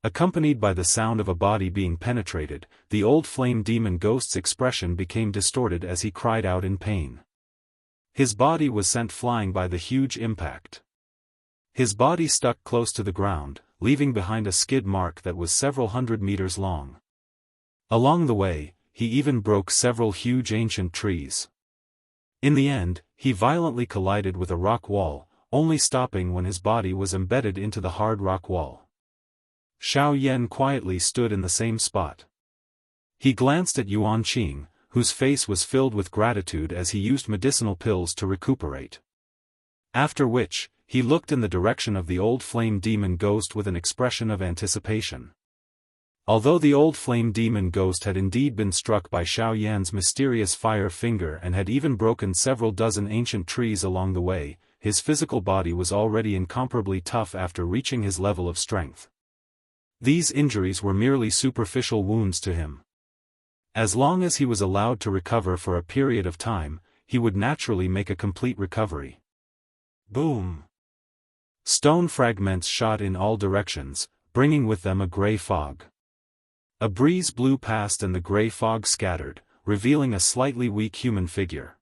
Speaker 1: Accompanied by the sound of a body being penetrated, the old flame demon ghost's expression became distorted as he cried out in pain. His body was sent flying by the huge impact. His body stuck close to the ground, leaving behind a skid mark that was several hundred meters long. Along the way, he even broke several huge ancient trees. In the end, he violently collided with a rock wall, only stopping when his body was embedded into the hard rock wall. Xiao Yan quietly stood in the same spot. He glanced at Yuan Qing, whose face was filled with gratitude as he used medicinal pills to recuperate. After which, he looked in the direction of the old flame demon ghost with an expression of anticipation. Although the old flame demon ghost had indeed been struck by Xiao Yan's mysterious fire finger and had even broken several dozen ancient trees along the way, his physical body was already incomparably tough after reaching his level of strength. These injuries were merely superficial wounds to him. As long as he was allowed to recover for a period of time, he would naturally make a complete recovery. Boom! Stone fragments shot in all directions, bringing with them a gray fog. A breeze blew past and the gray fog scattered, revealing a slightly weak human figure.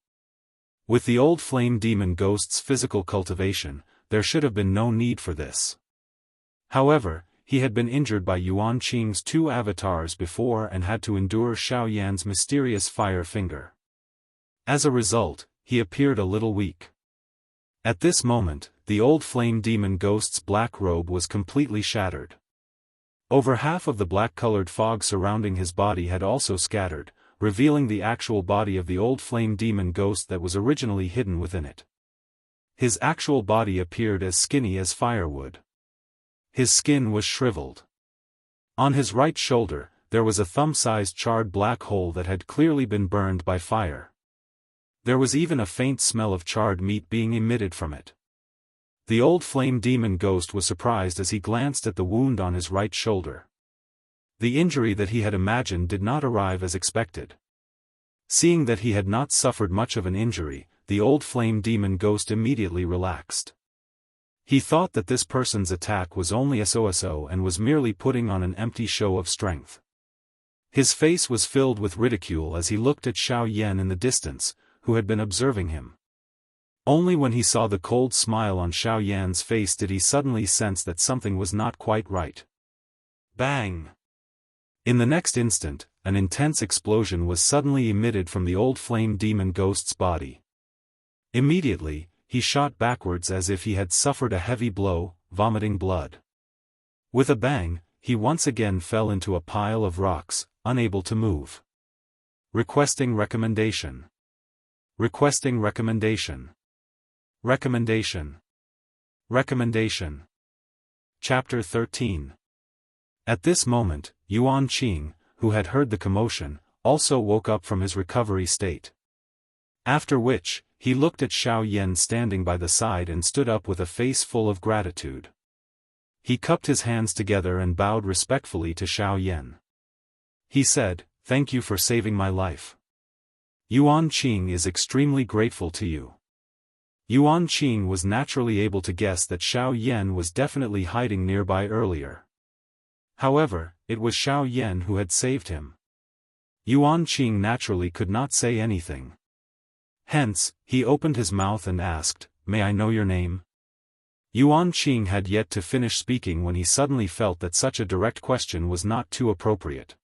Speaker 1: With the old flame demon ghost's physical cultivation, there should have been no need for this. However, he had been injured by Yuan Qing's 2 avatars before and had to endure Xiao Yan's mysterious fire finger. As a result, he appeared a little weak. At this moment, the old flame demon ghost's black robe was completely shattered. Over half of the black-colored fog surrounding his body had also scattered, revealing the actual body of the old flame demon ghost that was originally hidden within it. His actual body appeared as skinny as firewood. His skin was shriveled. On his right shoulder, there was a thumb-sized charred black hole that had clearly been burned by fire. There was even a faint smell of charred meat being emitted from it. The old flame demon ghost was surprised as he glanced at the wound on his right shoulder. The injury that he had imagined did not arrive as expected. Seeing that he had not suffered much of an injury, the old flame demon ghost immediately relaxed. He thought that this person's attack was only a so-so and was merely putting on an empty show of strength. His face was filled with ridicule as he looked at Xiao Yan in the distance, who had been observing him. Only when he saw the cold smile on Xiao Yan's face did he suddenly sense that something was not quite right. Bang! In the next instant, an intense explosion was suddenly emitted from the old flame demon ghost's body. Immediately, he shot backwards as if he had suffered a heavy blow, vomiting blood. With a bang, he once again fell into a pile of rocks, unable to move. Requesting recommendation. Requesting recommendation. Recommendation. Recommendation. Chapter 13. At this moment, Yuan Qing, who had heard the commotion, also woke up from his recovery state. After which, he looked at Xiao Yan standing by the side and stood up with a face full of gratitude. He cupped his hands together and bowed respectfully to Xiao Yan. He said, "Thank you for saving my life. Yuan Qing is extremely grateful to you." Yuan Qing was naturally able to guess that Xiao Yan was definitely hiding nearby earlier. However, it was Xiao Yan who had saved him. Yuan Qing naturally could not say anything. Hence, he opened his mouth and asked, "May I know your name?" Yuan Qing had yet to finish speaking when he suddenly felt that such a direct question was not too appropriate.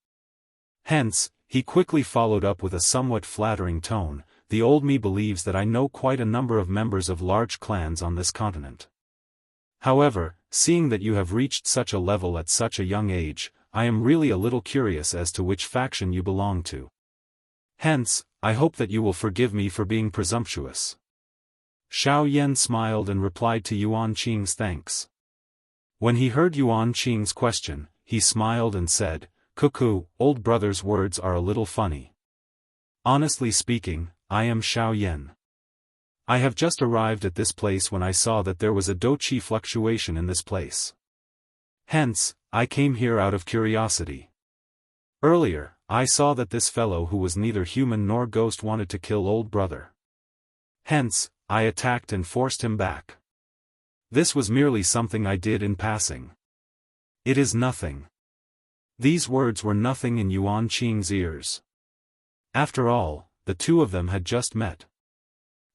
Speaker 1: Hence, he quickly followed up with a somewhat flattering tone, "The old me believes that I know quite a number of members of large clans on this continent. However, seeing that you have reached such a level at such a young age, I am really a little curious as to which faction you belong to. Hence, I hope that you will forgive me for being presumptuous." Xiao Yan smiled and replied to Yuan Qing's thanks. When he heard Yuan Qing's question, he smiled and said, "Cuckoo, old brother's words are a little funny. Honestly speaking, I am Xiao Yan. I have just arrived at this place when I saw that there was a Douqi fluctuation in this place. Hence, I came here out of curiosity. Earlier, I saw that this fellow who was neither human nor ghost wanted to kill old brother. Hence, I attacked and forced him back. This was merely something I did in passing. It is nothing." These words were nothing in Yuan Qing's ears. After all, the two of them had just met.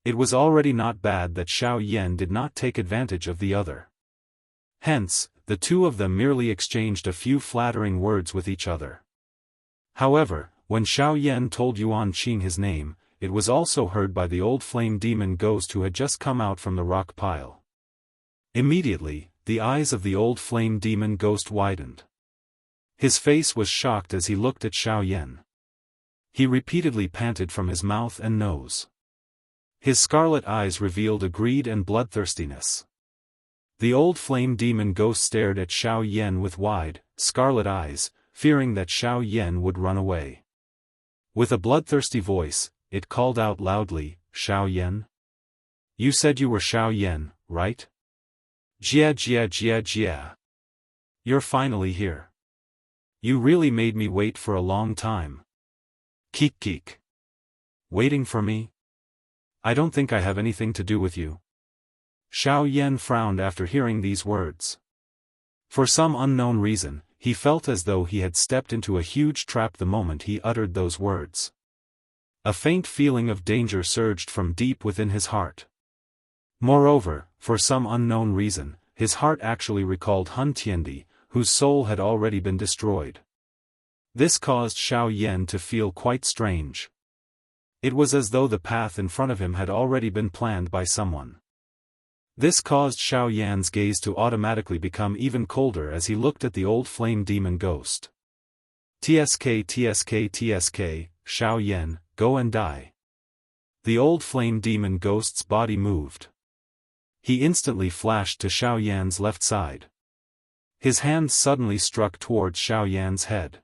Speaker 1: It was already not bad that Xiao Yan did not take advantage of the other. Hence, the two of them merely exchanged a few flattering words with each other. However, when Xiao Yan told Yuan Qing his name, it was also heard by the old flame demon ghost who had just come out from the rock pile. Immediately, the eyes of the old flame demon ghost widened. His face was shocked as he looked at Xiao Yan. He repeatedly panted from his mouth and nose. His scarlet eyes revealed a greed and bloodthirstiness. The old flame demon ghost stared at Xiao Yan with wide, scarlet eyes, fearing that Xiao Yan would run away. With a bloodthirsty voice, it called out loudly, "Xiao Yan? You said you were Xiao Yan, right? Jia jia jia jia. You're finally here. You really made me wait for a long time. Keek keek. Waiting for me? I don't think I have anything to do with you." Xiao Yan frowned after hearing these words. For some unknown reason, he felt as though he had stepped into a huge trap the moment he uttered those words. A faint feeling of danger surged from deep within his heart. Moreover, for some unknown reason, his heart actually recalled Hun Tiandi, whose soul had already been destroyed. This caused Xiao Yan to feel quite strange. It was as though the path in front of him had already been planned by someone. This caused Xiao Yan's gaze to automatically become even colder as he looked at the old flame demon ghost. "Tsk tsk tsk, Xiao Yan, go and die." The old flame demon ghost's body moved. He instantly flashed to Xiao Yan's left side. His hand suddenly struck towards Xiao Yan's head.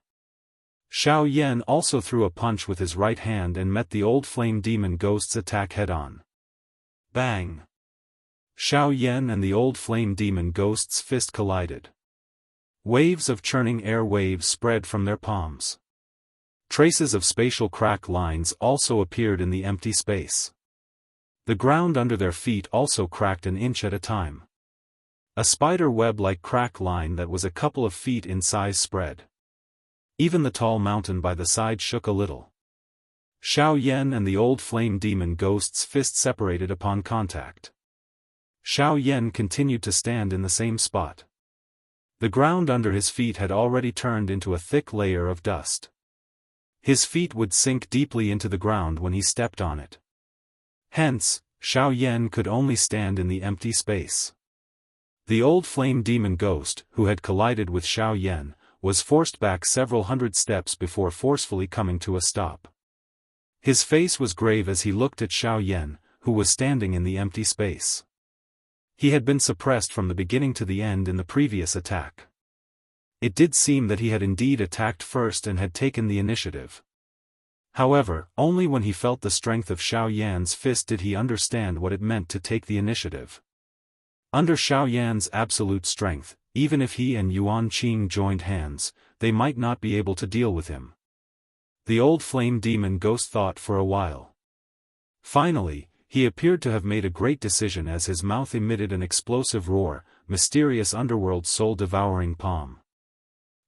Speaker 1: Xiao Yan also threw a punch with his right hand and met the old flame demon ghost's attack head-on. Bang! Xiao Yan and the old flame demon ghost's fist collided. Waves of churning air waves spread from their palms. Traces of spatial crack lines also appeared in the empty space. The ground under their feet also cracked an inch at a time. A spider web-like crack line that was a couple of feet in size spread. Even the tall mountain by the side shook a little. Xiao Yan and the old flame demon ghost's fist separated upon contact. Xiao Yan continued to stand in the same spot. The ground under his feet had already turned into a thick layer of dust. His feet would sink deeply into the ground when he stepped on it. Hence, Xiao Yan could only stand in the empty space. The old flame demon ghost, who had collided with Xiao Yan, was forced back several hundred steps before forcefully coming to a stop. His face was grave as he looked at Xiao Yan, who was standing in the empty space. He had been suppressed from the beginning to the end in the previous attack. It did seem that he had indeed attacked first and had taken the initiative. However, only when he felt the strength of Xiao Yan's fist did he understand what it meant to take the initiative. Under Xiao Yan's absolute strength, even if he and Yuan Qing joined hands, they might not be able to deal with him. The old flame demon ghost thought for a while. Finally, he appeared to have made a great decision as his mouth emitted an explosive roar, mysterious underworld soul-devouring palm.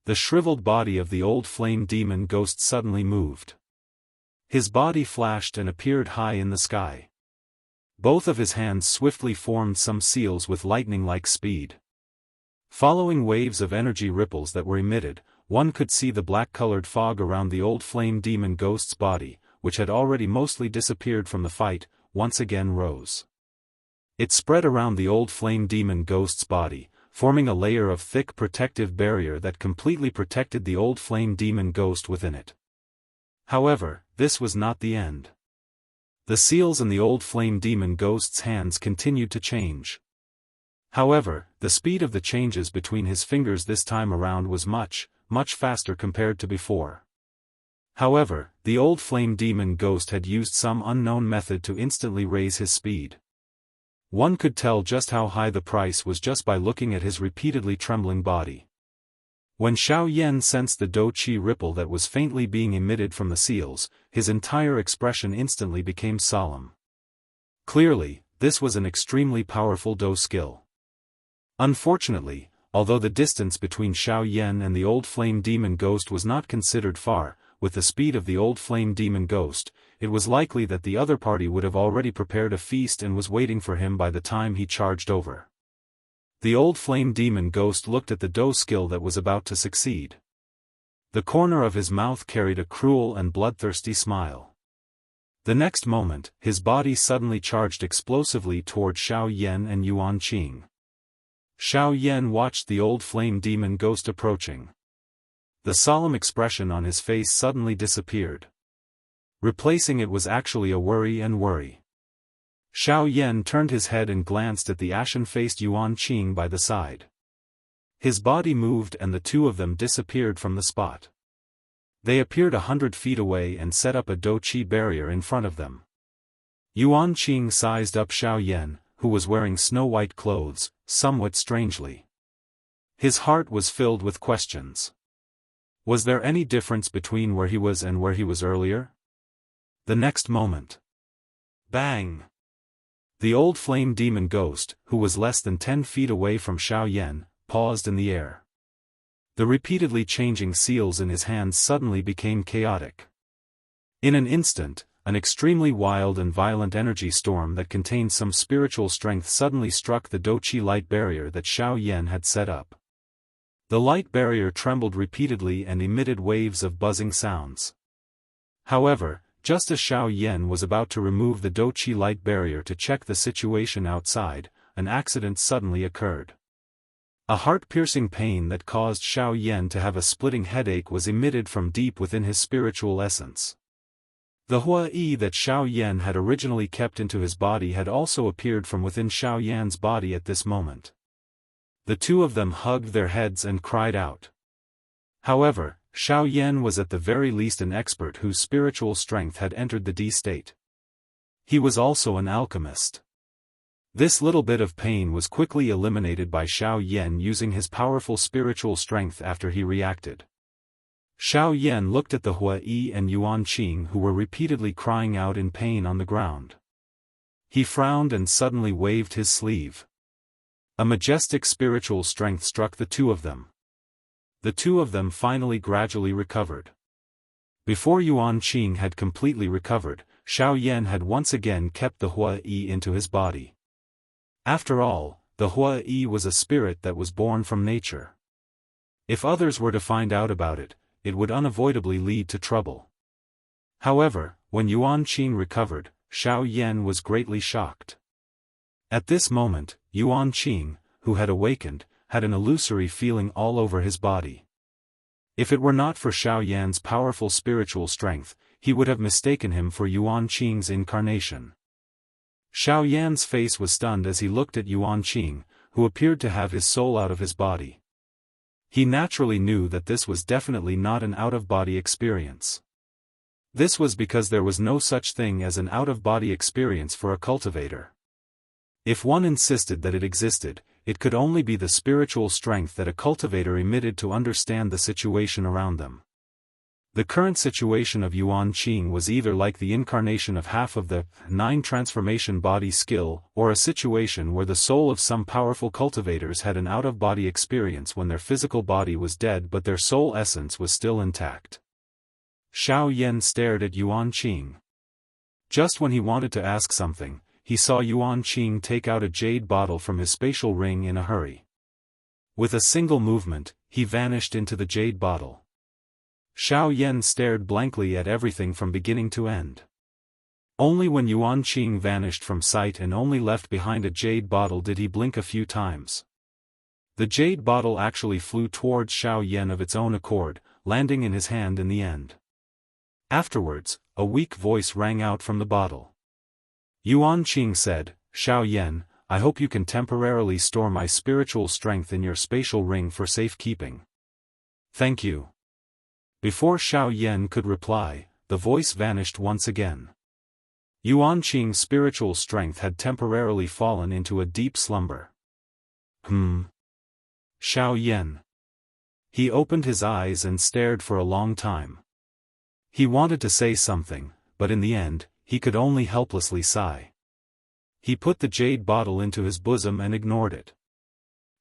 Speaker 1: The shriveled body of the old flame demon ghost suddenly moved. His body flashed and appeared high in the sky. Both of his hands swiftly formed some seals with lightning-like speed. Following waves of energy ripples that were emitted, one could see the black-colored fog around the old flame demon ghost's body, which had already mostly disappeared from the fight, once again rose. It spread around the old flame demon ghost's body, forming a layer of thick protective barrier that completely protected the old flame demon ghost within it. However, this was not the end. The seals in the old flame demon ghost's hands continued to change. However, the speed of the changes between his fingers this time around was much faster compared to before. However, the old flame demon ghost had used some unknown method to instantly raise his speed. One could tell just how high the price was just by looking at his repeatedly trembling body. When Xiao Yan sensed the Do Qi ripple that was faintly being emitted from the seals, his entire expression instantly became solemn. Clearly, this was an extremely powerful Do skill. Unfortunately, although the distance between Xiao Yan and the old flame demon ghost was not considered far, with the speed of the old flame demon ghost, it was likely that the other party would have already prepared a feast and was waiting for him by the time he charged over. The old flame demon ghost looked at the Do skill that was about to succeed. The corner of his mouth carried a cruel and bloodthirsty smile. The next moment, his body suddenly charged explosively toward Xiao Yan and Yuan Qing. Xiao Yan watched the old flame demon ghost approaching. The solemn expression on his face suddenly disappeared. Replacing it was actually a worry. Xiao Yan turned his head and glanced at the ashen-faced Yuan Qing by the side. His body moved and the two of them disappeared from the spot. They appeared 100 feet away and set up a Do-Chi barrier in front of them. Yuan Qing sized up Xiao Yan, who was wearing snow-white clothes, somewhat strangely. His heart was filled with questions. Was there any difference between where he was and where he was earlier? The next moment. Bang! The old flame demon ghost, who was less than 10 feet away from Xiao Yan, paused in the air. The repeatedly changing seals in his hands suddenly became chaotic. In an instant, an extremely wild and violent energy storm that contained some spiritual strength suddenly struck the Do-Chi light barrier that Xiao Yan had set up. The light barrier trembled repeatedly and emitted waves of buzzing sounds. However, just as Xiao Yan was about to remove the Do-Chi light barrier to check the situation outside, an accident suddenly occurred. A heart-piercing pain that caused Xiao Yan to have a splitting headache was emitted from deep within his spiritual essence. The Hua Yi that Xiao Yan had originally kept into his body had also appeared from within Xiao Yan's body at this moment. The two of them hugged their heads and cried out. However, Xiao Yan was at the very least an expert whose spiritual strength had entered the D state. He was also an alchemist. This little bit of pain was quickly eliminated by Xiao Yan using his powerful spiritual strength after he reacted. Xiao Yan looked at the Hua Yi and Yuan Qing who were repeatedly crying out in pain on the ground. He frowned and suddenly waved his sleeve. A majestic spiritual strength struck the two of them. The two of them finally gradually recovered. Before Yuan Qing had completely recovered, Xiao Yan had once again kept the Hua Yi into his body. After all, the Hua Yi was a spirit that was born from nature. If others were to find out about it, it would unavoidably lead to trouble. However, when Yuan Qing recovered, Xiao Yan was greatly shocked. At this moment, Yuan Qing, who had awakened, had an illusory feeling all over his body. If it were not for Xiao Yan's powerful spiritual strength, he would have mistaken him for Yuan Qing's incarnation. Xiao Yan's face was stunned as he looked at Yuan Qing, who appeared to have his soul out of his body. He naturally knew that this was definitely not an out-of-body experience. This was because there was no such thing as an out-of-body experience for a cultivator. If one insisted that it existed, it could only be the spiritual strength that a cultivator emitted to understand the situation around them. The current situation of Yuan Qing was either like the incarnation of half of the 9 transformation body skill, or a situation where the soul of some powerful cultivators had an out-of-body experience when their physical body was dead but their soul essence was still intact. Xiao Yan stared at Yuan Qing. Just when he wanted to ask something, he saw Yuan Qing take out a jade bottle from his spatial ring in a hurry. With a single movement, he vanished into the jade bottle. Xiao Yan stared blankly at everything from beginning to end. Only when Yuan Qing vanished from sight and only left behind a jade bottle did he blink a few times. The jade bottle actually flew towards Xiao Yan of its own accord, landing in his hand in the end. Afterwards, a weak voice rang out from the bottle. Yuan Qing said, "Xiao Yan, I hope you can temporarily store my spiritual strength in your spatial ring for safekeeping." "Thank you." Before Xiao Yan could reply, the voice vanished once again. Yuan Qing's spiritual strength had temporarily fallen into a deep slumber. Xiao Yan. He opened his eyes and stared for a long time. He wanted to say something, but in the end, he could only helplessly sigh. He put the jade bottle into his bosom and ignored it.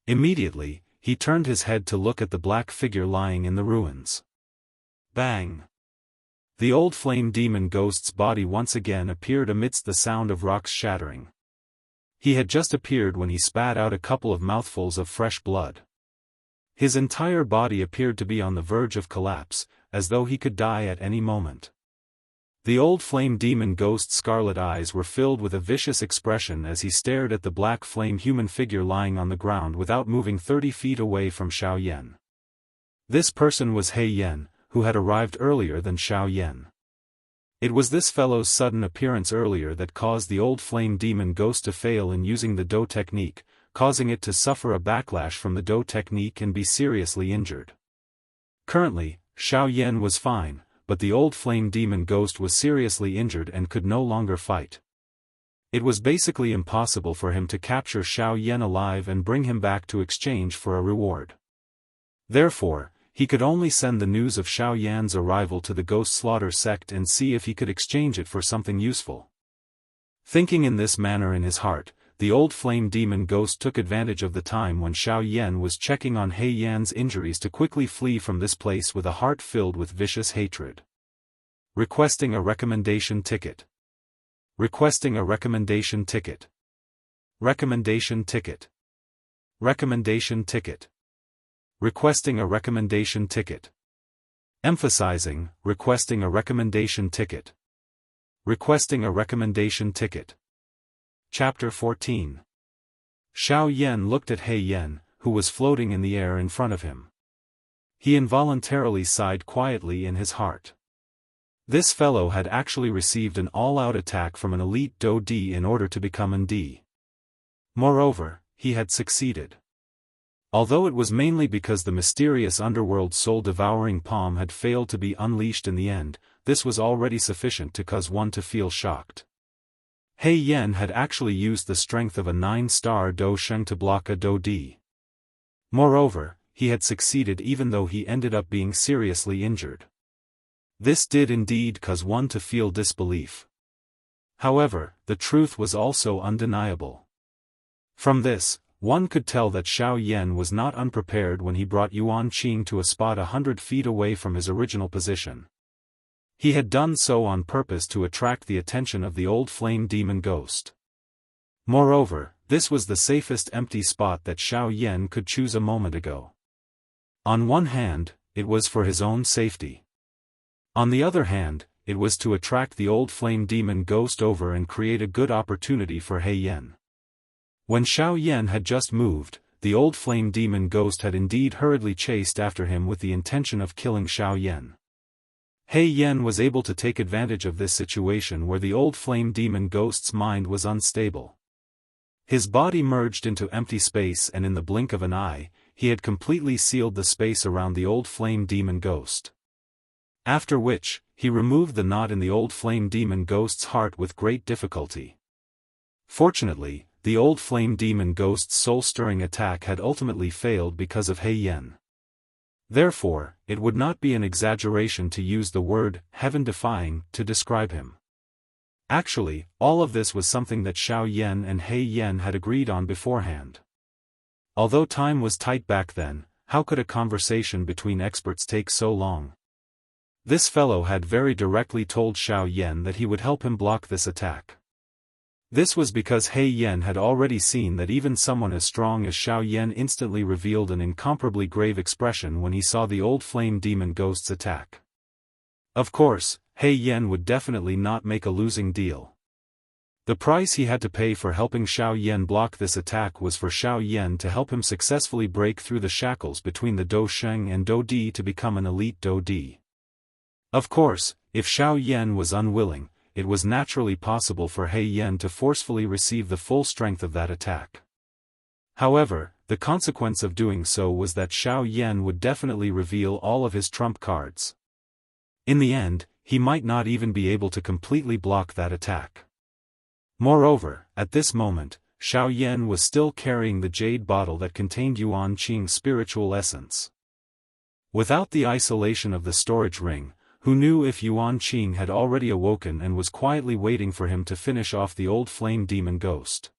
Speaker 1: Immediately, he turned his head to look at the black figure lying in the ruins. Bang! The old flame demon ghost's body once again appeared amidst the sound of rocks shattering. He had just appeared when he spat out a couple of mouthfuls of fresh blood. His entire body appeared to be on the verge of collapse, as though he could die at any moment. The old flame demon ghost's scarlet eyes were filled with a vicious expression as he stared at the black flame human figure lying on the ground without moving 30 feet away from Xiao Yan. This person was He Yan, who had arrived earlier than Xiao Yan. It was this fellow's sudden appearance earlier that caused the old flame demon ghost to fail in using the Do technique, causing it to suffer a backlash from the Do technique and be seriously injured. Currently, Xiao Yan was fine, but the old flame demon ghost was seriously injured and could no longer fight. It was basically impossible for him to capture Xiao Yan alive and bring him back to exchange for a reward. Therefore, he could only send the news of Xiao Yan's arrival to the Ghost Slaughter sect and see if he could exchange it for something useful. Thinking in this manner in his heart, the old flame demon ghost took advantage of the time when Xiao Yan was checking on He Yan's injuries to quickly flee from this place with a heart filled with vicious hatred. Requesting a recommendation ticket. Requesting a recommendation ticket. Recommendation ticket. Recommendation ticket. Requesting a recommendation ticket. Emphasizing, requesting a recommendation ticket. Requesting a recommendation ticket. Chapter 14. Xiao Yan looked at He Yan, who was floating in the air in front of him. He involuntarily sighed quietly in his heart. This fellow had actually received an all-out attack from an elite Do D in order to become an D. Moreover, he had succeeded. Although it was mainly because the mysterious underworld soul-devouring palm had failed to be unleashed in the end, this was already sufficient to cause one to feel shocked. He Yan had actually used the strength of a 9-star Do Sheng to block a Do D. Moreover, he had succeeded even though he ended up being seriously injured. This did indeed cause one to feel disbelief. However, the truth was also undeniable. From this, one could tell that Xiao Yan was not unprepared when he brought Yuan Qing to a spot 100 feet away from his original position. He had done so on purpose to attract the attention of the old flame demon ghost. Moreover, this was the safest empty spot that Xiao Yan could choose a moment ago. On one hand, it was for his own safety. On the other hand, it was to attract the old flame demon ghost over and create a good opportunity for He Yan. When Xiao Yan had just moved, the old flame demon ghost had indeed hurriedly chased after him with the intention of killing Xiao Yan. He Yan was able to take advantage of this situation where the old flame demon ghost's mind was unstable. His body merged into empty space and in the blink of an eye, he had completely sealed the space around the old flame demon ghost. After which, he removed the knot in the old flame demon ghost's heart with great difficulty. Fortunately, the old flame demon ghost's soul-stirring attack had ultimately failed because of He Yan. Therefore, it would not be an exaggeration to use the word heaven-defying to describe him. Actually, all of this was something that Xiao Yan and He Yan had agreed on beforehand. Although time was tight back then, how could a conversation between experts take so long? This fellow had very directly told Xiao Yan that he would help him block this attack. This was because He Yan had already seen that even someone as strong as Xiao Yan instantly revealed an incomparably grave expression when he saw the old flame demon ghost's attack. Of course, He Yan would definitely not make a losing deal. The price he had to pay for helping Xiao Yan block this attack was for Xiao Yan to help him successfully break through the shackles between the Do Sheng and Do Di to become an elite Do Di. Of course, if Xiao Yan was unwilling, it was naturally possible for He Yan to forcefully receive the full strength of that attack. However, the consequence of doing so was that Xiao Yan would definitely reveal all of his trump cards. In the end, he might not even be able to completely block that attack. Moreover, at this moment, Xiao Yan was still carrying the jade bottle that contained Yuan Qing's spiritual essence. Without the isolation of the storage ring, who knew if Yuan Qing had already awoken and was quietly waiting for him to finish off the old flame demon ghost.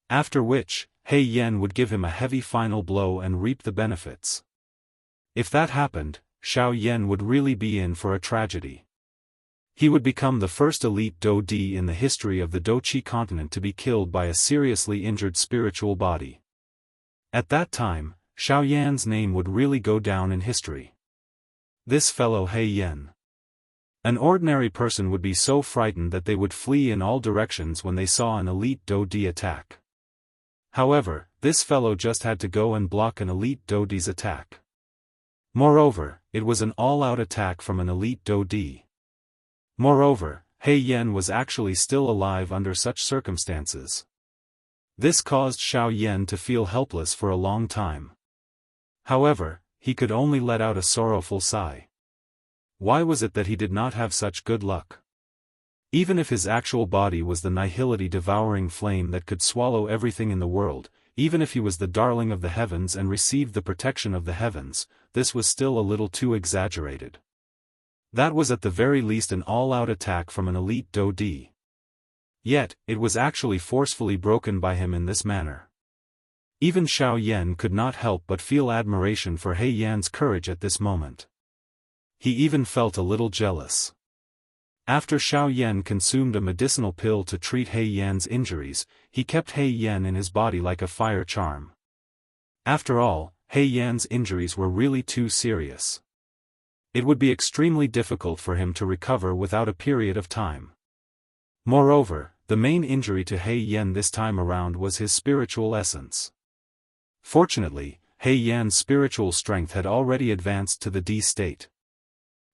Speaker 1: After which, He Yan would give him a heavy final blow and reap the benefits. If that happened, Xiao Yan would really be in for a tragedy. He would become the first elite Do Di in the history of the Doqi continent to be killed by a seriously injured spiritual body. At that time, Xiao Yan's name would really go down in history. This fellow He Yan. An ordinary person would be so frightened that they would flee in all directions when they saw an elite Daoist attack. However, this fellow just had to go and block an elite Daoist attack. Moreover, it was an all-out attack from an elite Daoist. Moreover, He Yan was actually still alive under such circumstances. This caused Xiao Yan to feel helpless for a long time. However, he could only let out a sorrowful sigh. Why was it that he did not have such good luck? Even if his actual body was the nihility devouring flame that could swallow everything in the world, even if he was the darling of the heavens and received the protection of the heavens, this was still a little too exaggerated. That was at the very least an all-out attack from an elite Daoist. Yet, it was actually forcefully broken by him in this manner. Even Xiao Yan could not help but feel admiration for He Yan's courage at this moment. He even felt a little jealous. After Xiao Yan consumed a medicinal pill to treat He Yan's injuries, he kept He Yan in his body like a fire charm. After all, He Yan's injuries were really too serious. It would be extremely difficult for him to recover without a period of time. Moreover, the main injury to He Yan this time around was his spiritual essence. Fortunately, He Yan's spiritual strength had already advanced to the D state.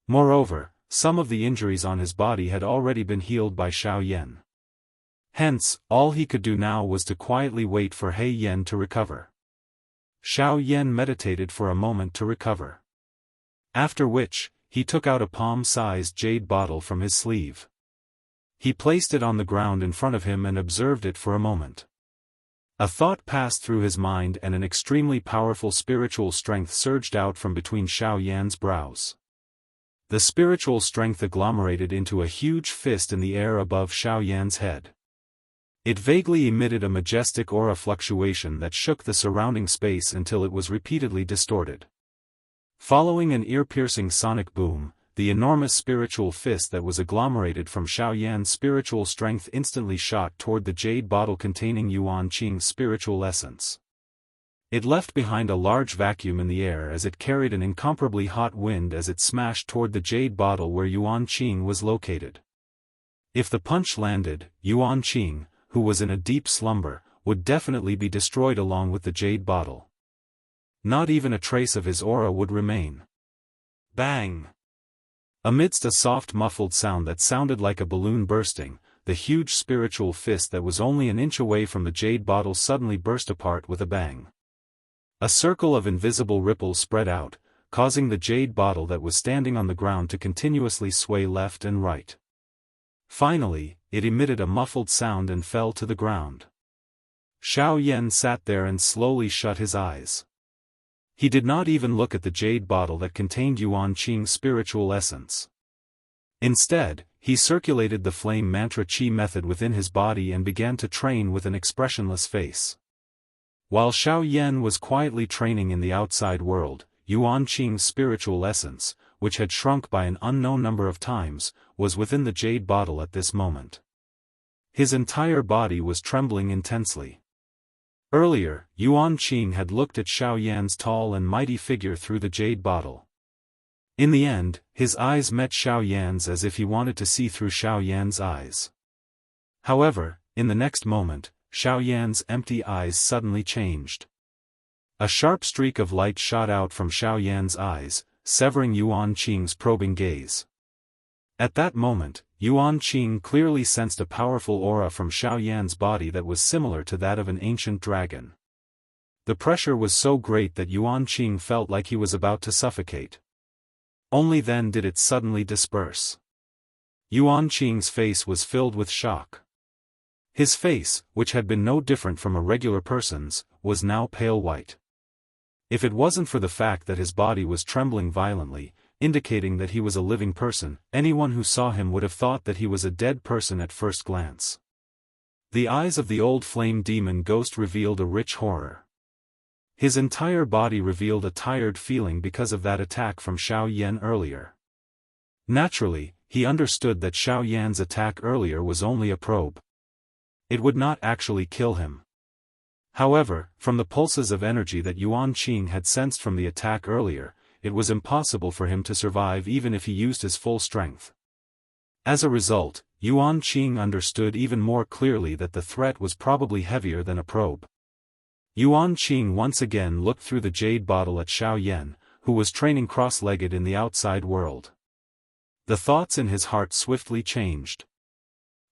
Speaker 1: Moreover, some of the injuries on his body had already been healed by Xiao Yan. Hence, all he could do now was to quietly wait for He Yan to recover. Xiao Yan meditated for a moment to recover. After which, he took out a palm-sized jade bottle from his sleeve. He placed it on the ground in front of him and observed it for a moment. A thought passed through his mind and an extremely powerful spiritual strength surged out from between Xiao Yan's brows. The spiritual strength agglomerated into a huge fist in the air above Xiao Yan's head. It vaguely emitted a majestic aura fluctuation that shook the surrounding space until it was repeatedly distorted. Following an ear-piercing sonic boom, the enormous spiritual fist that was agglomerated from Xiao Yan's spiritual strength instantly shot toward the jade bottle containing Yuan Qing's spiritual essence. It left behind a large vacuum in the air as it carried an incomparably hot wind as it smashed toward the jade bottle where Yuan Qing was located. If the punch landed, Yuan Qing, who was in a deep slumber, would definitely be destroyed along with the jade bottle. Not even a trace of his aura would remain. Bang! Amidst a soft muffled sound that sounded like a balloon bursting, the huge spiritual fist that was only an inch away from the jade bottle suddenly burst apart with a bang. A circle of invisible ripples spread out, causing the jade bottle that was standing on the ground to continuously sway left and right. Finally, it emitted a muffled sound and fell to the ground. Xiao Yan sat there and slowly shut his eyes. He did not even look at the jade bottle that contained Yuan Qing's spiritual essence. Instead, he circulated the flame mantra chi method within his body and began to train with an expressionless face. While Xiao Yan was quietly training in the outside world, Yuan Qing's spiritual essence, which had shrunk by an unknown number of times, was within the jade bottle at this moment. His entire body was trembling intensely. Earlier, Yuan Qing had looked at Xiao Yan's tall and mighty figure through the jade bottle. In the end, his eyes met Xiao Yan's as if he wanted to see through Xiao Yan's eyes. However, in the next moment, Xiao Yan's empty eyes suddenly changed. A sharp streak of light shot out from Xiao Yan's eyes, severing Yuan Qing's probing gaze. At that moment, Yuan Qing clearly sensed a powerful aura from Xiao Yan's body that was similar to that of an ancient dragon. The pressure was so great that Yuan Qing felt like he was about to suffocate. Only then did it suddenly disperse. Yuan Qing's face was filled with shock. His face, which had been no different from a regular person's, was now pale white. If it wasn't for the fact that his body was trembling violently, indicating that he was a living person, anyone who saw him would have thought that he was a dead person at first glance. The eyes of the old flame demon ghost revealed a rich horror. His entire body revealed a tired feeling because of that attack from Xiao Yan earlier. Naturally, he understood that Xiao Yan's attack earlier was only a probe. It would not actually kill him. However, from the pulses of energy that Yuan Qing had sensed from the attack earlier, it was impossible for him to survive even if he used his full strength. As a result, Yuan Qing understood even more clearly that the threat was probably heavier than a probe. Yuan Qing once again looked through the jade bottle at Xiao Yan, who was training cross-legged in the outside world. The thoughts in his heart swiftly changed.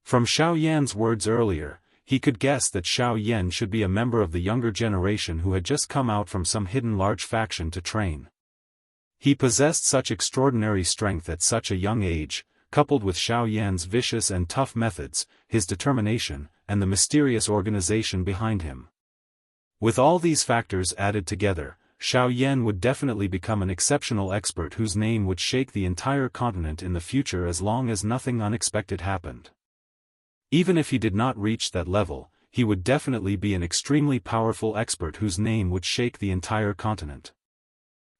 Speaker 1: From Xiao Yan's words earlier, he could guess that Xiao Yan should be a member of the younger generation who had just come out from some hidden large faction to train. He possessed such extraordinary strength at such a young age, coupled with Xiao Yan's vicious and tough methods, his determination, and the mysterious organization behind him. With all these factors added together, Xiao Yan would definitely become an exceptional expert whose name would shake the entire continent in the future as long as nothing unexpected happened. Even if he did not reach that level, he would definitely be an extremely powerful expert whose name would shake the entire continent.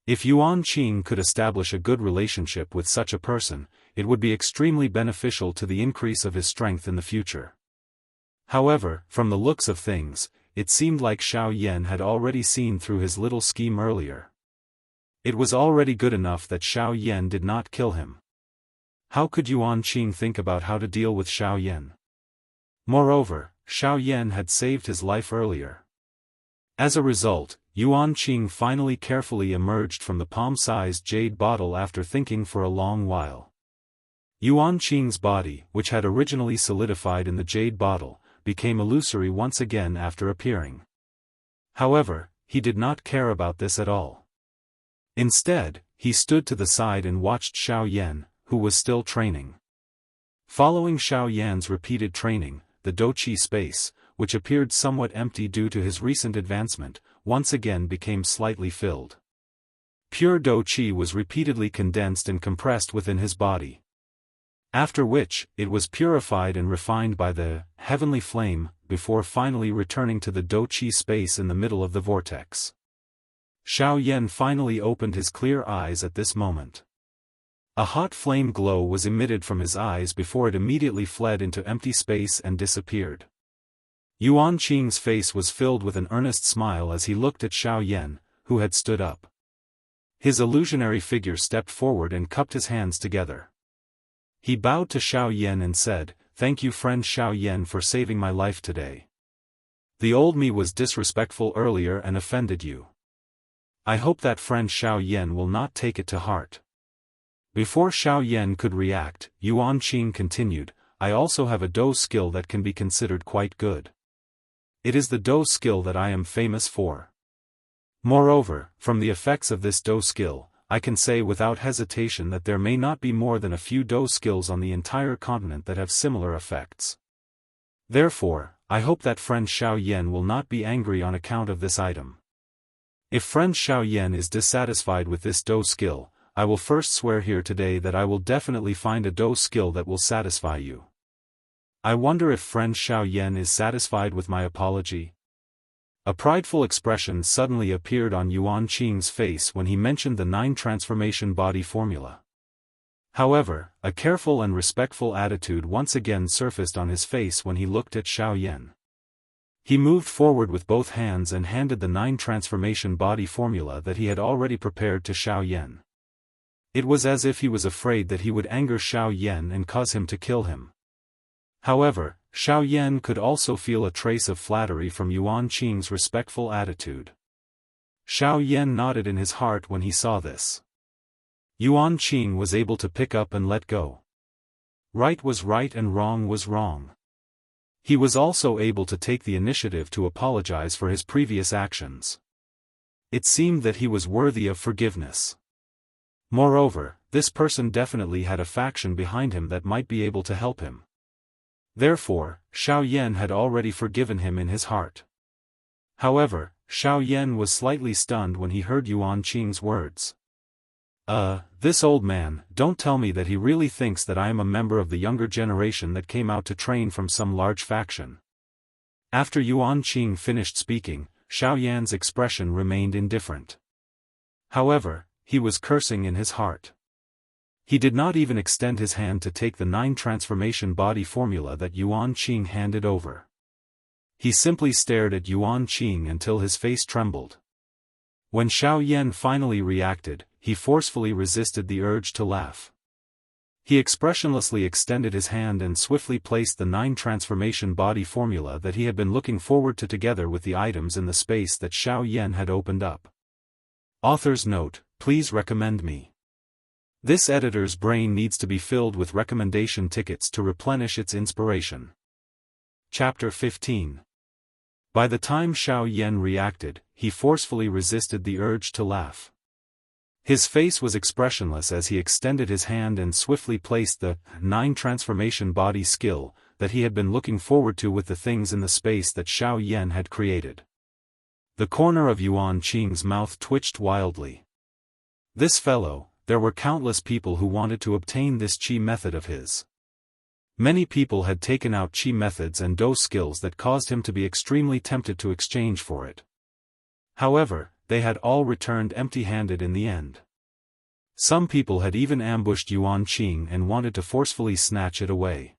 Speaker 1: If Yuan Qing could establish a good relationship with such a person, it would be extremely beneficial to the increase of his strength in the future. However, from the looks of things, it seemed like Xiao Yan had already seen through his little scheme earlier. It was already good enough that Xiao Yan did not kill him. How could Yuan Qing think about how to deal with Xiao Yan? Moreover, Xiao Yan had saved his life earlier. As a result, Yuan Qing finally carefully emerged from the palm-sized jade bottle after thinking for a long while. Yuan Qing's body, which had originally solidified in the jade bottle, became illusory once again after appearing. However, he did not care about this at all. Instead, he stood to the side and watched Xiao Yan, who was still training. Following Xiao Yan's repeated training, the Douqi space, which appeared somewhat empty due to his recent advancement, once again became slightly filled. Pure Douqi was repeatedly condensed and compressed within his body. After which, it was purified and refined by the heavenly flame, before finally returning to the Douqi space in the middle of the vortex. Xiao Yan finally opened his clear eyes at this moment. A hot flame glow was emitted from his eyes before it immediately fled into empty space and disappeared. Yuan Qing's face was filled with an earnest smile as he looked at Xiao Yan, who had stood up. His illusionary figure stepped forward and cupped his hands together. He bowed to Xiao Yan and said, "Thank you, friend Xiao Yan, for saving my life today. The old me was disrespectful earlier and offended you. I hope that friend Xiao Yan will not take it to heart." Before Xiao Yan could react, Yuan Qing continued, "I also have a Dou skill that can be considered quite good. It is the Dou skill that I am famous for. Moreover, from the effects of this Dou skill, I can say without hesitation that there may not be more than a few Dou skills on the entire continent that have similar effects. Therefore, I hope that friend Xiao Yan will not be angry on account of this item. If friend Xiao Yan is dissatisfied with this Dou skill, I will first swear here today that I will definitely find a Dou skill that will satisfy you. I wonder if friend Xiao Yan is satisfied with my apology?" A prideful expression suddenly appeared on Yuan Qing's face when he mentioned the 9 transformation body formula. However, a careful and respectful attitude once again surfaced on his face when he looked at Xiao Yan. He moved forward with both hands and handed the 9 transformation body formula that he had already prepared to Xiao Yan. It was as if he was afraid that he would anger Xiao Yan and cause him to kill him. However, Xiao Yan could also feel a trace of flattery from Yuan Qing's respectful attitude. Xiao Yan nodded in his heart when he saw this. Yuan Qing was able to pick up and let go. Right was right and wrong was wrong. He was also able to take the initiative to apologize for his previous actions. It seemed that he was worthy of forgiveness. Moreover, this person definitely had a faction behind him that might be able to help him. Therefore, Xiao Yan had already forgiven him in his heart. However, Xiao Yan was slightly stunned when he heard Yuan Qing's words. This old man, don't tell me that he really thinks that I am a member of the younger generation that came out to train from some large faction." After Yuan Qing finished speaking, Xiao Yan's expression remained indifferent. However, he was cursing in his heart. He did not even extend his hand to take the 9 transformation body formula that Yuan Qing handed over. He simply stared at Yuan Qing until his face trembled. When Xiao Yan finally reacted, he forcefully resisted the urge to laugh. He expressionlessly extended his hand and swiftly placed the 9 transformation body formula that he had been looking forward to together with the items in the space that Xiao Yan had opened up. Author's note: please recommend me. This editor's brain needs to be filled with recommendation tickets to replenish its inspiration. Chapter 15. By the time Xiao Yan reacted, he forcefully resisted the urge to laugh. His face was expressionless as he extended his hand and swiftly placed the 9 transformation body skill that he had been looking forward to with the things in the space that Xiao Yan had created. The corner of Yuan Qing's mouth twitched wildly. This fellow, there were countless people who wanted to obtain this qi method of his. Many people had taken out qi methods and do skills that caused him to be extremely tempted to exchange for it. However, they had all returned empty-handed in the end. Some people had even ambushed Yuan Qing and wanted to forcefully snatch it away.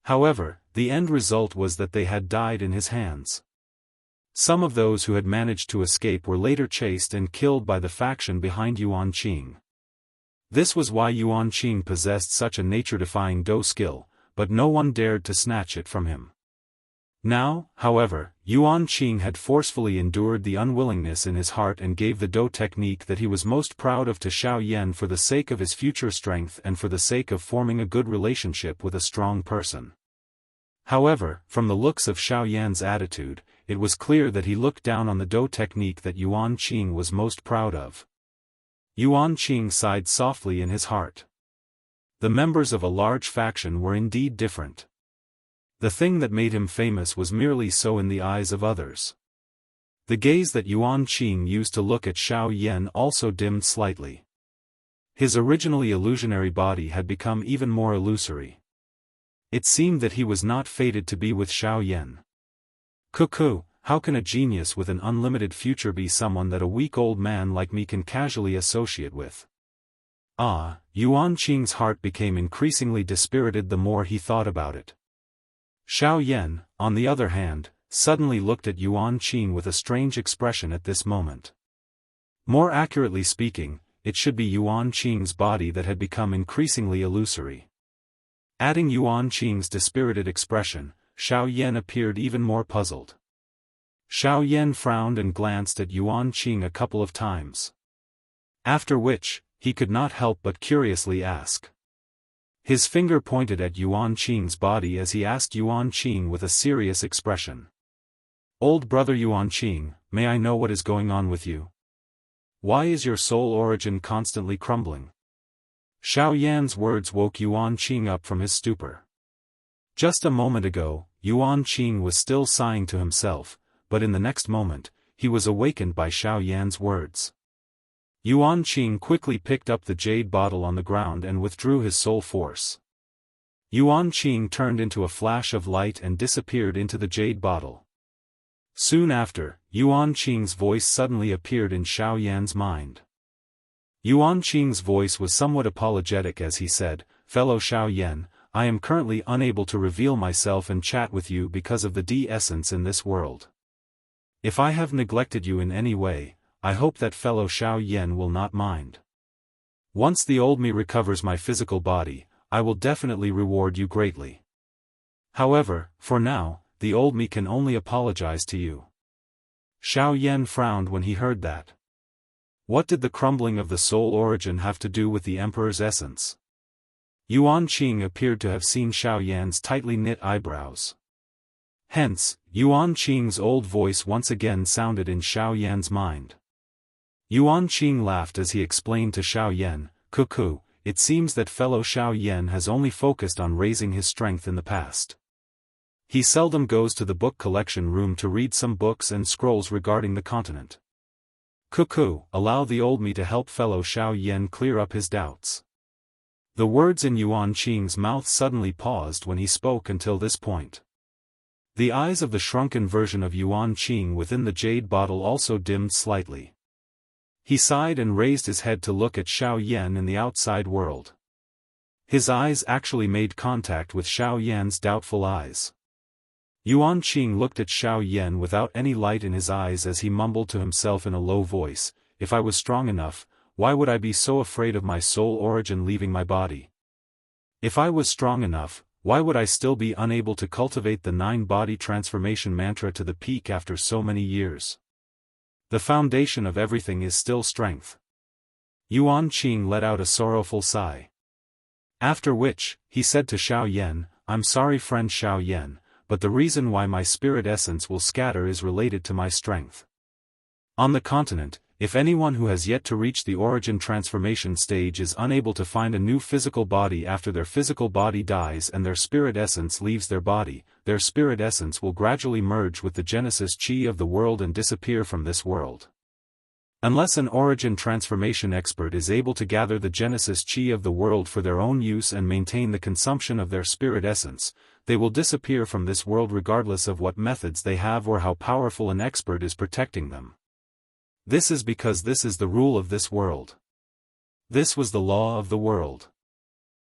Speaker 1: However, the end result was that they had died in his hands. Some of those who had managed to escape were later chased and killed by the faction behind Yuan Qing. This was why Yuan Qing possessed such a nature-defying do skill, but no one dared to snatch it from him. Now, however, Yuan Qing had forcefully endured the unwillingness in his heart and gave the do technique that he was most proud of to Xiao Yan for the sake of his future strength and for the sake of forming a good relationship with a strong person. However, from the looks of Xiao Yan's attitude, it was clear that he looked down on the do technique that Yuan Qing was most proud of. Yuan Qing sighed softly in his heart. The members of a large faction were indeed different. The thing that made him famous was merely so in the eyes of others. The gaze that Yuan Qing used to look at Xiao Yan also dimmed slightly. His originally illusionary body had become even more illusory. It seemed that he was not fated to be with Xiao Yan. Cuckoo, how can a genius with an unlimited future be someone that a weak old man like me can casually associate with? Yuan Qing's heart became increasingly dispirited the more he thought about it. Xiao Yan, on the other hand, suddenly looked at Yuan Qing with a strange expression at this moment. More accurately speaking, it should be Yuan Qing's body that had become increasingly illusory. Adding Yuan Qing's dispirited expression, Xiao Yan appeared even more puzzled. Xiao Yan frowned and glanced at Yuan Qing a couple of times. After which, he could not help but curiously ask. His finger pointed at Yuan Qing's body as he asked Yuan Qing with a serious expression. "Old brother Yuan Qing, may I know what is going on with you? Why is your soul origin constantly crumbling?" Xiao Yan's words woke Yuan Qing up from his stupor. Just a moment ago, Yuan Qing was still sighing to himself, but in the next moment, he was awakened by Xiao Yan's words. Yuan Qing quickly picked up the jade bottle on the ground and withdrew his soul force. Yuan Qing turned into a flash of light and disappeared into the jade bottle. Soon after, Yuan Qing's voice suddenly appeared in Xiao Yan's mind. Yuan Qing's voice was somewhat apologetic as he said, "Fellow Xiao Yan, I am currently unable to reveal myself and chat with you because of the D-essence in this world. If I have neglected you in any way, I hope that fellow Xiao Yan will not mind. Once the old me recovers my physical body, I will definitely reward you greatly. However, for now, the old me can only apologize to you." Xiao Yan frowned when he heard that. What did the crumbling of the soul origin have to do with the emperor's essence? Yuan Qing appeared to have seen Xiao Yan's tightly knit eyebrows. Hence, Yuan Qing's old voice once again sounded in Xiao Yan's mind. Yuan Qing laughed as he explained to Xiao Yan, "Cuckoo, it seems that fellow Xiao Yan has only focused on raising his strength in the past. He seldom goes to the book collection room to read some books and scrolls regarding the continent. Cuckoo, allow the old me to help fellow Xiao Yan clear up his doubts." The words in Yuan Qing's mouth suddenly paused when he spoke until this point. The eyes of the shrunken version of Yuan Qing within the jade bottle also dimmed slightly. He sighed and raised his head to look at Xiao Yan in the outside world. His eyes actually made contact with Xiao Yan's doubtful eyes. Yuan Qing looked at Xiao Yan without any light in his eyes as he mumbled to himself in a low voice, "If I was strong enough, why would I be so afraid of my soul origin leaving my body? If I was strong enough, why would I still be unable to cultivate the 9-body transformation mantra to the peak after so many years? The foundation of everything is still strength. Yuan Qing let out a sorrowful sigh. After which, he said to Xiao Yan, "I'm sorry friend Xiao Yan, but the reason why my spirit essence will scatter is related to my strength. On the continent, if anyone who has yet to reach the origin transformation stage is unable to find a new physical body after their physical body dies and their spirit essence leaves their body, their spirit essence will gradually merge with the Genesis Qi of the world and disappear from this world. Unless an origin transformation expert is able to gather the Genesis Qi of the world for their own use and maintain the consumption of their spirit essence, they will disappear from this world regardless of what methods they have or how powerful an expert is protecting them. This is because this is the rule of this world. This was the law of the world.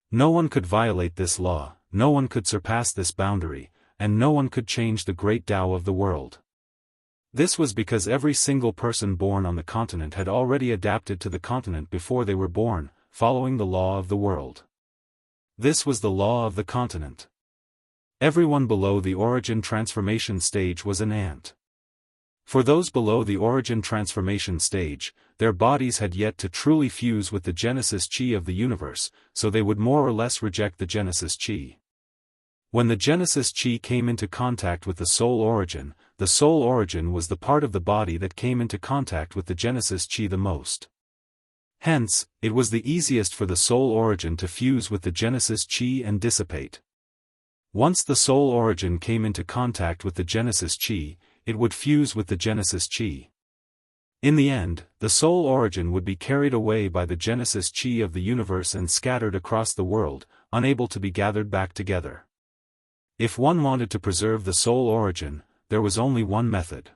Speaker 1: No one could violate this law, no one could surpass this boundary, and no one could change the great Tao of the world. This was because every single person born on the continent had already adapted to the continent before they were born, following the law of the world. This was the law of the continent. Everyone below the origin transformation stage was an ant. For those below the origin transformation stage, their bodies had yet to truly fuse with the Genesis Qi of the universe, so they would more or less reject the Genesis Qi. When the Genesis Qi came into contact with the soul origin was the part of the body that came into contact with the Genesis Qi the most. Hence, it was the easiest for the soul origin to fuse with the Genesis Qi and dissipate. Once the soul origin came into contact with the Genesis Qi, it would fuse with the Genesis Qi. In the end, the soul origin would be carried away by the Genesis Qi of the universe and scattered across the world, unable to be gathered back together. If one wanted to preserve the soul origin, there was only one method.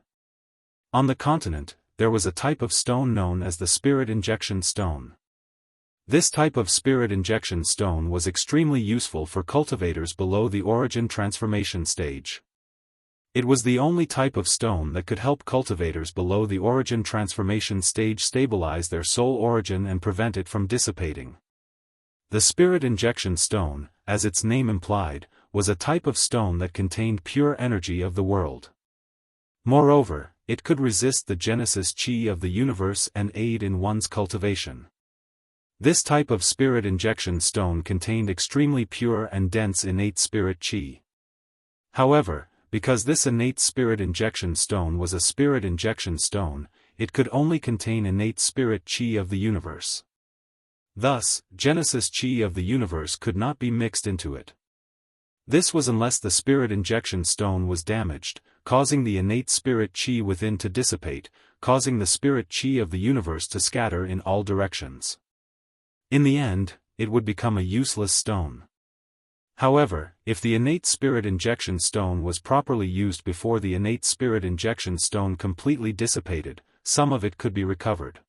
Speaker 1: On the continent, there was a type of stone known as the spirit injection stone. This type of spirit injection stone was extremely useful for cultivators below the origin transformation stage. It was the only type of stone that could help cultivators below the origin transformation stage stabilize their soul origin and prevent it from dissipating. The spirit injection stone, as its name implied, was a type of stone that contained pure energy of the world. Moreover, it could resist the Genesis Qi of the universe and aid in one's cultivation. This type of spirit injection stone contained extremely pure and dense innate spirit Qi. However, because this innate spirit injection stone was a spirit injection stone, it could only contain innate spirit Qi of the universe. Thus, Genesis Qi of the universe could not be mixed into it. This was unless the spirit injection stone was damaged, causing the innate spirit Qi within to dissipate, causing the spirit Qi of the universe to scatter in all directions. In the end, it would become a useless stone. However, if the innate spirit injection stone was properly used before the innate spirit injection stone completely dissipated, some of it could be recovered.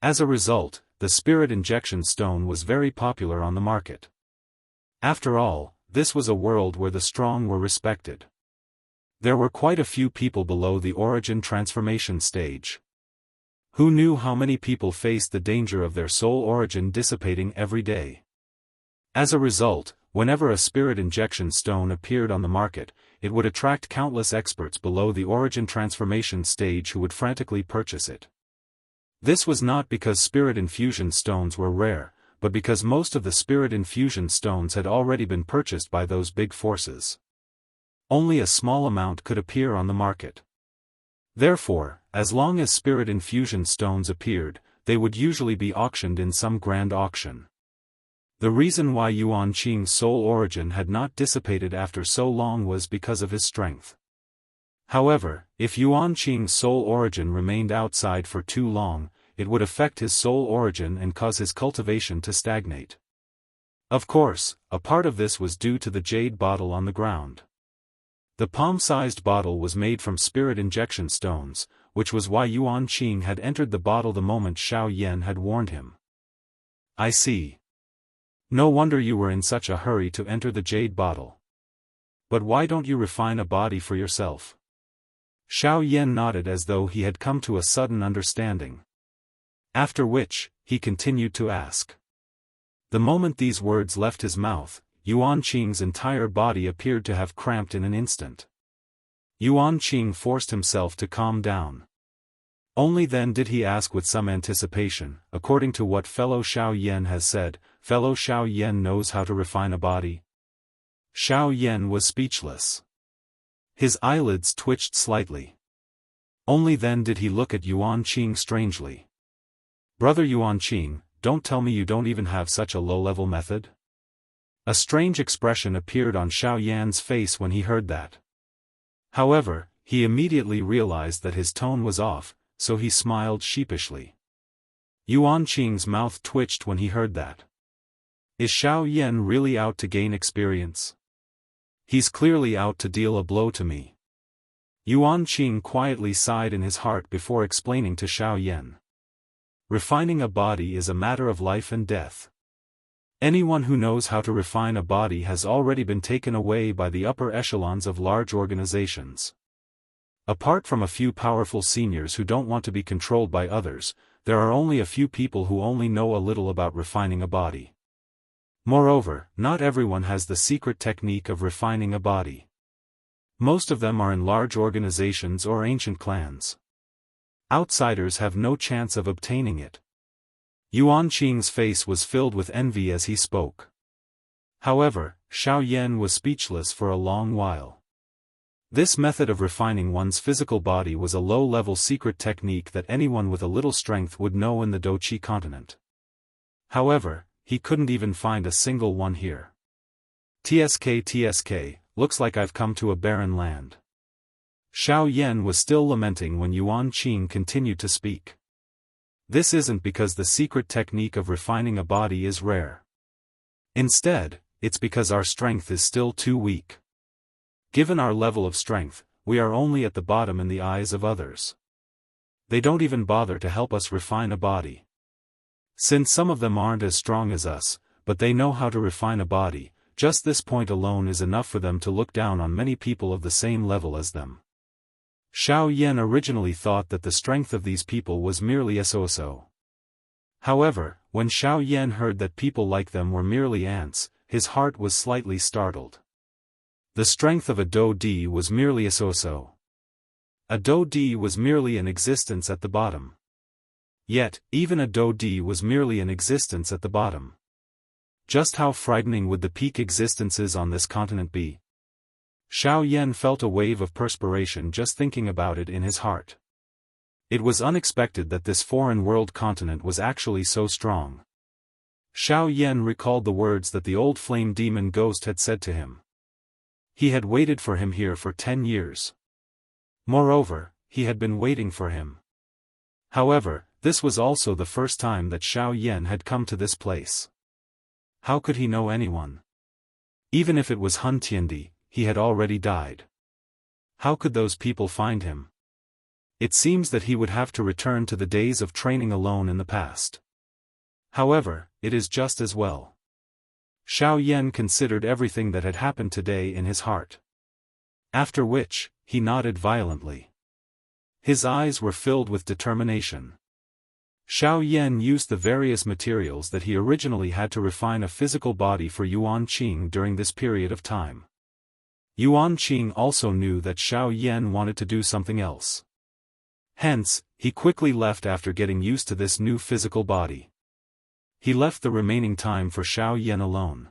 Speaker 1: As a result, the spirit injection stone was very popular on the market. After all, this was a world where the strong were respected. There were quite a few people below the origin transformation stage. Who knew how many people faced the danger of their soul origin dissipating every day? As a result, whenever a spirit injection stone appeared on the market, it would attract countless experts below the origin transformation stage who would frantically purchase it. This was not because spirit infusion stones were rare, but because most of the spirit infusion stones had already been purchased by those big forces. Only a small amount could appear on the market. Therefore, as long as spirit infusion stones appeared, they would usually be auctioned in some grand auction. The reason why Yuan Qing's soul origin had not dissipated after so long was because of his strength. However, if Yuan Qing's soul origin remained outside for too long, it would affect his soul origin and cause his cultivation to stagnate. Of course, a part of this was due to the jade bottle on the ground. The palm-sized bottle was made from spirit injection stones, which was why Yuan Qing had entered the bottle the moment Xiao Yan had warned him. I see. No wonder you were in such a hurry to enter the jade bottle. But why don't you refine a body for yourself? Xiao Yan nodded as though he had come to a sudden understanding. After which, he continued to ask. The moment these words left his mouth, Yuan Qing's entire body appeared to have cramped in an instant. Yuan Qing forced himself to calm down. Only then did he ask with some anticipation, according to what fellow Xiao Yan has said, fellow Xiao Yan knows how to refine a body? Xiao Yan was speechless. His eyelids twitched slightly. Only then did he look at Yuan Qing strangely. Brother Yuan Qing, don't tell me you don't even have such a low-level method? A strange expression appeared on Xiao Yan's face when he heard that. However, he immediately realized that his tone was off, so he smiled sheepishly. Yuan Qing's mouth twitched when he heard that. Is Xiao Yan really out to gain experience? He's clearly out to deal a blow to me. Yuan Qing quietly sighed in his heart before explaining to Xiao Yan. Refining a body is a matter of life and death. Anyone who knows how to refine a body has already been taken away by the upper echelons of large organizations. Apart from a few powerful seniors who don't want to be controlled by others, there are only a few people who only know a little about refining a body. Moreover, not everyone has the secret technique of refining a body. Most of them are in large organizations or ancient clans. Outsiders have no chance of obtaining it. Yuan Qing's face was filled with envy as he spoke. However, Xiao Yan was speechless for a long while. This method of refining one's physical body was a low-level secret technique that anyone with a little strength would know in the Douqi continent. However, he couldn't even find a single one here. TSK, looks like I've come to a barren land. Xiao Yan was still lamenting when Yuan Qing continued to speak. This isn't because the secret technique of refining a body is rare. Instead, it's because our strength is still too weak. Given our level of strength, we are only at the bottom in the eyes of others. They don't even bother to help us refine a body. Since some of them aren't as strong as us, but they know how to refine a body, just this point alone is enough for them to look down on many people of the same level as them. Xiao Yan originally thought that the strength of these people was merely a so-so. However, when Xiao Yan heard that people like them were merely ants, his heart was slightly startled. The strength of a Do-Di was merely a so-so. A Do-Di was merely an existence at the bottom. Yet, even a Do-Di was merely an existence at the bottom. Just how frightening would the peak existences on this continent be? Xiao Yan felt a wave of perspiration just thinking about it in his heart. It was unexpected that this foreign world continent was actually so strong. Xiao Yan recalled the words that the old flame demon ghost had said to him. He had waited for him here for 10 years. Moreover, he had been waiting for him. However, this was also the first time that Xiao Yan had come to this place. How could he know anyone? Even if it was Hun Tiandi, he had already died. How could those people find him? It seems that he would have to return to the days of training alone in the past. However, it is just as well. Xiao Yan considered everything that had happened today in his heart. After which, he nodded violently. His eyes were filled with determination. Xiao Yan used the various materials that he originally had to refine a physical body for Yuan Qing during this period of time. Yuan Qing also knew that Xiao Yan wanted to do something else. Hence, he quickly left after getting used to this new physical body. He left the remaining time for Xiao Yan alone.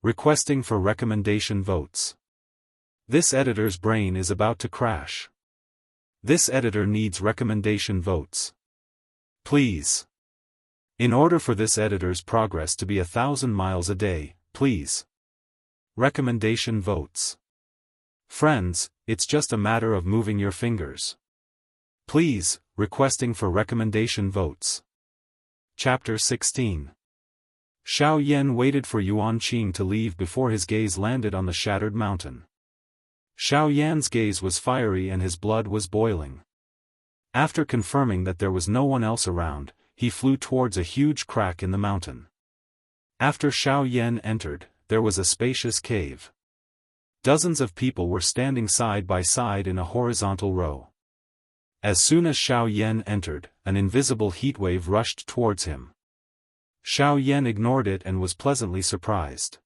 Speaker 1: Requesting for recommendation votes. This editor's brain is about to crash. This editor needs recommendation votes. Please. In order for this editor's progress to be 1,000 miles a day, please. Recommendation votes. Friends, it's just a matter of moving your fingers. Please, requesting for recommendation votes. Chapter 16. Xiao Yan waited for Yuan Qing to leave before his gaze landed on the shattered mountain. Xiao Yan's gaze was fiery and his blood was boiling. After confirming that there was no one else around, he flew towards a huge crack in the mountain. After Xiao Yan entered, there was a spacious cave. Dozens of people were standing side by side in a horizontal row. As soon as Xiao Yan entered, an invisible heatwave rushed towards him. Xiao Yan ignored it and was pleasantly surprised.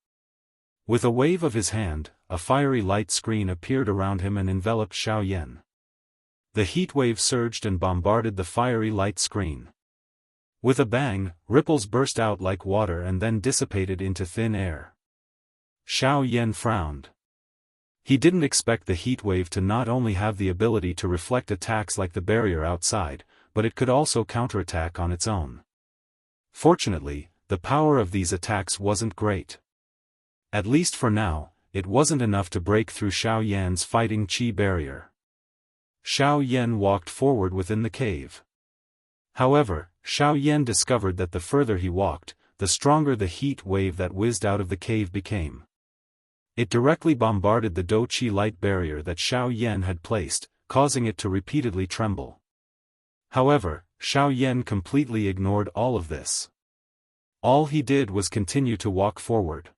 Speaker 1: With a wave of his hand, a fiery light screen appeared around him and enveloped Xiao Yan. The heat wave surged and bombarded the fiery light screen. With a bang, ripples burst out like water and then dissipated into thin air. Xiao Yan frowned. He didn't expect the heat wave to not only have the ability to reflect attacks like the barrier outside, but it could also counterattack on its own. Fortunately, the power of these attacks wasn't great. At least for now, it wasn't enough to break through Xiao Yan's fighting chi barrier. Xiao Yan walked forward within the cave. However, Xiao Yan discovered that the further he walked, the stronger the heat wave that whizzed out of the cave became. It directly bombarded the Do Chi light barrier that Xiao Yan had placed, causing it to repeatedly tremble. However, Xiao Yan completely ignored all of this. All he did was continue to walk forward.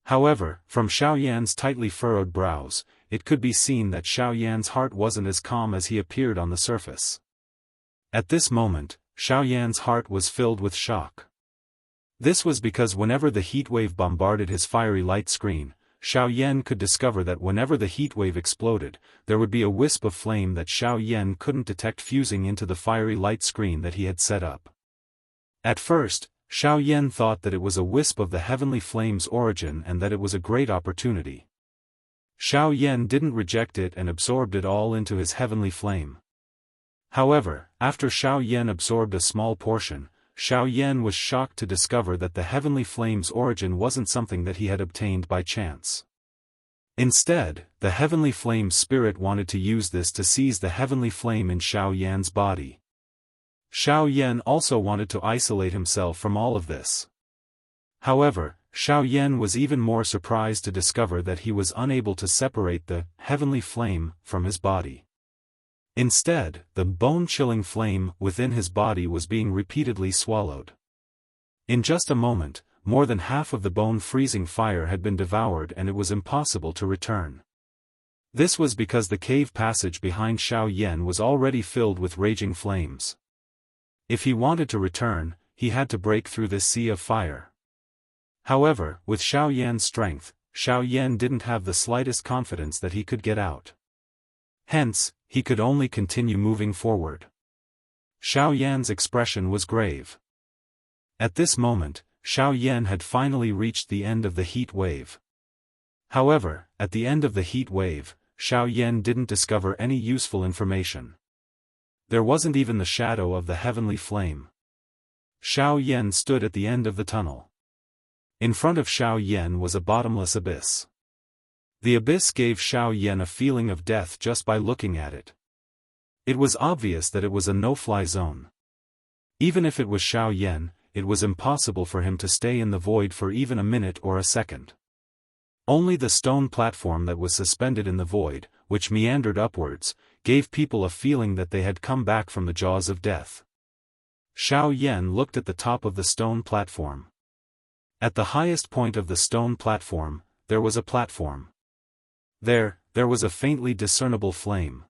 Speaker 1: However, from Xiao Yan's tightly furrowed brows, it could be seen that Xiao Yan's heart wasn't as calm as he appeared on the surface. At this moment, Xiao Yan's heart was filled with shock. This was because whenever the heat wave bombarded his fiery light screen, Xiao Yan could discover that whenever the heat wave exploded, there would be a wisp of flame that Xiao Yan couldn't detect fusing into the fiery light screen that he had set up. At first, Xiao Yan thought that it was a wisp of the heavenly flame's origin and that it was a great opportunity. Xiao Yan didn't reject it and absorbed it all into his heavenly flame. However, after Xiao Yan absorbed a small portion, Xiao Yan was shocked to discover that the heavenly flame's origin wasn't something that he had obtained by chance. Instead, the heavenly flame's spirit wanted to use this to seize the heavenly flame in Xiao Yan's body. Xiao Yan also wanted to isolate himself from all of this. However, Xiao Yan was even more surprised to discover that he was unable to separate the heavenly flame from his body. Instead, the bone-chilling flame within his body was being repeatedly swallowed. In just a moment, more than half of the bone-freezing fire had been devoured and it was impossible to return. This was because the cave passage behind Xiao Yan was already filled with raging flames. If he wanted to return, he had to break through this sea of fire. However, with Xiao Yan's strength, Xiao Yan didn't have the slightest confidence that he could get out. Hence, he could only continue moving forward. Xiao Yan's expression was grave. At this moment, Xiao Yan had finally reached the end of the heat wave. However, at the end of the heat wave, Xiao Yan didn't discover any useful information. There wasn't even the shadow of the heavenly flame. Xiao Yan stood at the end of the tunnel. In front of Xiao Yan was a bottomless abyss. The abyss gave Xiao Yan a feeling of death just by looking at it. It was obvious that it was a no-fly zone. Even if it was Xiao Yan, it was impossible for him to stay in the void for even a minute or a second. Only the stone platform that was suspended in the void, which meandered upwards, gave people a feeling that they had come back from the jaws of death. Xiao Yan looked at the top of the stone platform. At the highest point of the stone platform, there was a platform. There was a faintly discernible flame.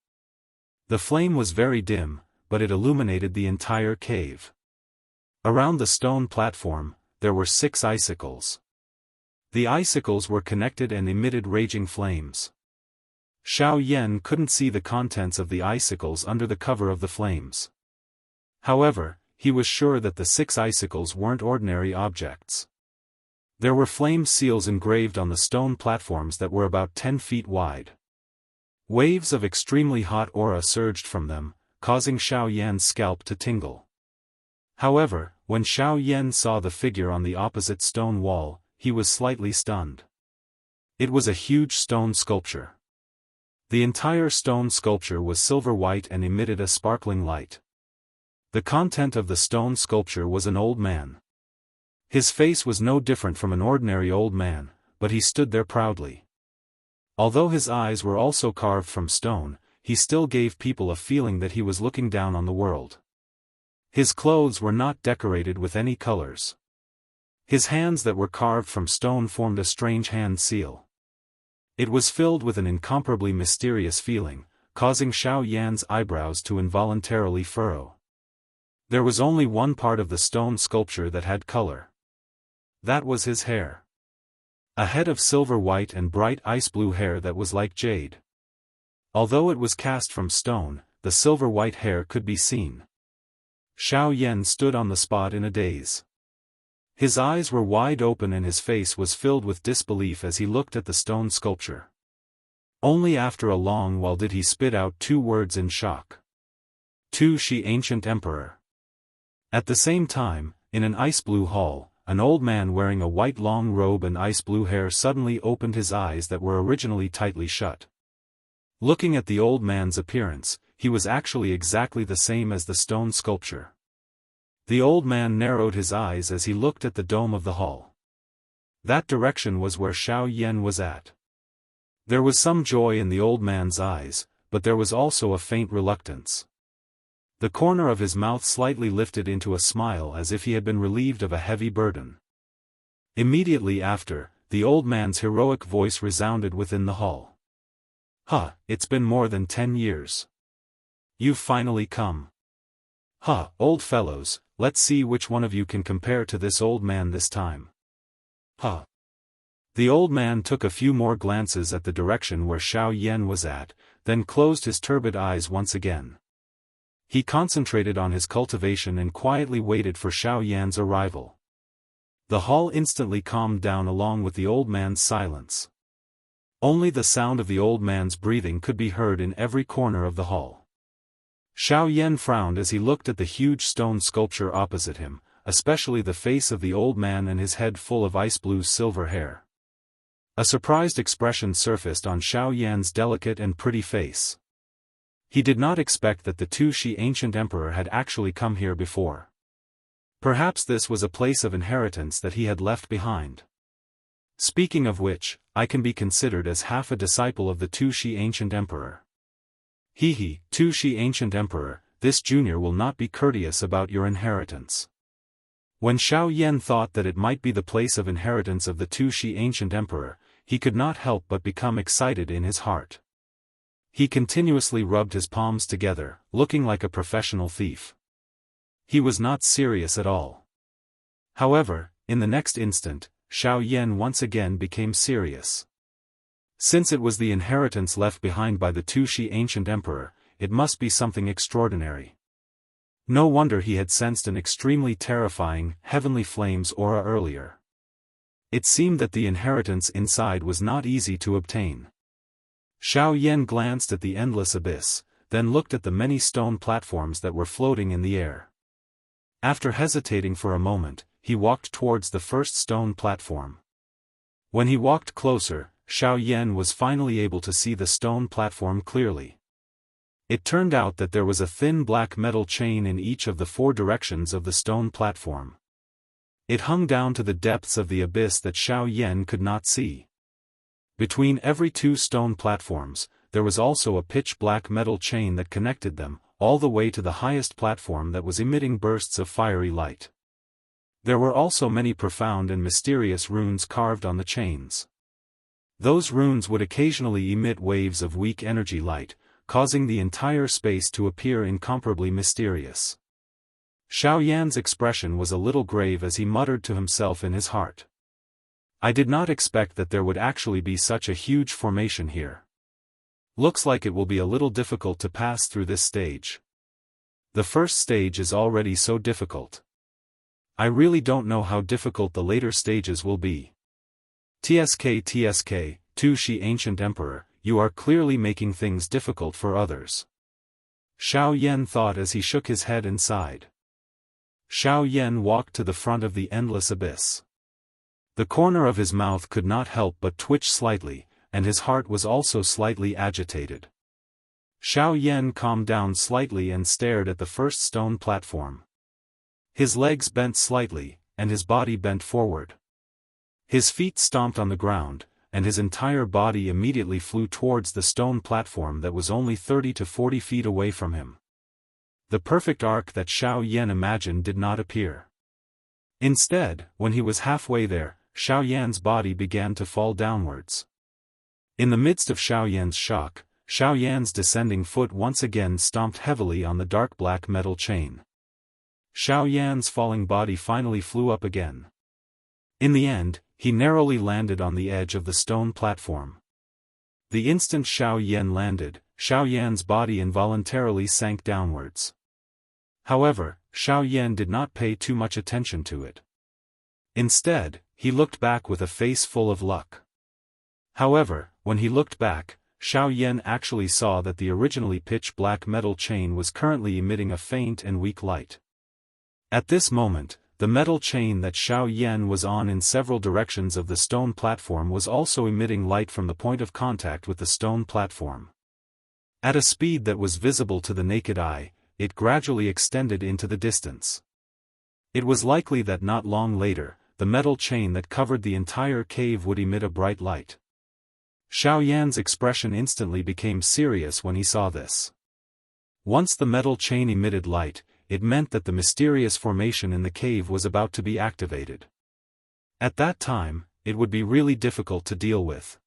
Speaker 1: The flame was very dim, but it illuminated the entire cave. Around the stone platform, there were 6 icicles. The icicles were connected and emitted raging flames. Xiao Yan couldn't see the contents of the icicles under the cover of the flames. However, he was sure that the 6 icicles weren't ordinary objects. There were flame seals engraved on the stone platforms that were about 10 feet wide. Waves of extremely hot aura surged from them, causing Xiao Yan's scalp to tingle. However, when Xiao Yan saw the figure on the opposite stone wall, he was slightly stunned. It was a huge stone sculpture. The entire stone sculpture was silver white and emitted a sparkling light. The content of the stone sculpture was an old man. His face was no different from an ordinary old man, but he stood there proudly. Although his eyes were also carved from stone, he still gave people a feeling that he was looking down on the world. His clothes were not decorated with any colors. His hands that were carved from stone formed a strange hand seal. It was filled with an incomparably mysterious feeling, causing Xiao Yan's eyebrows to involuntarily furrow. There was only one part of the stone sculpture that had color. That was his hair. A head of silver white and bright ice blue hair that was like jade. Although it was cast from stone, the silver white hair could be seen. Xiao Yan stood on the spot in a daze. His eyes were wide open and his face was filled with disbelief as he looked at the stone sculpture. Only after a long while did he spit out 2 words in shock. Tu Shi Ancient Emperor. At the same time, in an ice blue hall, an old man wearing a white long robe and ice blue hair suddenly opened his eyes that were originally tightly shut. Looking at the old man's appearance, he was actually exactly the same as the stone sculpture. The old man narrowed his eyes as he looked at the dome of the hall. That direction was where Xiao Yan was at. There was some joy in the old man's eyes, but there was also a faint reluctance. The corner of his mouth slightly lifted into a smile as if he had been relieved of a heavy burden. Immediately after, the old man's heroic voice resounded within the hall. "Huh, it's been more than 10 years. You've finally come. Huh, old fellows, let's see which one of you can compare to this old man this time. Huh." The old man took a few more glances at the direction where Xiao Yan was at, then closed his turbid eyes once again. He concentrated on his cultivation and quietly waited for Xiao Yan's arrival. The hall instantly calmed down along with the old man's silence. Only the sound of the old man's breathing could be heard in every corner of the hall. Xiao Yan frowned as he looked at the huge stone sculpture opposite him, especially the face of the old man and his head full of ice blue silver hair. A surprised expression surfaced on Xiao Yan's delicate and pretty face. He did not expect that the Tu Shi Ancient Emperor had actually come here before. Perhaps this was a place of inheritance that he had left behind. Speaking of which, I can be considered as half a disciple of the Tu Shi Ancient Emperor. He, Tu Shi Ancient Emperor, this junior will not be courteous about your inheritance. When Xiao Yan thought that it might be the place of inheritance of the Tu Shi Ancient Emperor, he could not help but become excited in his heart. He continuously rubbed his palms together, looking like a professional thief. He was not serious at all. However, in the next instant, Xiao Yan once again became serious. Since it was the inheritance left behind by the Tu Shi Ancient Emperor, it must be something extraordinary. No wonder he had sensed an extremely terrifying, heavenly flames aura earlier. It seemed that the inheritance inside was not easy to obtain. Xiao Yan glanced at the endless abyss, then looked at the many stone platforms that were floating in the air. After hesitating for a moment, he walked towards the first stone platform. When he walked closer, Xiao Yan was finally able to see the stone platform clearly. It turned out that there was a thin black metal chain in each of the 4 directions of the stone platform. It hung down to the depths of the abyss that Xiao Yan could not see. Between every 2 stone platforms, there was also a pitch-black metal chain that connected them, all the way to the highest platform that was emitting bursts of fiery light. There were also many profound and mysterious runes carved on the chains. Those runes would occasionally emit waves of weak energy light, causing the entire space to appear incomparably mysterious. Xiao Yan's expression was a little grave as he muttered to himself in his heart. I did not expect that there would actually be such a huge formation here. Looks like it will be a little difficult to pass through this stage. The first stage is already so difficult. I really don't know how difficult the later stages will be. TSK, Tu Shi Ancient Emperor, you are clearly making things difficult for others. Xiao Yan thought as he shook his head and sighed. Xiao Yan walked to the front of the endless abyss. The corner of his mouth could not help but twitch slightly, and his heart was also slightly agitated. Xiao Yan calmed down slightly and stared at the first stone platform. His legs bent slightly, and his body bent forward. His feet stomped on the ground, and his entire body immediately flew towards the stone platform that was only 30 to 40 feet away from him. The perfect arc that Xiao Yan imagined did not appear. Instead, when he was halfway there, Xiao Yan's body began to fall downwards. In the midst of Xiao Yan's shock, Xiao Yan's descending foot once again stomped heavily on the dark black metal chain. Xiao Yan's falling body finally flew up again. In the end, he narrowly landed on the edge of the stone platform. The instant Xiao Yan landed, Xiao Yan's body involuntarily sank downwards. However, Xiao Yan did not pay too much attention to it. Instead, he looked back with a face full of luck. However, when he looked back, Xiao Yan actually saw that the originally pitch-black metal chain was currently emitting a faint and weak light. At this moment, the metal chain that Xiao Yan was on in several directions of the stone platform was also emitting light from the point of contact with the stone platform. At a speed that was visible to the naked eye, it gradually extended into the distance. It was likely that not long later, the metal chain that covered the entire cave would emit a bright light. Xiao Yan's expression instantly became serious when he saw this. Once the metal chain emitted light, it meant that the mysterious formation in the cave was about to be activated. At that time, it would be really difficult to deal with.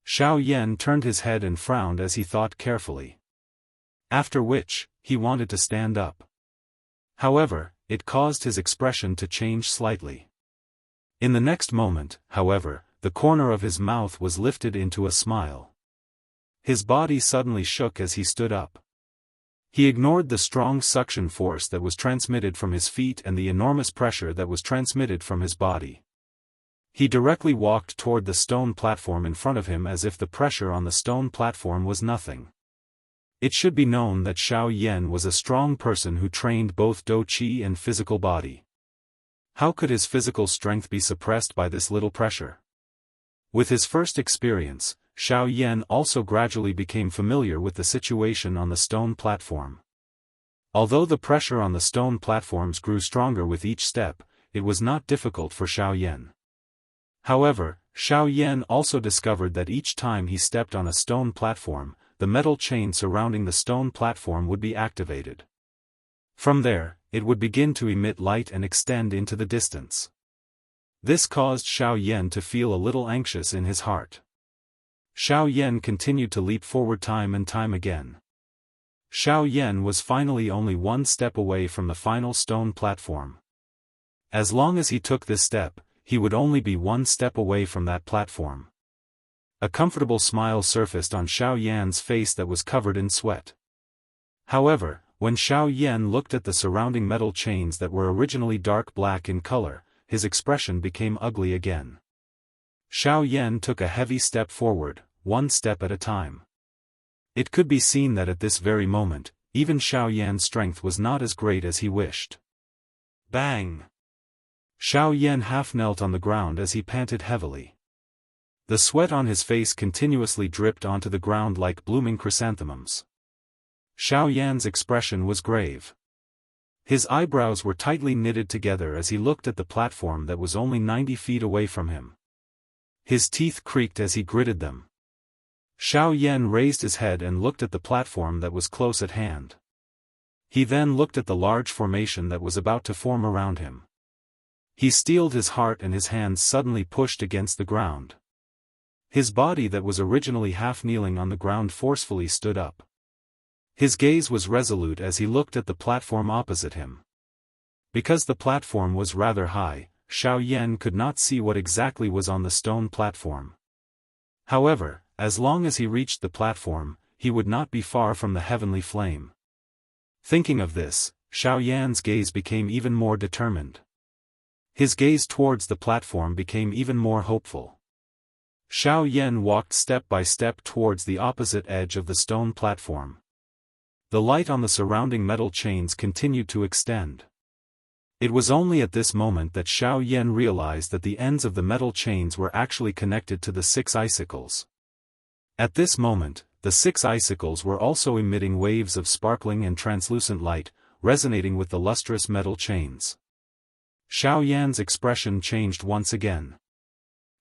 Speaker 1: Xiao Yan turned his head and frowned as he thought carefully. After which, he wanted to stand up. However, it caused his expression to change slightly. In the next moment, however, the corner of his mouth was lifted into a smile. His body suddenly shook as he stood up. He ignored the strong suction force that was transmitted from his feet and the enormous pressure that was transmitted from his body. He directly walked toward the stone platform in front of him as if the pressure on the stone platform was nothing. It should be known that Xiao Yan was a strong person who trained both Do Qi and physical body. How could his physical strength be suppressed by this little pressure? With his first experience, Xiao Yan also gradually became familiar with the situation on the stone platform. Although the pressure on the stone platforms grew stronger with each step, it was not difficult for Xiao Yan. However, Xiao Yan also discovered that each time he stepped on a stone platform, the metal chain surrounding the stone platform would be activated. From there, it would begin to emit light and extend into the distance. This caused Xiao Yan to feel a little anxious in his heart. Xiao Yan continued to leap forward time and time again. Xiao Yan was finally only one step away from the final stone platform. As long as he took this step, he would only be one step away from that platform. A comfortable smile surfaced on Xiao Yan's face that was covered in sweat. However, when Xiao Yan looked at the surrounding metal chains that were originally dark black in color, his expression became ugly again. Xiao Yan took a heavy step forward, one step at a time. It could be seen that at this very moment, even Xiao Yan's strength was not as great as he wished. Bang! Xiao Yan half knelt on the ground as he panted heavily. The sweat on his face continuously dripped onto the ground like blooming chrysanthemums. Xiao Yan's expression was grave. His eyebrows were tightly knitted together as he looked at the platform that was only 90 feet away from him. His teeth creaked as he gritted them. Xiao Yan raised his head and looked at the platform that was close at hand. He then looked at the large formation that was about to form around him. He steeled his heart and his hands suddenly pushed against the ground. His body that was originally half kneeling on the ground forcefully stood up. His gaze was resolute as he looked at the platform opposite him. Because the platform was rather high, Xiao Yan could not see what exactly was on the stone platform. However, as long as he reached the platform, he would not be far from the heavenly flame. Thinking of this, Xiao Yan's gaze became even more determined. His gaze towards the platform became even more hopeful. Xiao Yan walked step by step towards the opposite edge of the stone platform. The light on the surrounding metal chains continued to extend. It was only at this moment that Xiao Yan realized that the ends of the metal chains were actually connected to the 6 icicles. At this moment, the 6 icicles were also emitting waves of sparkling and translucent light, resonating with the lustrous metal chains. Xiao Yan's expression changed once again.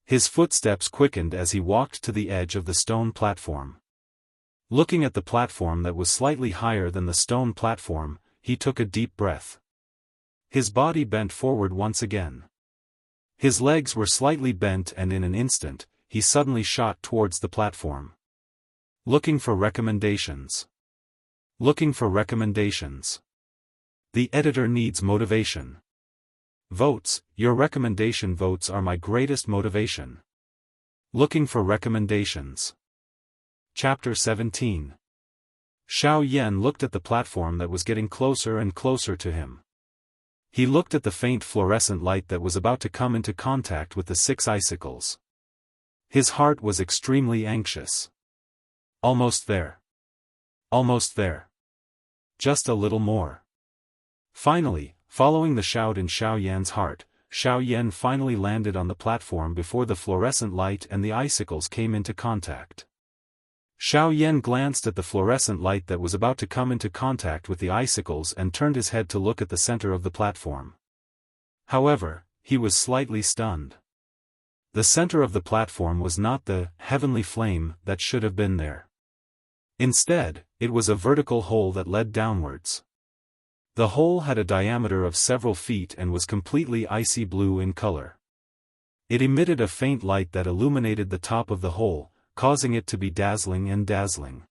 Speaker 1: His footsteps quickened as he walked to the edge of the stone platform. Looking at the platform that was slightly higher than the stone platform, he took a deep breath. His body bent forward once again. His legs were slightly bent and in an instant, he suddenly shot towards the platform. Looking for recommendations. Looking for recommendations. The editor needs motivation. Votes, your recommendation votes are my greatest motivation. Looking for recommendations. Chapter 17. Xiao Yan looked at the platform that was getting closer and closer to him. He looked at the faint fluorescent light that was about to come into contact with the 6 icicles. His heart was extremely anxious. Almost there. Almost there. Just a little more. Finally, following the shout in Xiao Yan's heart, Xiao Yan finally landed on the platform before the fluorescent light and the icicles came into contact. Xiao Yan glanced at the fluorescent light that was about to come into contact with the icicles and turned his head to look at the center of the platform. However, he was slightly stunned. The center of the platform was not the heavenly flame that should have been there. Instead, it was a vertical hole that led downwards. The hole had a diameter of several feet and was completely icy blue in color. It emitted a faint light that illuminated the top of the hole, causing it to be dazzling and dazzling.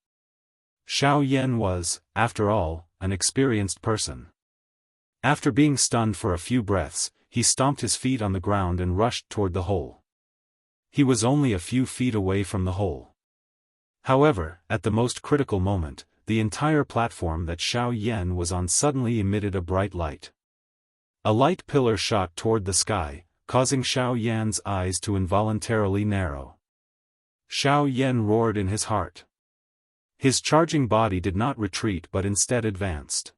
Speaker 1: Xiao Yan was, after all, an experienced person. After being stunned for a few breaths, he stomped his feet on the ground and rushed toward the hole. He was only a few feet away from the hole. However, at the most critical moment, the entire platform that Xiao Yan was on suddenly emitted a bright light. A light pillar shot toward the sky, causing Xiao Yan's eyes to involuntarily narrow. Xiao Yan roared in his heart. His charging body did not retreat but instead advanced.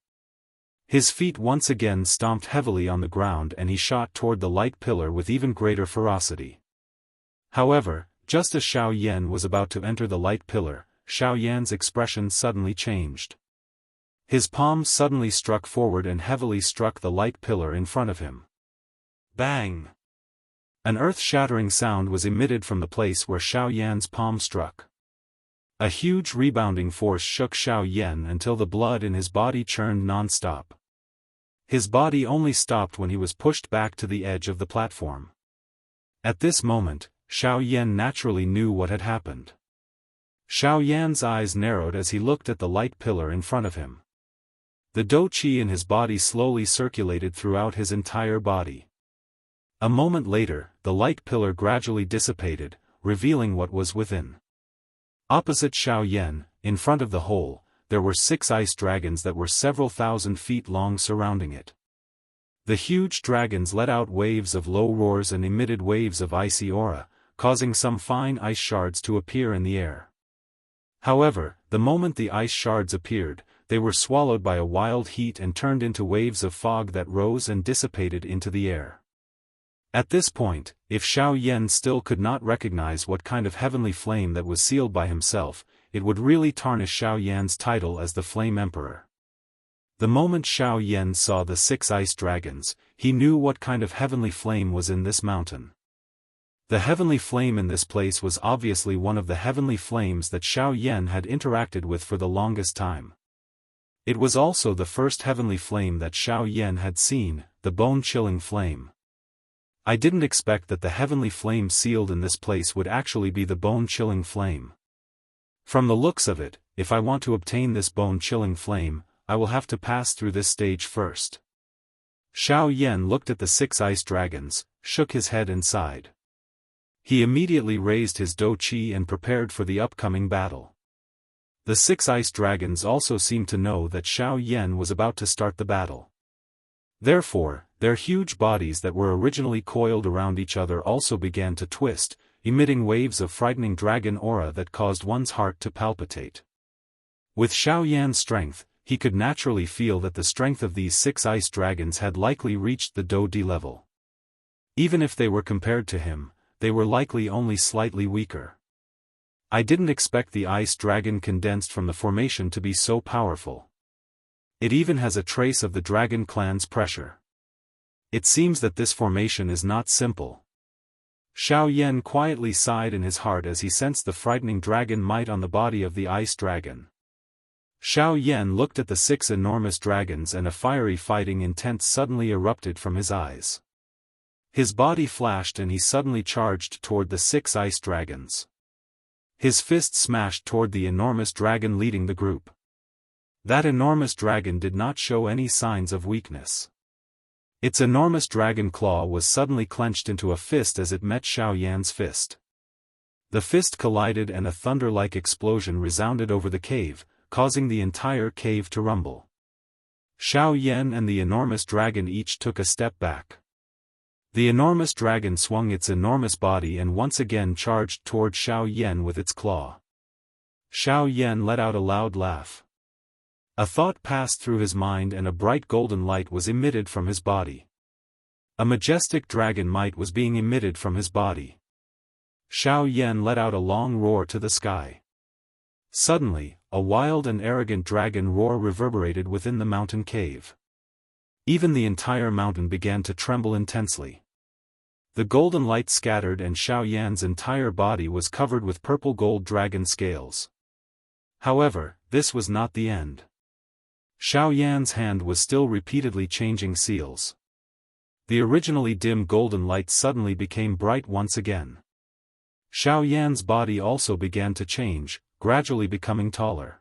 Speaker 1: His feet once again stomped heavily on the ground and he shot toward the light pillar with even greater ferocity. However, just as Xiao Yan was about to enter the light pillar, Xiao Yan's expression suddenly changed. His palm suddenly struck forward and heavily struck the light pillar in front of him. Bang! An earth-shattering sound was emitted from the place where Xiao Yan's palm struck. A huge rebounding force shook Xiao Yan until the blood in his body churned non-stop. His body only stopped when he was pushed back to the edge of the platform. At this moment, Xiao Yan naturally knew what had happened. Xiao Yan's eyes narrowed as he looked at the light pillar in front of him. The dou qi in his body slowly circulated throughout his entire body. A moment later, the light pillar gradually dissipated, revealing what was within. Opposite Xiao Yan, in front of the hole, there were 6 ice dragons that were several thousand feet long surrounding it. The huge dragons let out waves of low roars and emitted waves of icy aura, causing some fine ice shards to appear in the air. However, the moment the ice shards appeared, they were swallowed by a wild heat and turned into waves of fog that rose and dissipated into the air. At this point, if Xiao Yan still could not recognize what kind of heavenly flame that was sealed by himself, it would really tarnish Xiao Yan's title as the Flame Emperor. The moment Xiao Yan saw the 6 ice dragons, he knew what kind of heavenly flame was in this mountain. The heavenly flame in this place was obviously one of the heavenly flames that Xiao Yan had interacted with for the longest time. It was also the first heavenly flame that Xiao Yan had seen, the bone-chilling flame. I didn't expect that the heavenly flame sealed in this place would actually be the bone-chilling flame. From the looks of it, if I want to obtain this bone-chilling flame, I will have to pass through this stage first. Xiao Yan looked at the 6 ice dragons, shook his head and sighed. He immediately raised his dou qi and prepared for the upcoming battle. The 6 ice dragons also seemed to know that Xiao Yan was about to start the battle. Therefore, their huge bodies that were originally coiled around each other also began to twist, emitting waves of frightening dragon aura that caused one's heart to palpitate. With Xiao Yan's strength, he could naturally feel that the strength of these 6 ice dragons had likely reached the dou di level. Even if they were compared to him, they were likely only slightly weaker. I didn't expect the ice dragon condensed from the formation to be so powerful. It even has a trace of the dragon clan's pressure. It seems that this formation is not simple. Xiao Yan quietly sighed in his heart as he sensed the frightening dragon might on the body of the ice dragon. Xiao Yan looked at the 6 enormous dragons and a fiery fighting intent suddenly erupted from his eyes. His body flashed and he suddenly charged toward the 6 ice dragons. His fist smashed toward the enormous dragon leading the group. That enormous dragon did not show any signs of weakness. Its enormous dragon claw was suddenly clenched into a fist as it met Xiao Yan's fist. The fist collided and a thunder-like explosion resounded over the cave, causing the entire cave to rumble. Xiao Yan and the enormous dragon each took a step back. The enormous dragon swung its enormous body and once again charged toward Xiao Yan with its claw. Xiao Yan let out a loud laugh. A thought passed through his mind and a bright golden light was emitted from his body. A majestic dragon might was being emitted from his body. Xiao Yan let out a long roar to the sky. Suddenly, a wild and arrogant dragon roar reverberated within the mountain cave. Even the entire mountain began to tremble intensely. The golden light scattered and Xiao Yan's entire body was covered with purple gold dragon scales. However, this was not the end. Xiao Yan's hand was still repeatedly changing seals. The originally dim golden light suddenly became bright once again. Xiao Yan's body also began to change, gradually becoming taller.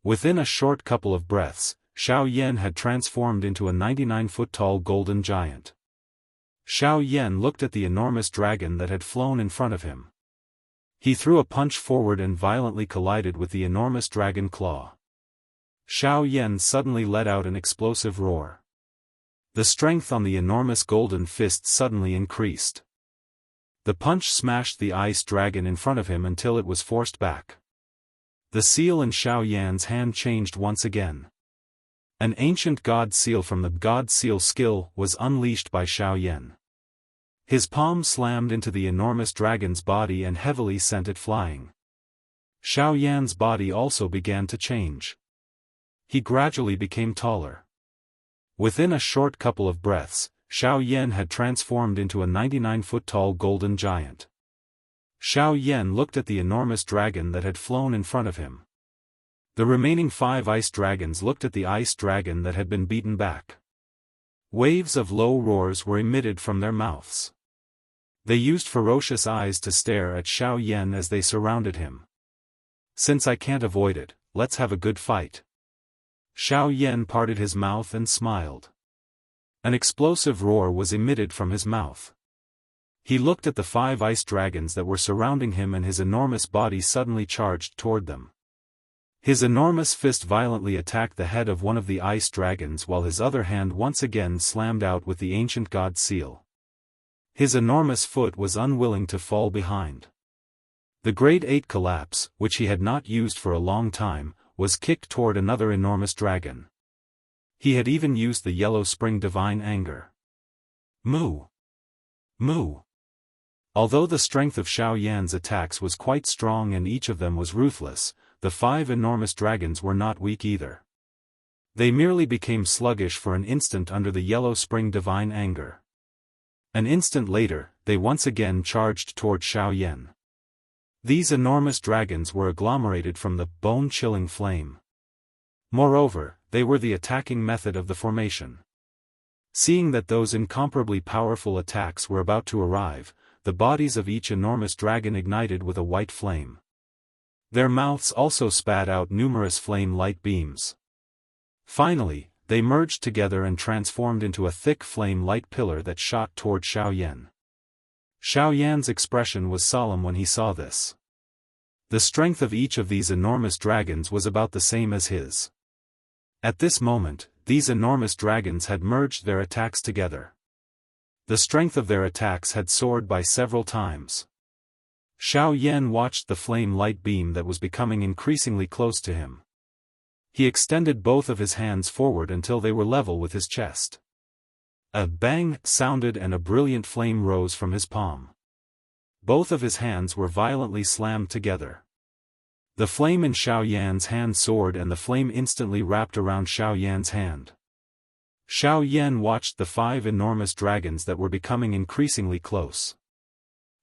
Speaker 1: Within a short couple of breaths, Xiao Yan had transformed into a 99-foot-tall golden giant. Xiao Yan looked at the enormous dragon that had flown in front of him. He threw a punch forward and violently collided with the enormous dragon claw. Xiao Yan suddenly let out an explosive roar. The strength on the enormous golden fist suddenly increased. The punch smashed the ice dragon in front of him until it was forced back. The seal in Xiao Yan's hand changed once again. An ancient god seal from the god seal skill was unleashed by Xiao Yan. His palm slammed into the enormous dragon's body and heavily sent it flying. Xiao Yan's body also began to change. He gradually became taller. Within a short couple of breaths, Xiao Yan had transformed into a 99-foot-tall golden giant. Xiao Yan looked at the enormous dragon that had flown in front of him. The remaining 5 ice dragons looked at the ice dragon that had been beaten back. Waves of low roars were emitted from their mouths. They used ferocious eyes to stare at Xiao Yan as they surrounded him. "Since I can't avoid it, let's have a good fight." Xiao Yan parted his mouth and smiled. An explosive roar was emitted from his mouth. He looked at the 5 ice dragons that were surrounding him and his enormous body suddenly charged toward them. His enormous fist violently attacked the head of one of the ice dragons while his other hand once again slammed out with the ancient god seal. His enormous foot was unwilling to fall behind. The Grade 8 collapse, which he had not used for a long time, was kicked toward another enormous dragon. He had even used the Yellow Spring Divine Anger. Moo! Moo! Although the strength of Xiao Yan's attacks was quite strong and each of them was ruthless, the 5 enormous dragons were not weak either. They merely became sluggish for an instant under the Yellow Spring Divine Anger. An instant later, they once again charged toward Xiao Yan. These enormous dragons were agglomerated from the bone-chilling flame. Moreover, they were the attacking method of the formation. Seeing that those incomparably powerful attacks were about to arrive, the bodies of each enormous dragon ignited with a white flame. Their mouths also spat out numerous flame-light beams. Finally, they merged together and transformed into a thick flame-light pillar that shot toward Xiao Yan. Xiao Yan's expression was solemn when he saw this. The strength of each of these enormous dragons was about the same as his. At this moment, these enormous dragons had merged their attacks together. The strength of their attacks had soared by several times. Xiao Yan watched the flame-light beam that was becoming increasingly close to him. He extended both of his hands forward until they were level with his chest. A bang sounded and a brilliant flame rose from his palm. Both of his hands were violently slammed together. The flame in Xiao Yan's hand soared and the flame instantly wrapped around Xiao Yan's hand. Xiao Yan watched the 5 enormous dragons that were becoming increasingly close.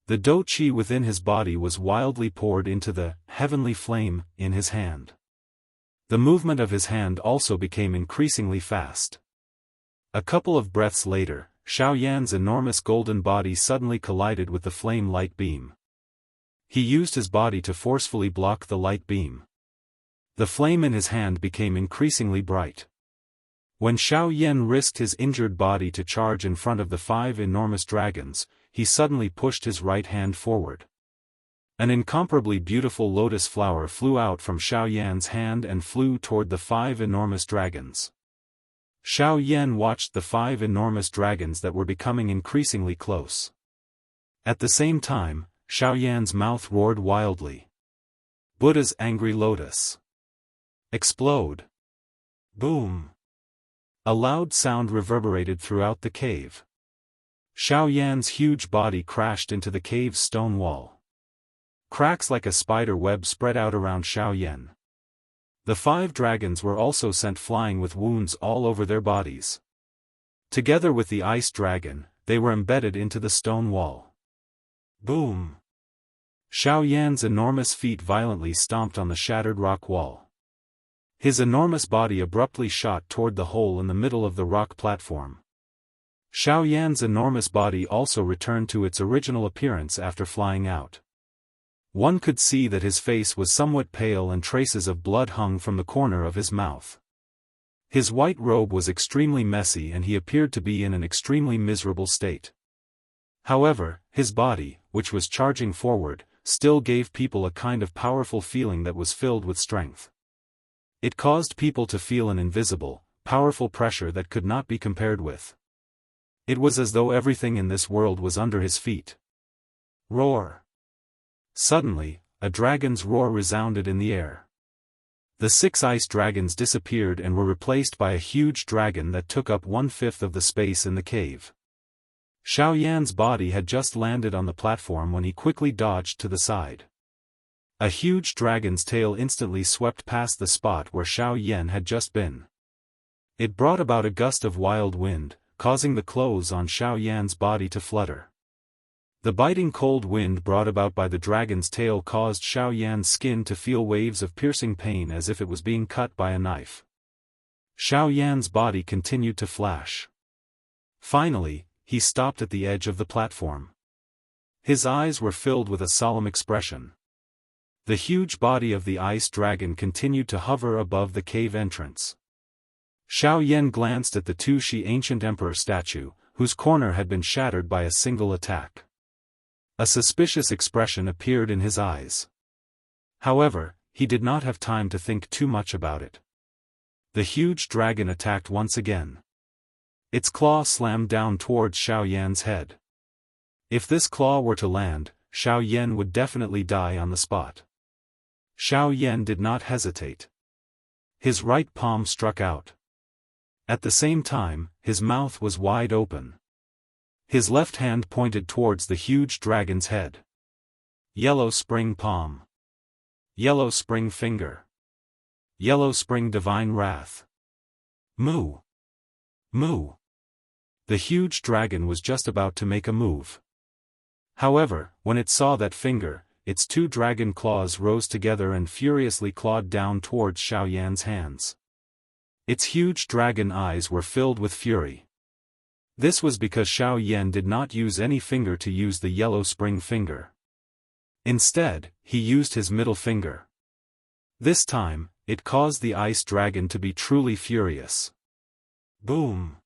Speaker 1: The dou qi within his body was wildly poured into the heavenly flame in his hand. The movement of his hand also became increasingly fast. A couple of breaths later, Xiao Yan's enormous golden body suddenly collided with the flame-light beam. He used his body to forcefully block the light beam. The flame in his hand became increasingly bright. When Xiao Yan risked his injured body to charge in front of the 5 enormous dragons, he suddenly pushed his right hand forward. An incomparably beautiful lotus flower flew out from Xiao Yan's hand and flew toward the 5 enormous dragons. Xiao Yan watched the 5 enormous dragons that were becoming increasingly close. At the same time, Xiao Yan's mouth roared wildly. Buddha's angry lotus. Explode. Boom. A loud sound reverberated throughout the cave. Xiao Yan's huge body crashed into the cave's stone wall. Cracks like a spider web spread out around Xiao Yan. The 5 dragons were also sent flying with wounds all over their bodies. Together with the ice dragon, they were embedded into the stone wall. Boom! Xiao Yan's enormous feet violently stomped on the shattered rock wall. His enormous body abruptly shot toward the hole in the middle of the rock platform. Xiao Yan's enormous body also returned to its original appearance after flying out. One could see that his face was somewhat pale and traces of blood hung from the corner of his mouth. His white robe was extremely messy and he appeared to be in an extremely miserable state. However, his body, which was charging forward, still gave people a kind of powerful feeling that was filled with strength. It caused people to feel an invisible, powerful pressure that could not be compared with. It was as though everything in this world was under his feet. Roar! Suddenly, a dragon's roar resounded in the air. The 6 ice dragons disappeared and were replaced by a huge dragon that took up 1/5 of the space in the cave. Xiao Yan's body had just landed on the platform when he quickly dodged to the side. A huge dragon's tail instantly swept past the spot where Xiao Yan had just been. It brought about a gust of wild wind, causing the clothes on Xiao Yan's body to flutter. The biting cold wind brought about by the dragon's tail caused Xiao Yan's skin to feel waves of piercing pain as if it was being cut by a knife. Xiao Yan's body continued to flash. Finally, he stopped at the edge of the platform. His eyes were filled with a solemn expression. The huge body of the ice dragon continued to hover above the cave entrance. Xiao Yan glanced at the Tushi ancient emperor statue, whose corner had been shattered by a single attack. A suspicious expression appeared in his eyes. However, he did not have time to think too much about it. The huge dragon attacked once again. Its claw slammed down towards Xiao Yan's head. If this claw were to land, Xiao Yan would definitely die on the spot. Xiao Yan did not hesitate. His right palm struck out. At the same time, his mouth was wide open. His left hand pointed towards the huge dragon's head. Yellow spring palm. Yellow spring finger. Yellow spring divine wrath. Moo. Moo. The huge dragon was just about to make a move. However, when it saw that finger, its 2 dragon claws rose together and furiously clawed down towards Xiao Yan's hands. Its huge dragon eyes were filled with fury. This was because Xiao Yan did not use any finger to use the yellow spring finger. Instead, he used his middle finger. This time, it caused the ice dragon to be truly furious. Boom!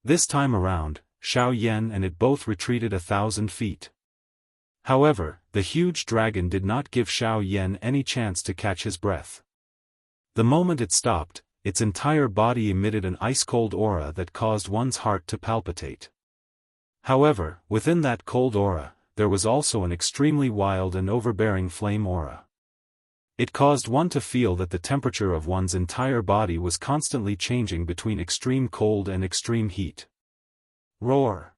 Speaker 1: This time around, Xiao Yan and it both retreated 1,000 feet. However, the huge dragon did not give Xiao Yan any chance to catch his breath. The moment it stopped, its entire body emitted an ice-cold aura that caused one's heart to palpitate. However, within that cold aura, there was also an extremely wild and overbearing flame aura. It caused one to feel that the temperature of one's entire body was constantly changing between extreme cold and extreme heat. Roar!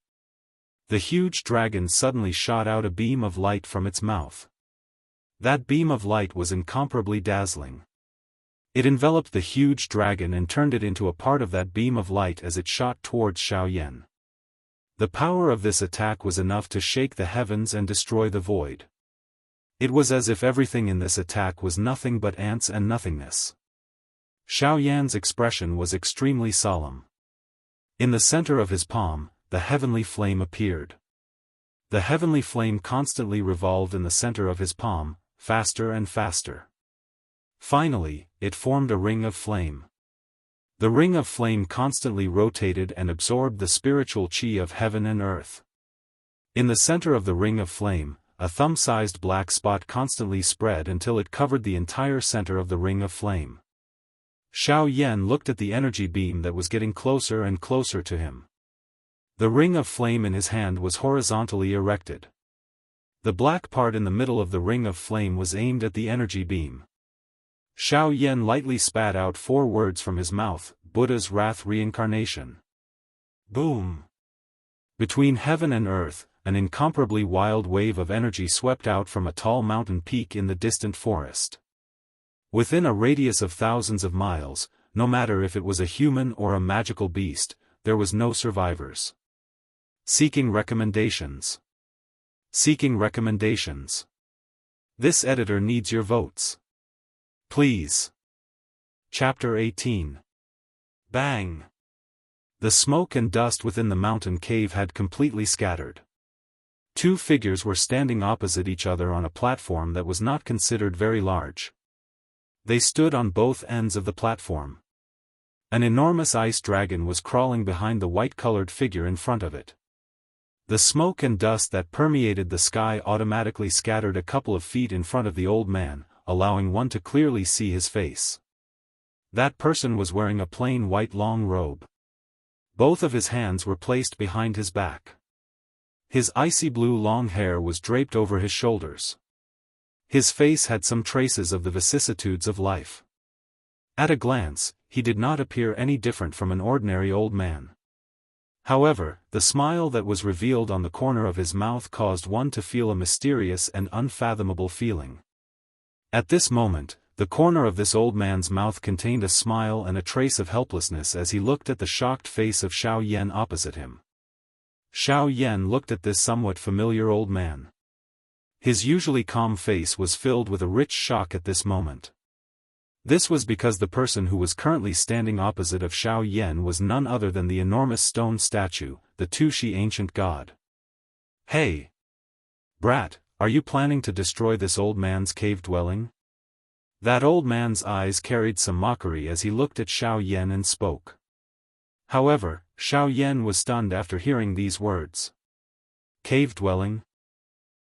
Speaker 1: The huge dragon suddenly shot out a beam of light from its mouth. That beam of light was incomparably dazzling. It enveloped the huge dragon and turned it into a part of that beam of light as it shot towards Xiao Yan. The power of this attack was enough to shake the heavens and destroy the void. It was as if everything in this attack was nothing but ants and nothingness. Xiao Yan's expression was extremely solemn. In the center of his palm, the heavenly flame appeared. The heavenly flame constantly revolved in the center of his palm, faster and faster. Finally, it formed a ring of flame. The ring of flame constantly rotated and absorbed the spiritual chi of heaven and earth. In the center of the ring of flame, a thumb-sized black spot constantly spread until it covered the entire center of the ring of flame. Xiao Yan looked at the energy beam that was getting closer and closer to him. The ring of flame in his hand was horizontally erected. The black part in the middle of the ring of flame was aimed at the energy beam. Xiao Yan lightly spat out 4 words from his mouth: Buddha's wrath reincarnation. Boom! Between heaven and earth, an incomparably wild wave of energy swept out from a tall mountain peak in the distant forest. Within a radius of thousands of miles, no matter if it was a human or a magical beast, there was no survivors. Seeking recommendations. Seeking recommendations. This editor needs your votes. Please. Chapter 18. Bang! The smoke and dust within the mountain cave had completely scattered. 2 figures were standing opposite each other on a platform that was not considered very large. They stood on both ends of the platform. An enormous ice dragon was crawling behind the white-colored figure in front of it. The smoke and dust that permeated the sky automatically scattered a couple of feet in front of the old man, allowing one to clearly see his face. That person was wearing a plain white long robe. Both of his hands were placed behind his back. His icy blue long hair was draped over his shoulders. His face had some traces of the vicissitudes of life. At a glance, he did not appear any different from an ordinary old man. However, the smile that was revealed on the corner of his mouth caused one to feel a mysterious and unfathomable feeling. At this moment, the corner of this old man's mouth contained a smile and a trace of helplessness as he looked at the shocked face of Xiao Yan opposite him. Xiao Yan looked at this somewhat familiar old man. His usually calm face was filled with a rich shock at this moment. This was because the person who was currently standing opposite of Xiao Yan was none other than the enormous stone statue, the Tushi ancient god. Hey! Brat, are you planning to destroy this old man's cave dwelling? That old man's eyes carried some mockery as he looked at Xiao Yan and spoke. However, Xiao Yan was stunned after hearing these words. Cave dwelling?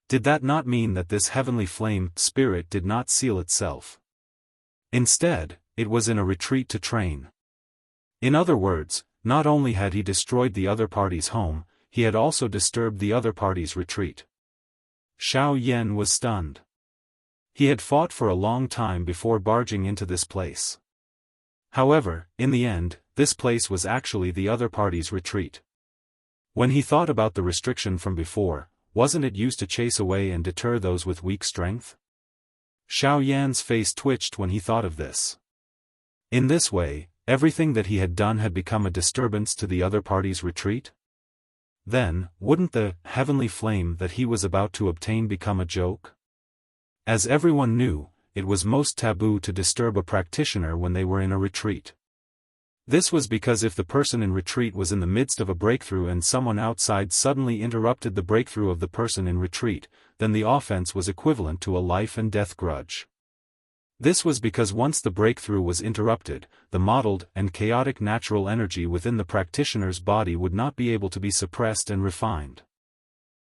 Speaker 1: Did that not mean that this heavenly flame spirit did not seal itself? Instead, it was in a retreat to train. In other words, not only had he destroyed the other party's home, he had also disturbed the other party's retreat. Xiao Yan was stunned. He had fought for a long time before barging into this place. However, in the end, this place was actually the other party's retreat. When he thought about the restriction from before, wasn't it used to chase away and deter those with weak strength? Xiao Yan's face twitched when he thought of this. In this way, everything that he had done had become a disturbance to the other party's retreat? Then, wouldn't the heavenly flame that he was about to obtain become a joke? As everyone knew, it was most taboo to disturb a practitioner when they were in a retreat. This was because if the person in retreat was in the midst of a breakthrough and someone outside suddenly interrupted the breakthrough of the person in retreat, then the offense was equivalent to a life and death grudge. This was because once the breakthrough was interrupted, the mottled and chaotic natural energy within the practitioner's body would not be able to be suppressed and refined.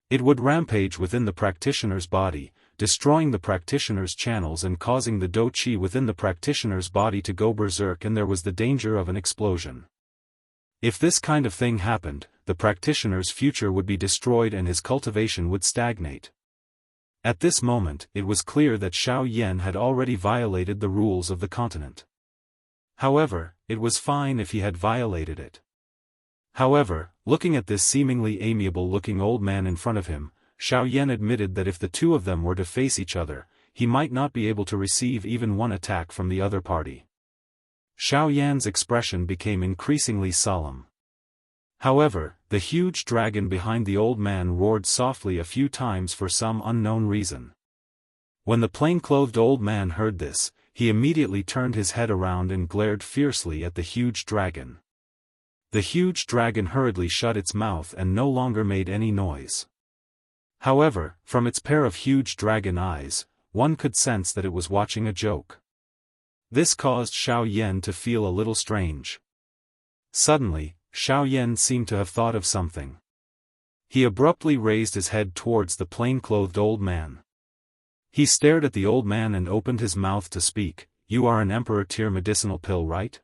Speaker 1: It would rampage within the practitioner's body, destroying the practitioner's channels and causing the do qi within the practitioner's body to go berserk, and there was the danger of an explosion. If this kind of thing happened, the practitioner's future would be destroyed and his cultivation would stagnate. At this moment, it was clear that Xiao Yan had already violated the rules of the continent. However, it was fine if he had violated it. However, looking at this seemingly amiable-looking old man in front of him, Xiao Yan admitted that if the two of them were to face each other, he might not be able to receive even one attack from the other party. Xiao Yan's expression became increasingly solemn. However, the huge dragon behind the old man roared softly a few times for some unknown reason. When the plain-clothed old man heard this, he immediately turned his head around and glared fiercely at the huge dragon. The huge dragon hurriedly shut its mouth and no longer made any noise. However, from its pair of huge dragon eyes, one could sense that it was watching a joke. This caused Xiao Yan to feel a little strange. Suddenly, Xiao Yan seemed to have thought of something. He abruptly raised his head towards the plain-clothed old man. He stared at the old man and opened his mouth to speak. "You are an emperor-tier medicinal pill, right?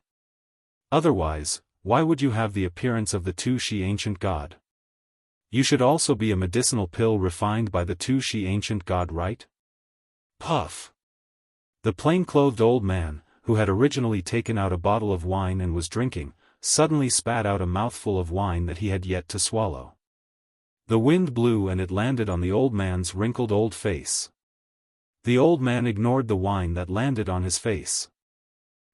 Speaker 1: Otherwise, why would you have the appearance of the Tu-Shi ancient god? You should also be a medicinal pill refined by the Tu-Shi ancient god, right?" Puff! The plain-clothed old man, who had originally taken out a bottle of wine and was drinking, suddenly spat out a mouthful of wine that he had yet to swallow. The wind blew and it landed on the old man's wrinkled old face. The old man ignored the wine that landed on his face.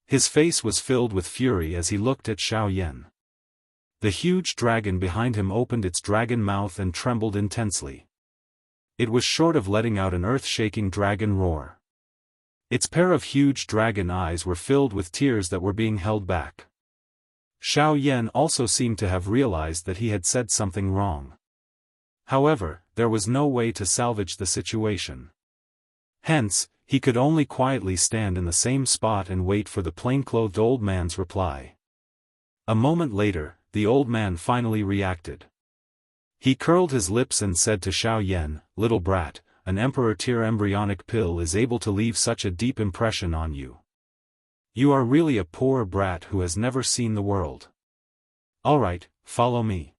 Speaker 1: His face was filled with fury as he looked at Xiao Yan. The huge dragon behind him opened its dragon mouth and trembled intensely. It was short of letting out an earth-shaking dragon roar. Its pair of huge dragon eyes were filled with tears that were being held back. Xiao Yan also seemed to have realized that he had said something wrong. However, there was no way to salvage the situation. Hence, he could only quietly stand in the same spot and wait for the plain-clothed old man's reply. A moment later, the old man finally reacted. He curled his lips and said to Xiao Yan, "Little brat, an emperor-tier embryonic pill is able to leave such a deep impression on you. You are really a poor brat who has never seen the world. Alright, follow me.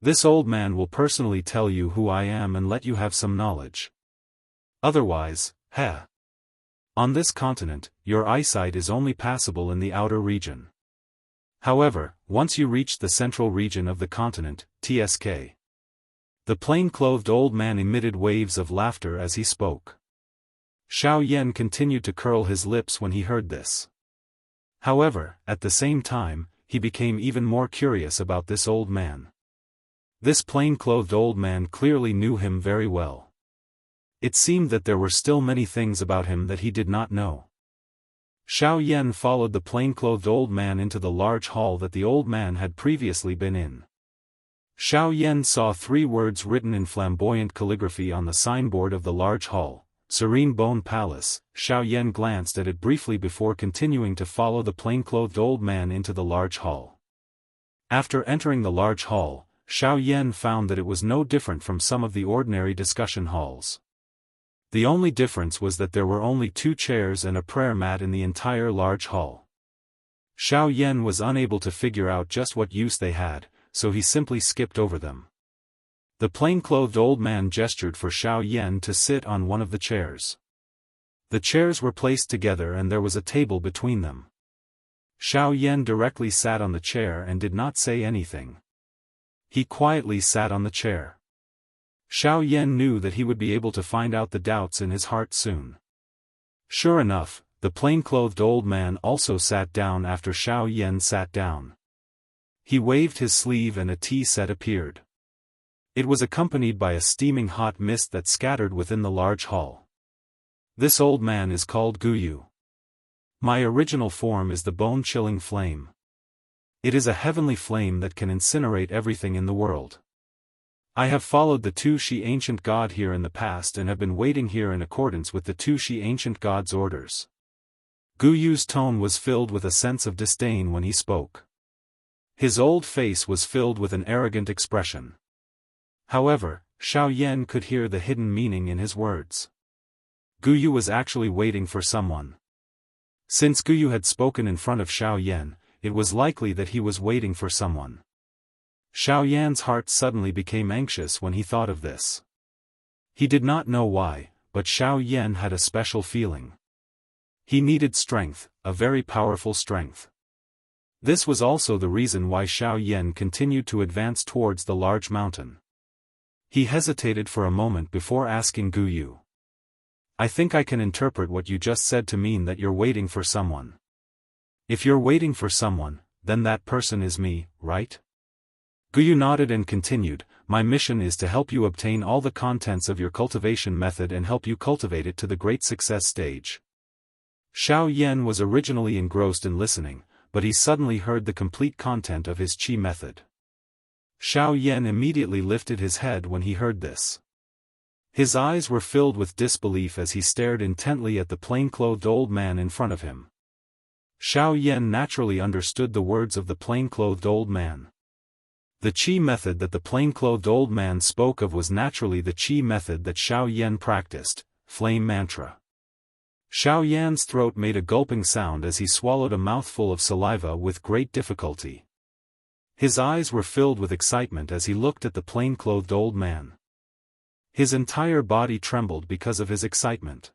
Speaker 1: This old man will personally tell you who I am and let you have some knowledge. Otherwise, heh. On this continent, your eyesight is only passable in the outer region. However, once you reach the central region of the continent, TSK." The plain-clothed old man emitted waves of laughter as he spoke. Xiao Yan continued to curl his lips when he heard this. However, at the same time, he became even more curious about this old man. This plain-clothed old man clearly knew him very well. It seemed that there were still many things about him that he did not know. Xiao Yan followed the plain-clothed old man into the large hall that the old man had previously been in. Xiao Yan saw 3 words written in flamboyant calligraphy on the signboard of the large hall: Serene Bone Palace. Xiao Yan glanced at it briefly before continuing to follow the plain-clothed old man into the large hall. After entering the large hall, Xiao Yan found that it was no different from some of the ordinary discussion halls. The only difference was that there were only 2 chairs and a prayer mat in the entire large hall. Xiao Yan was unable to figure out just what use they had, so he simply skipped over them. The plain-clothed old man gestured for Xiao Yan to sit on one of the chairs. The chairs were placed together and there was a table between them. Xiao Yan directly sat on the chair and did not say anything. He quietly sat on the chair. Xiao Yan knew that he would be able to find out the doubts in his heart soon. Sure enough, the plain-clothed old man also sat down after Xiao Yan sat down. He waved his sleeve and a tea set appeared. It was accompanied by a steaming hot mist that scattered within the large hall. This old man is called Guyu. My original form is the bone-chilling flame. It is a heavenly flame that can incinerate everything in the world. I have followed the Tu-Shi ancient god here in the past and have been waiting here in accordance with the Tu-Shi ancient god's orders. Guyu's tone was filled with a sense of disdain when he spoke. His old face was filled with an arrogant expression. However, Xiao Yan could hear the hidden meaning in his words. Guyu was actually waiting for someone. Since Guyu had spoken in front of Xiao Yan, it was likely that he was waiting for someone. Xiao Yan's heart suddenly became anxious when he thought of this. He did not know why, but Xiao Yan had a special feeling. He needed strength, a very powerful strength. This was also the reason why Xiao Yan continued to advance towards the large mountain. He hesitated for a moment before asking Guyu. I think I can interpret what you just said to mean that you're waiting for someone. If you're waiting for someone, then that person is me, right? Guyu nodded and continued, my mission is to help you obtain all the contents of your cultivation method and help you cultivate it to the great success stage. Xiao Yan was originally engrossed in listening, but he suddenly heard the complete content of his qi method. Xiao Yan immediately lifted his head when he heard this. His eyes were filled with disbelief as he stared intently at the plain-clothed old man in front of him. Xiao Yan naturally understood the words of the plain-clothed old man. The qi method that the plain-clothed old man spoke of was naturally the qi method that Xiao Yan practiced, flame mantra. Xiao Yan's throat made a gulping sound as he swallowed a mouthful of saliva with great difficulty. His eyes were filled with excitement as he looked at the plain-clothed old man. His entire body trembled because of his excitement.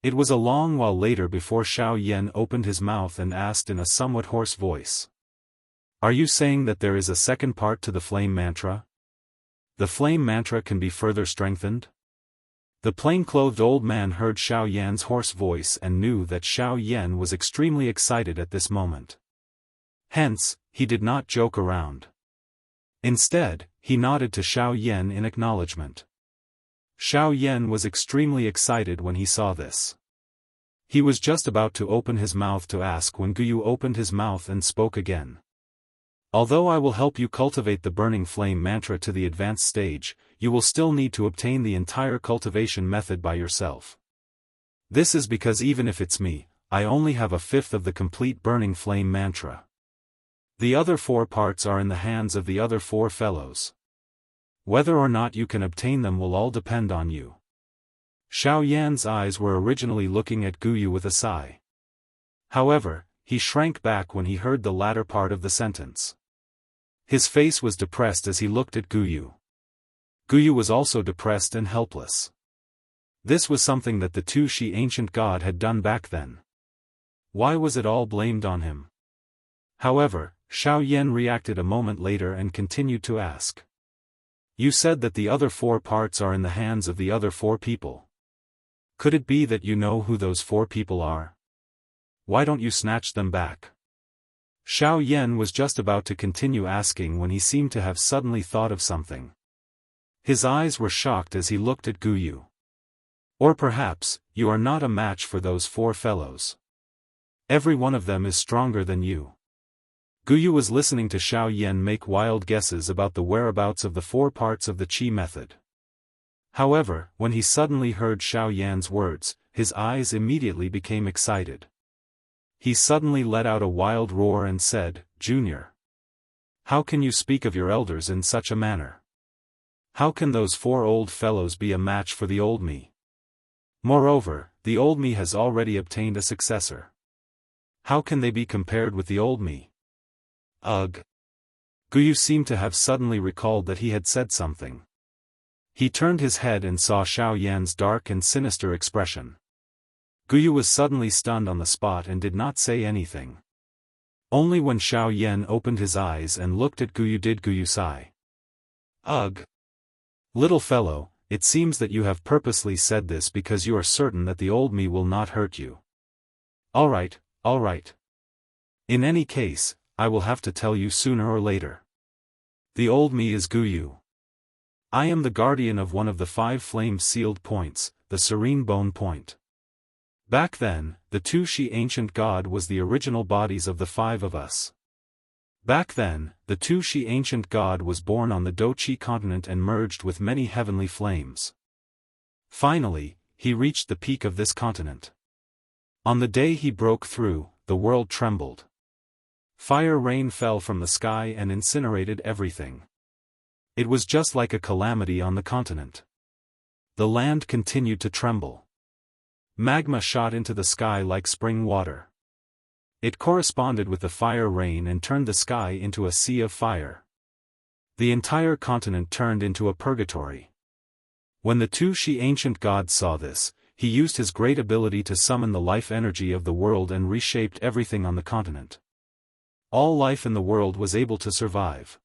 Speaker 1: It was a long while later before Xiao Yan opened his mouth and asked in a somewhat hoarse voice. "Are you saying that there is a second part to the flame mantra? The flame mantra can be further strengthened?" The plain-clothed old man heard Xiao Yan's hoarse voice and knew that Xiao Yan was extremely excited at this moment. Hence, he did not joke around. Instead, he nodded to Xiao Yan in acknowledgement. Xiao Yan was extremely excited when he saw this. He was just about to open his mouth to ask when Guyu opened his mouth and spoke again. "Although I will help you cultivate the burning flame mantra to the advanced stage, you will still need to obtain the entire cultivation method by yourself. This is because even if it's me, I only have a fifth of the complete burning flame mantra. The other 4 parts are in the hands of the other 4 fellows. Whether or not you can obtain them will all depend on you." Xiao Yan's eyes were originally looking at Guyu with a sigh. However, he shrank back when he heard the latter part of the sentence. His face was depressed as he looked at Guyu. Guyu was also depressed and helpless. This was something that the Tu-Shi ancient god had done back then. Why was it all blamed on him? However, Xiao Yan reacted a moment later and continued to ask. "You said that the other 4 parts are in the hands of the other 4 people. Could it be that you know who those 4 people are? Why don't you snatch them back?" Xiao Yan was just about to continue asking when he seemed to have suddenly thought of something. His eyes were shocked as he looked at Guyu. "Or perhaps, you are not a match for those 4 fellows. Every one of them is stronger than you." Guyu was listening to Xiao Yan make wild guesses about the whereabouts of the 4 parts of the qi method. However, when he suddenly heard Xiao Yan's words, his eyes immediately became excited. He suddenly let out a wild roar and said, "Junior! How can you speak of your elders in such a manner? How can those 4 old fellows be a match for the old me? Moreover, the old me has already obtained a successor. How can they be compared with the old me?" Ugh! Guyu seemed to have suddenly recalled that he had said something. He turned his head and saw Xiao Yan's dark and sinister expression. Guyu was suddenly stunned on the spot and did not say anything. Only when Xiao Yan opened his eyes and looked at Guyu did Guyu sigh. "Ugh! Little fellow, it seems that you have purposely said this because you are certain that the old me will not hurt you. All right. In any case, I will have to tell you sooner or later. The old me is Guyu. I am the guardian of one of the 5 flame-sealed points, the serene bone point. Back then, the Tu-Shi ancient god was the original bodies of the 5 of us. Back then, the Tu-Shi ancient god was born on the Do-Chi continent and merged with many heavenly flames. Finally, he reached the peak of this continent. On the day he broke through, the world trembled. Fire rain fell from the sky and incinerated everything. It was just like a calamity on the continent. The land continued to tremble. Magma shot into the sky like spring water. It corresponded with the fire rain and turned the sky into a sea of fire. The entire continent turned into a purgatory. When the Tu-Shi ancient god saw this, he used his great ability to summon the life energy of the world and reshaped everything on the continent. All life in the world was able to survive.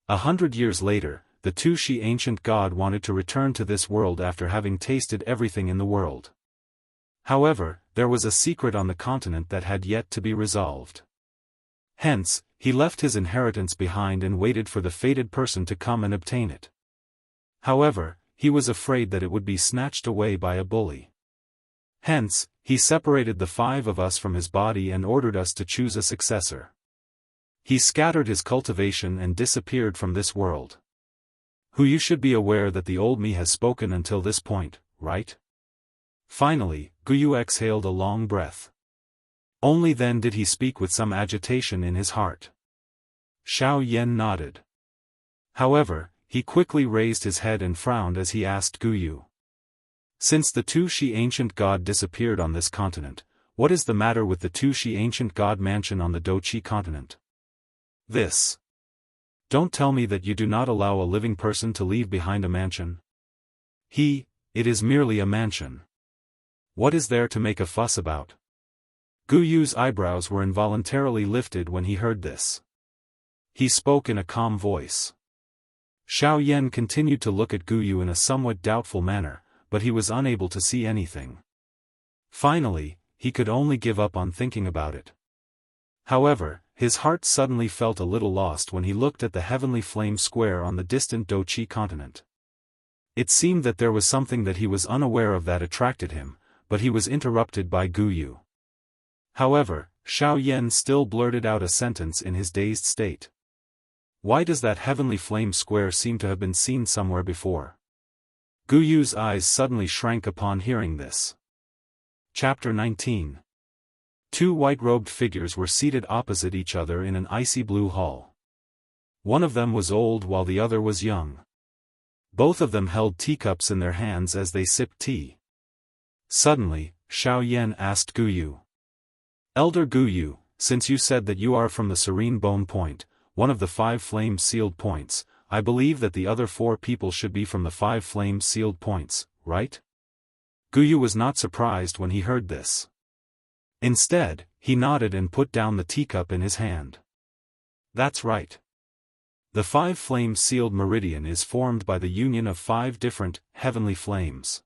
Speaker 1: 100 years later, the Tu-Shi ancient god wanted to return to this world after having tasted everything in the world. However, there was a secret on the continent that had yet to be resolved. Hence, he left his inheritance behind and waited for the fated person to come and obtain it. However, he was afraid that it would be snatched away by a bully. Hence, he separated the 5 of us from his body and ordered us to choose a successor. He scattered his cultivation and disappeared from this world. Who you should be aware that the old me has spoken until this point, right? Finally, Guyu exhaled a long breath. Only then did he speak with some agitation in his heart. Xiao Yan nodded. However, he quickly raised his head and frowned as he asked Guyu. Since the Tu Shi ancient god disappeared on this continent, what is the matter with the Tu Shi ancient god mansion on the Doqi continent? This. Don't tell me that you do not allow a living person to leave behind a mansion. It is merely a mansion. What is there to make a fuss about? Guyu's eyebrows were involuntarily lifted when he heard this. He spoke in a calm voice. Xiao Yan continued to look at Guyu in a somewhat doubtful manner, but he was unable to see anything. Finally, he could only give up on thinking about it. However, his heart suddenly felt a little lost when he looked at the heavenly flame square on the distant Doqi continent. It seemed that there was something that he was unaware of that attracted him, but he was interrupted by Guyu. However, Xiao Yan still blurted out a sentence in his dazed state. Why does that heavenly flame square seem to have been seen somewhere before? Guyu's eyes suddenly shrank upon hearing this. Chapter 19. Two white-robed figures were seated opposite each other in an icy blue hall. One of them was old while the other was young. Both of them held teacups in their hands as they sipped tea. Suddenly, Xiao Yan asked Guyu. Elder Guyu, since you said that you are from the Serene Bone Point, one of the 5 flame-sealed points, I believe that the other 4 people should be from the 5 flame-sealed points, right? Guyu was not surprised when he heard this. Instead, he nodded and put down the teacup in his hand. That's right. The 5 flame-sealed meridian is formed by the union of 5 different, heavenly flames.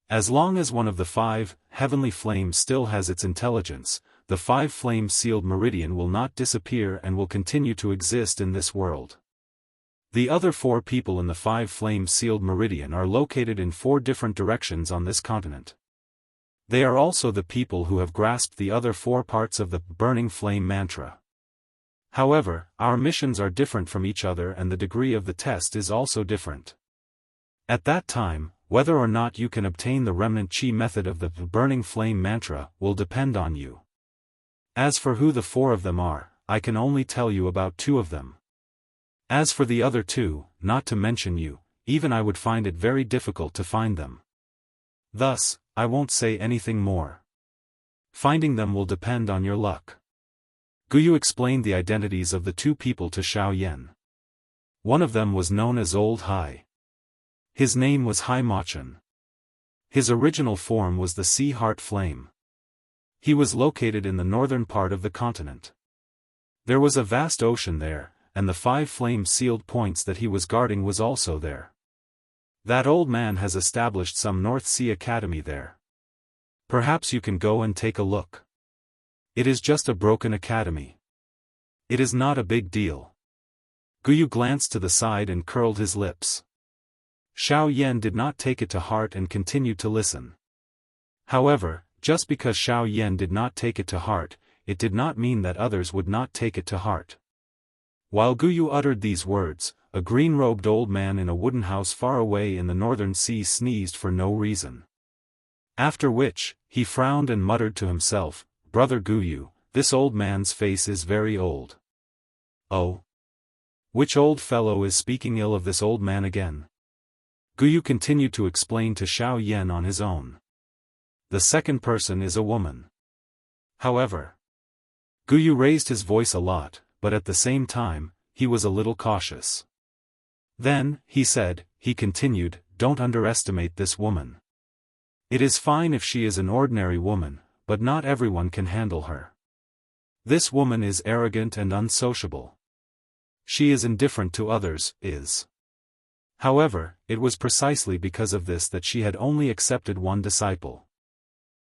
Speaker 1: As long as one of the 5 heavenly flames still has its intelligence, the 5 flame-sealed meridian will not disappear and will continue to exist in this world. The other 4 people in the 5 flame-sealed meridian are located in 4 different directions on this continent. They are also the people who have grasped the other 4 parts of the burning flame mantra. However, our missions are different from each other and the degree of the test is also different. At that time, whether or not you can obtain the remnant chi method of the burning flame mantra will depend on you. As for who the 4 of them are, I can only tell you about 2 of them. As for the other 2, not to mention you, even I would find it very difficult to find them. Thus, I won't say anything more. Finding them will depend on your luck. Guyu explained the identities of the 2 people to Xiao Yan. One of them was known as Old Hai. His name was Hai Machan. His original form was the Sea Heart Flame. He was located in the northern part of the continent. There was a vast ocean there, and the 5 flame-sealed points that he was guarding was also there. That old man has established some North Sea Academy there. Perhaps you can go and take a look. It is just a broken academy. It is not a big deal. Guyu glanced to the side and curled his lips. Xiao Yan did not take it to heart and continued to listen. However, just because Xiao Yan did not take it to heart, it did not mean that others would not take it to heart. While Guyu uttered these words, a green-robed old man in a wooden house far away in the northern sea sneezed for no reason. After which, he frowned and muttered to himself, "Brother Guyu, this old man's face is very old." Oh? Which old fellow is speaking ill of this old man again? Guyu continued to explain to Xiao Yan on his own. The second person is a woman. However, Guyu raised his voice a lot, but at the same time, he was a little cautious. Then, he continued, don't underestimate this woman. It is fine if she is an ordinary woman, but not everyone can handle her. This woman is arrogant and unsociable. She is indifferent to others, However, it was precisely because of this that she had only accepted one disciple.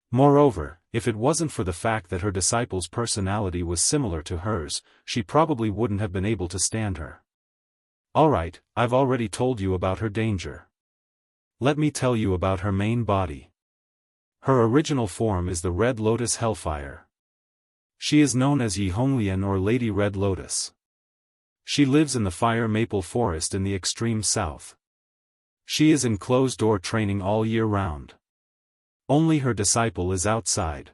Speaker 1: Moreover, if it wasn't for the fact that her disciple's personality was similar to hers, she probably wouldn't have been able to stand her. Alright, I've already told you about her danger. Let me tell you about her main body. Her original form is the Red Lotus Hellfire. She is known as Yi Honglian or Lady Red Lotus. She lives in the fire maple forest in the extreme south. She is in closed-door training all year round. Only her disciple is outside.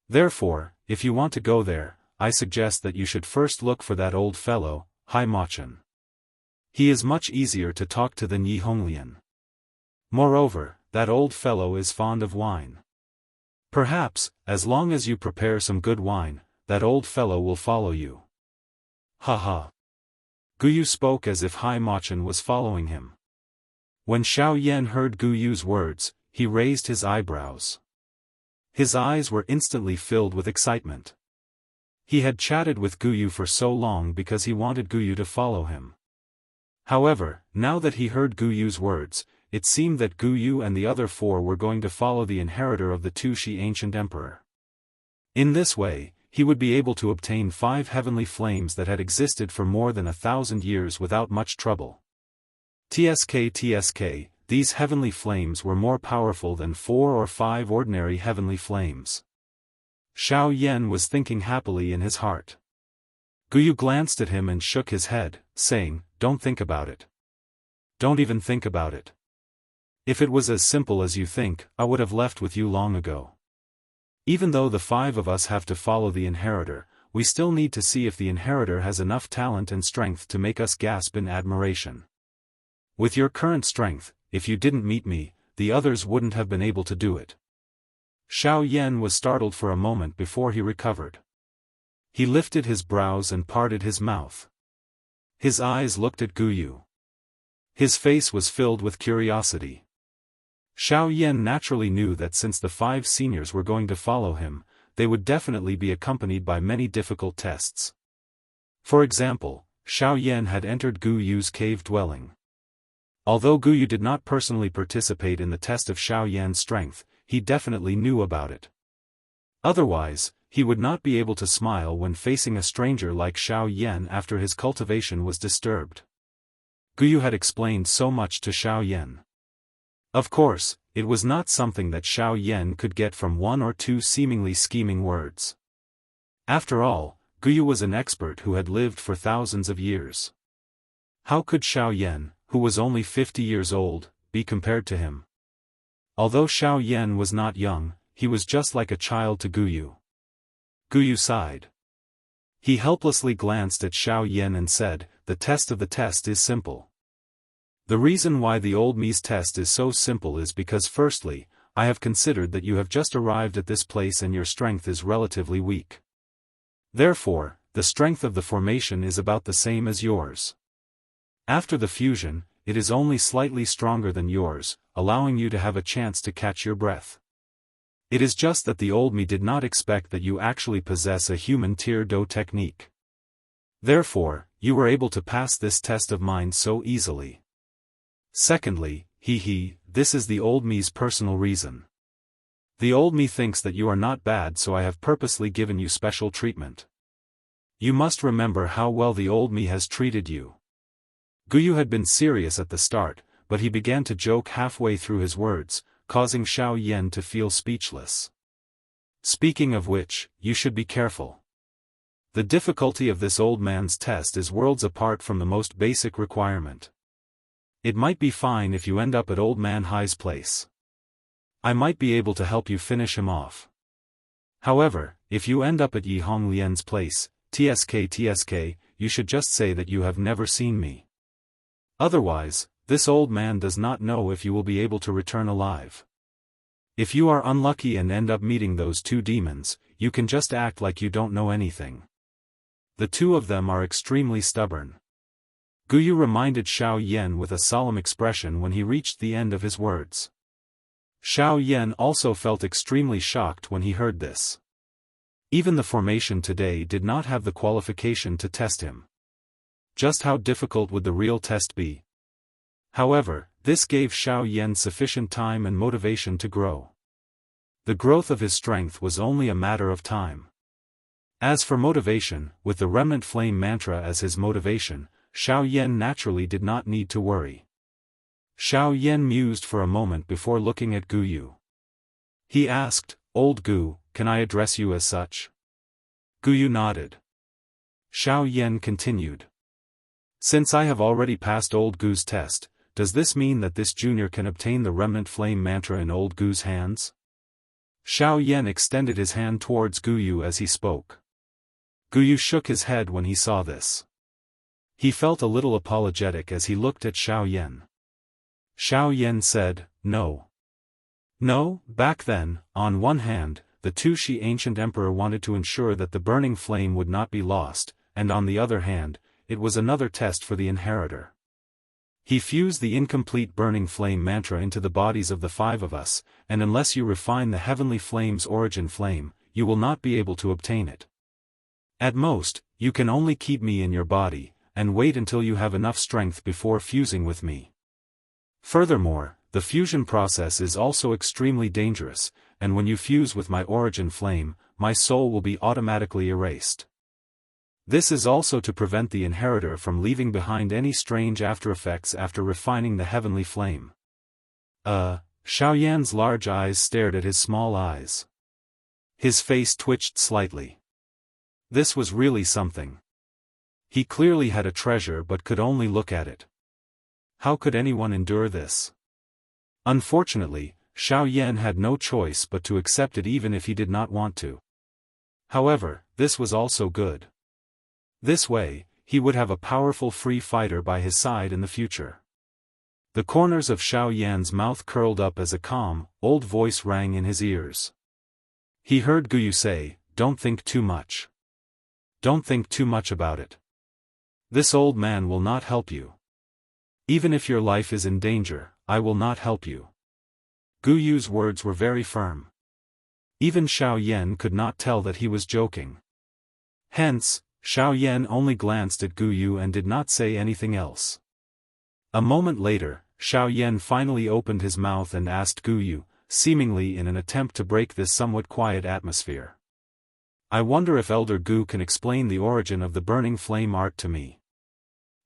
Speaker 1: Therefore, if you want to go there, I suggest that you should first look for that old fellow, Hai Machan. He is much easier to talk to than Yi Honglian. Moreover, that old fellow is fond of wine. Perhaps, as long as you prepare some good wine, that old fellow will follow you. Ha ha. Guyu spoke as if Hai Machan was following him. When Xiao Yan heard Guyu's words, he raised his eyebrows. His eyes were instantly filled with excitement. He had chatted with Guyu for so long because he wanted Guyu to follow him. However, now that he heard Guyu's words, it seemed that Guyu and the other four were going to follow the inheritor of the Tushi ancient emperor. In this way, he would be able to obtain 5 heavenly flames that had existed for more than 1,000 years without much trouble. TSK, these heavenly flames were more powerful than 4 or 5 ordinary heavenly flames. Xiao Yan was thinking happily in his heart. Guyu glanced at him and shook his head, saying, "Don't think about it. Don't even think about it. If it was as simple as you think, I would have left with you long ago. Even though the 5 of us have to follow the inheritor, we still need to see if the inheritor has enough talent and strength to make us gasp in admiration. With your current strength, if you didn't meet me, the others wouldn't have been able to do it." Xiao Yan was startled for a moment before he recovered. He lifted his brows and parted his mouth. His eyes looked at Guyu. His face was filled with curiosity. Xiao Yan naturally knew that since the 5 seniors were going to follow him, they would definitely be accompanied by many difficult tests. For example, Xiao Yan had entered Guyu's cave dwelling. Although Guyu did not personally participate in the test of Xiao Yan's strength, he definitely knew about it. Otherwise, he would not be able to smile when facing a stranger like Xiao Yan after his cultivation was disturbed. Guyu had explained so much to Xiao Yan. Of course, it was not something that Xiao Yan could get from 1 or 2 seemingly scheming words. After all, Guyu was an expert who had lived for thousands of years. How could Xiao Yan, who was only 50 years old, be compared to him? Although Xiao Yan was not young, he was just like a child to Guyu. Guyu sighed. He helplessly glanced at Xiao Yan and said, "The test of the test is simple. The reason why the old me's test is so simple is because firstly, I have considered that you have just arrived at this place and your strength is relatively weak. Therefore, the strength of the formation is about the same as yours. After the fusion, it is only slightly stronger than yours, allowing you to have a chance to catch your breath. It is just that the old me did not expect that you actually possess a human tier do technique. Therefore, you were able to pass this test of mine so easily. Secondly, this is the old me's personal reason. The old me thinks that you are not bad, so I have purposely given you special treatment. You must remember how well the old me has treated you." Guyu had been serious at the start, but he began to joke halfway through his words, causing Xiao Yan to feel speechless. "Speaking of which, you should be careful. The difficulty of this old man's test is worlds apart from the most basic requirement. It might be fine if you end up at Old Man Hai's place. I might be able to help you finish him off. However, if you end up at Yi Honglian's place, TSK, you should just say that you have never seen me. Otherwise, this old man does not know if you will be able to return alive. If you are unlucky and end up meeting those 2 demons, you can just act like you don't know anything. The 2 of them are extremely stubborn." Guyu reminded Xiao Yan with a solemn expression when he reached the end of his words. Xiao Yan also felt extremely shocked when he heard this. Even the formation today did not have the qualification to test him. Just how difficult would the real test be? However, this gave Xiao Yan sufficient time and motivation to grow. The growth of his strength was only a matter of time. As for motivation, with the remnant flame mantra as his motivation, Xiao Yan naturally did not need to worry. Xiao Yan mused for a moment before looking at Guyu. He asked, "Old Gu, can I address you as such?" Guyu nodded. Xiao Yan continued. "Since I have already passed Old Gu's test, does this mean that this junior can obtain the remnant flame mantra in Old Gu's hands?" Xiao Yan extended his hand towards Guyu as he spoke. Guyu shook his head when he saw this. He felt a little apologetic as he looked at Xiao Yan. Xiao Yan said, "No. No." Back then, on one hand, the Tushi ancient emperor wanted to ensure that the burning flame would not be lost, and on the other hand, it was another test for the inheritor. He fused the incomplete burning flame mantra into the bodies of the 5 of us, and unless you refine the heavenly flame's origin flame, you will not be able to obtain it. At most, you can only keep me in your body, and wait until you have enough strength before fusing with me. Furthermore, the fusion process is also extremely dangerous, and when you fuse with my origin flame, my soul will be automatically erased. This is also to prevent the inheritor from leaving behind any strange aftereffects after refining the heavenly flame. Xiao Yan's large eyes stared at his small eyes. His face twitched slightly. This was really something. He clearly had a treasure but could only look at it. How could anyone endure this? Unfortunately, Xiao Yan had no choice but to accept it even if he did not want to. However, this was also good. This way, he would have a powerful free fighter by his side in the future. The corners of Xiao Yan's mouth curled up as a calm, old voice rang in his ears. He heard Guyu say, "Don't think too much. Don't think too much about it. This old man will not help you. Even if your life is in danger, I will not help you." Guyu's words were very firm. Even Xiao Yan could not tell that he was joking. Hence, Xiao Yan only glanced at Guyu and did not say anything else. A moment later, Xiao Yan finally opened his mouth and asked Guyu, seemingly in an attempt to break this somewhat quiet atmosphere. "I wonder if Elder Gu can explain the origin of the burning flame art to me.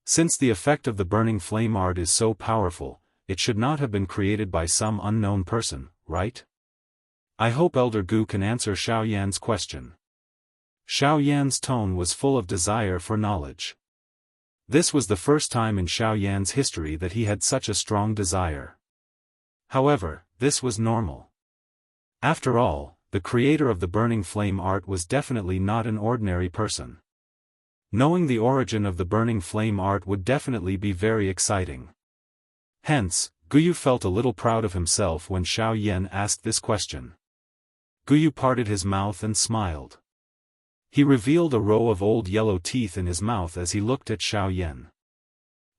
Speaker 1: Since the effect of the burning flame art is so powerful, it should not have been created by some unknown person, right? I hope Elder Gu can answer Xiao Yan's question." Xiao Yan's tone was full of desire for knowledge. This was the first time in Xiao Yan's history that he had such a strong desire. However, this was normal. After all, the creator of the burning flame art was definitely not an ordinary person. Knowing the origin of the burning flame art would definitely be very exciting. Hence, Guyu felt a little proud of himself when Xiao Yan asked this question. Guyu parted his mouth and smiled. He revealed a row of old yellow teeth in his mouth as he looked at Xiao Yan.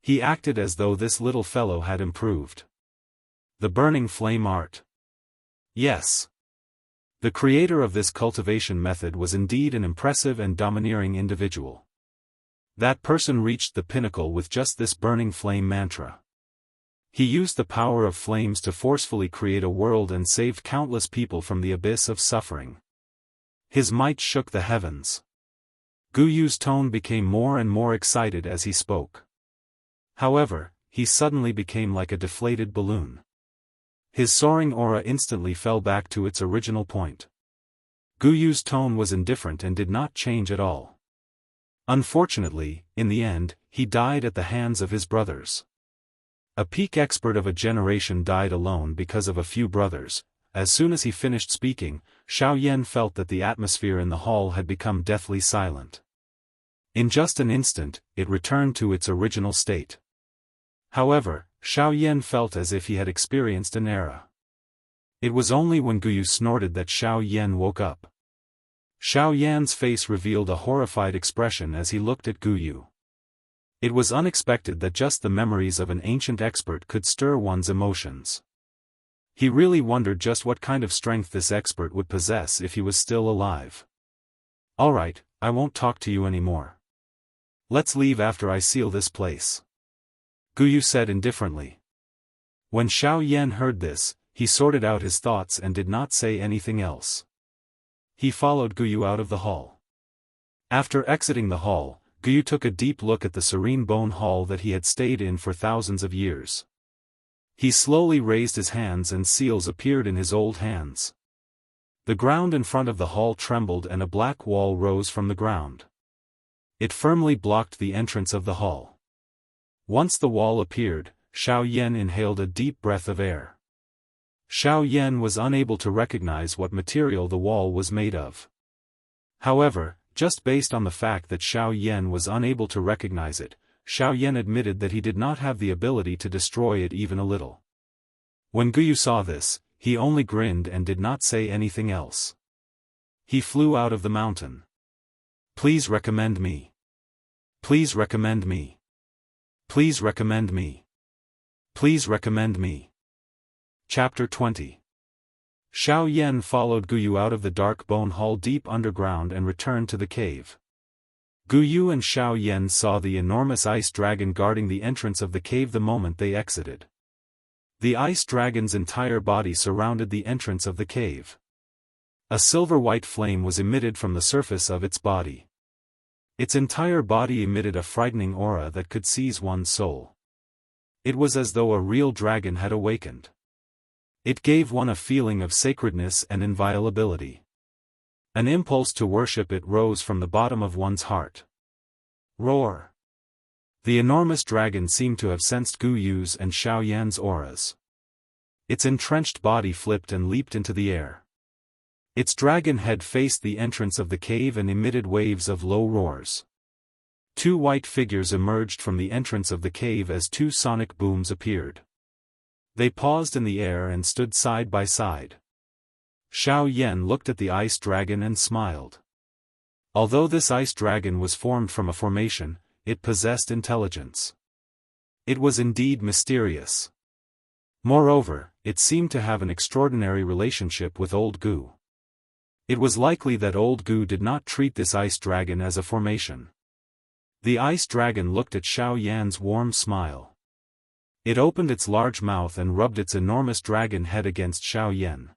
Speaker 1: He acted as though this little fellow had improved. The burning flame art. Yes. The creator of this cultivation method was indeed an impressive and domineering individual. That person reached the pinnacle with just this burning flame mantra. He used the power of flames to forcefully create a world and saved countless people from the abyss of suffering. His might shook the heavens. Guyu's tone became more and more excited as he spoke. However, he suddenly became like a deflated balloon. His soaring aura instantly fell back to its original point. Guyu's tone was indifferent and did not change at all. Unfortunately, in the end, he died at the hands of his brothers. A peak expert of a generation died alone because of a few brothers. As soon as he finished speaking, Xiao Yan felt that the atmosphere in the hall had become deathly silent. In just an instant, it returned to its original state. However, Xiao Yan felt as if he had experienced an era. It was only when Guyu snorted that Xiao Yan woke up. Xiao Yan's face revealed a horrified expression as he looked at Guyu. It was unexpected that just the memories of an ancient expert could stir one's emotions. He really wondered just what kind of strength this expert would possess if he was still alive. "Alright, I won't talk to you anymore. Let's leave after I seal this place," Guyu said indifferently. When Xiao Yan heard this, he sorted out his thoughts and did not say anything else. He followed Guyu out of the hall. After exiting the hall, Guyu took a deep look at the serene bone hall that he had stayed in for thousands of years. He slowly raised his hands and seals appeared in his old hands. The ground in front of the hall trembled and a black wall rose from the ground. It firmly blocked the entrance of the hall. Once the wall appeared, Xiao Yan inhaled a deep breath of air. Xiao Yan was unable to recognize what material the wall was made of. However, just based on the fact that Xiao Yan was unable to recognize it, Xiao Yan admitted that he did not have the ability to destroy it even a little. When Guyu saw this, he only grinned and did not say anything else. He flew out of the mountain. Please recommend me. Please recommend me. Please recommend me. Please recommend me. Chapter 20. Xiao Yan followed Guyu out of the dark bone hall deep underground and returned to the cave. Guyu and Xiao Yan saw the enormous ice dragon guarding the entrance of the cave the moment they exited. The ice dragon's entire body surrounded the entrance of the cave. A silver-white flame was emitted from the surface of its body. Its entire body emitted a frightening aura that could seize one's soul. It was as though a real dragon had awakened. It gave one a feeling of sacredness and inviolability. An impulse to worship it rose from the bottom of one's heart. Roar! The enormous dragon seemed to have sensed Guyu's and Xiao Yan's auras. Its entrenched body flipped and leaped into the air. Its dragon head faced the entrance of the cave and emitted waves of low roars. Two white figures emerged from the entrance of the cave as two sonic booms appeared. They paused in the air and stood side by side. Xiao Yan looked at the ice dragon and smiled. Although this ice dragon was formed from a formation, it possessed intelligence. It was indeed mysterious. Moreover, it seemed to have an extraordinary relationship with Old Gu. It was likely that Old Gu did not treat this ice dragon as a formation. The ice dragon looked at Xiao Yan's warm smile. It opened its large mouth and rubbed its enormous dragon head against Xiao Yan.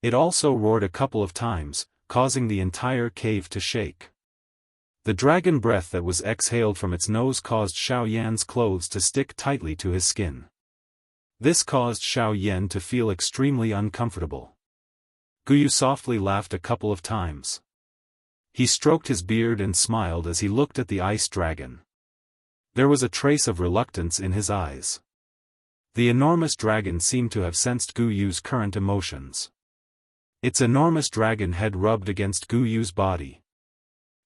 Speaker 1: It also roared a couple of times, causing the entire cave to shake. The dragon breath that was exhaled from its nose caused Xiao Yan's clothes to stick tightly to his skin. This caused Xiao Yan to feel extremely uncomfortable. Guyu softly laughed a couple of times. He stroked his beard and smiled as he looked at the ice dragon. There was a trace of reluctance in his eyes. The enormous dragon seemed to have sensed Guyu's current emotions. Its enormous dragon head rubbed against Guyu's body.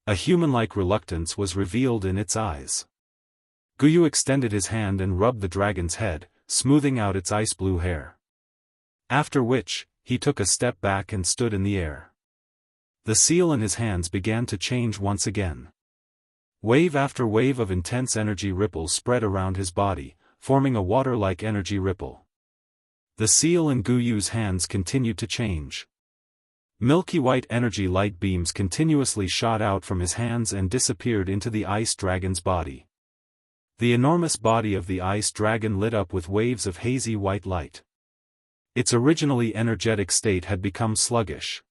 Speaker 1: A human-like reluctance was revealed in its eyes. Guyu extended his hand and rubbed the dragon's head, smoothing out its ice-blue hair. After which, he took a step back and stood in the air. The seal in his hands began to change once again. Wave after wave of intense energy ripples spread around his body, forming a water-like energy ripple. The seal in Guyu's hands continued to change. Milky white energy light beams continuously shot out from his hands and disappeared into the ice dragon's body. The enormous body of the ice dragon lit up with waves of hazy white light. Its originally energetic state had become sluggish.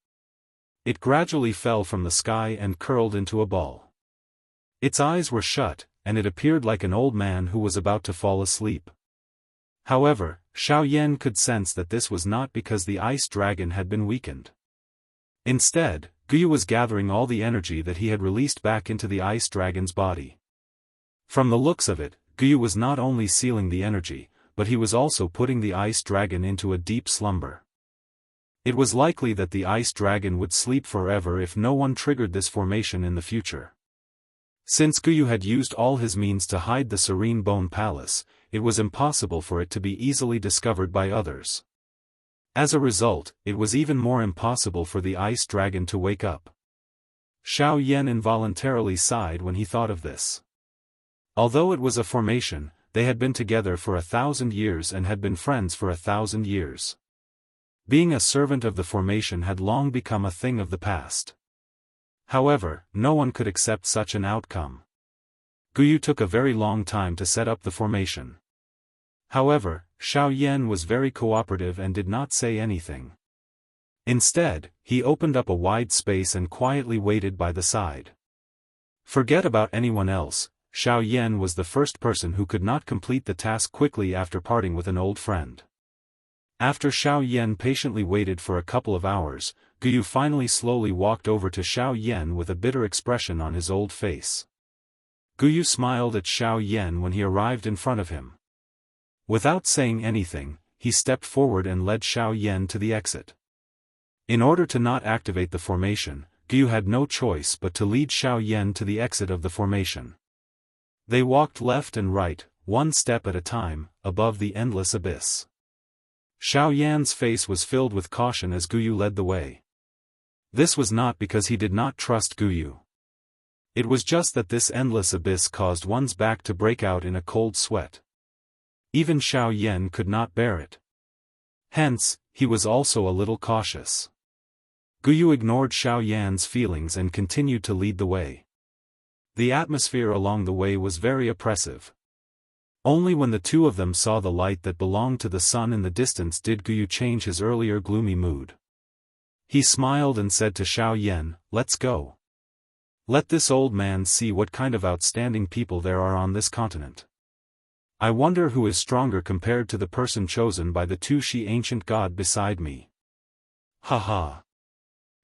Speaker 1: It gradually fell from the sky and curled into a ball. Its eyes were shut, and it appeared like an old man who was about to fall asleep. However, Xiao Yan could sense that this was not because the ice dragon had been weakened. Instead, Guyu was gathering all the energy that he had released back into the ice dragon's body. From the looks of it, Guyu was not only sealing the energy, but he was also putting the ice dragon into a deep slumber. It was likely that the ice dragon would sleep forever if no one triggered this formation in the future. Since Guyu had used all his means to hide the serene bone palace, it was impossible for it to be easily discovered by others. As a result, it was even more impossible for the ice dragon to wake up. Xiao Yan involuntarily sighed when he thought of this. Although it was a formation, they had been together for 1,000 years and had been friends for 1,000 years. Being a servant of the formation had long become a thing of the past. However, no one could accept such an outcome. Guyu took a very long time to set up the formation. However, Xiao Yan was very cooperative and did not say anything. Instead, he opened up a wide space and quietly waited by the side. Forget about anyone else, Xiao Yan was the first person who could not complete the task quickly after parting with an old friend. After Xiao Yan patiently waited for a couple of hours, Guyu finally slowly walked over to Xiao Yan with a bitter expression on his old face. Guyu smiled at Xiao Yan when he arrived in front of him. Without saying anything, he stepped forward and led Xiao Yan to the exit. In order to not activate the formation, Guyu had no choice but to lead Xiao Yan to the exit of the formation. They walked left and right, one step at a time, above the endless abyss. Xiao Yan's face was filled with caution as Guyu led the way. This was not because he did not trust Guyu. It was just that this endless abyss caused one's back to break out in a cold sweat. Even Xiao Yan could not bear it. Hence, he was also a little cautious. Guyu ignored Xiao Yan's feelings and continued to lead the way. The atmosphere along the way was very oppressive. Only when the two of them saw the light that belonged to the sun in the distance did Guyu change his earlier gloomy mood. He smiled and said to Xiao Yan, "Let's go. Let this old man see what kind of outstanding people there are on this continent. I wonder who is stronger compared to the person chosen by the Tushi ancient god beside me." Ha ha.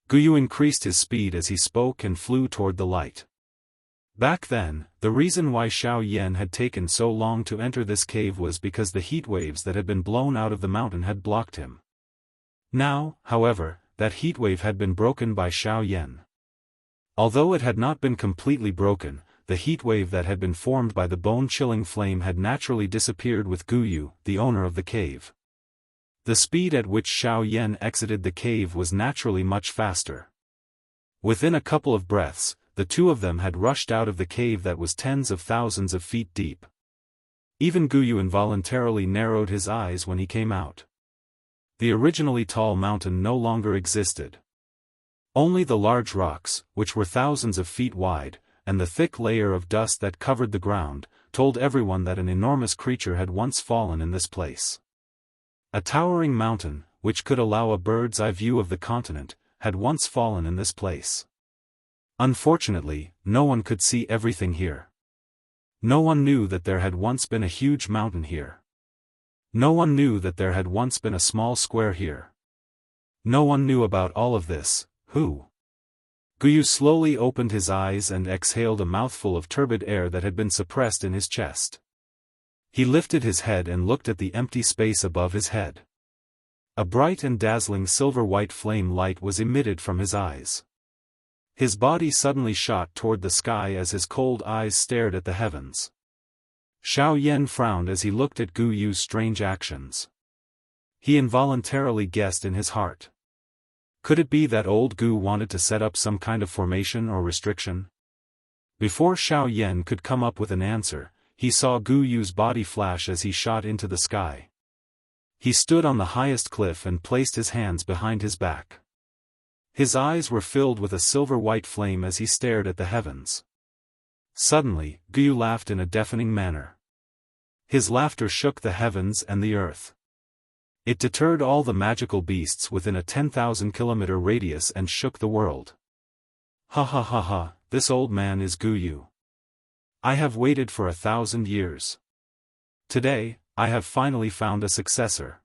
Speaker 1: Guyu increased his speed as he spoke and flew toward the light. Back then, the reason why Xiao Yan had taken so long to enter this cave was because the heat waves that had been blown out of the mountain had blocked him. Now, however, that heat wave had been broken by Xiao Yan. Although it had not been completely broken, the heat wave that had been formed by the bone-chilling flame had naturally disappeared with Guyu, the owner of the cave. The speed at which Xiao Yan exited the cave was naturally much faster. Within a couple of breaths, the two of them had rushed out of the cave that was tens of thousands of feet deep. Even Guyu involuntarily narrowed his eyes when he came out. The originally tall mountain no longer existed. Only the large rocks, which were thousands of feet wide, and the thick layer of dust that covered the ground, told everyone that an enormous creature had once fallen in this place. A towering mountain, which could allow a bird's-eye view of the continent, had once fallen in this place. Unfortunately, no one could see everything here. No one knew that there had once been a huge mountain here. No one knew that there had once been a small square here. No one knew about all of this. Who? Guyu slowly opened his eyes and exhaled a mouthful of turbid air that had been suppressed in his chest. He lifted his head and looked at the empty space above his head. A bright and dazzling silver-white flame light was emitted from his eyes. His body suddenly shot toward the sky as his cold eyes stared at the heavens. Xiao Yan frowned as he looked at Guyu's strange actions. He involuntarily guessed in his heart. Could it be that old Gu wanted to set up some kind of formation or restriction? Before Xiao Yan could come up with an answer, he saw Guyu's body flash as he shot into the sky. He stood on the highest cliff and placed his hands behind his back. His eyes were filled with a silver-white flame as he stared at the heavens. Suddenly, Guyu laughed in a deafening manner. His laughter shook the heavens and the earth. It deterred all the magical beasts within a 10,000-kilometer radius and shook the world. Ha ha ha ha, this old man is Guyu. I have waited for 1,000 years. Today, I have finally found a successor.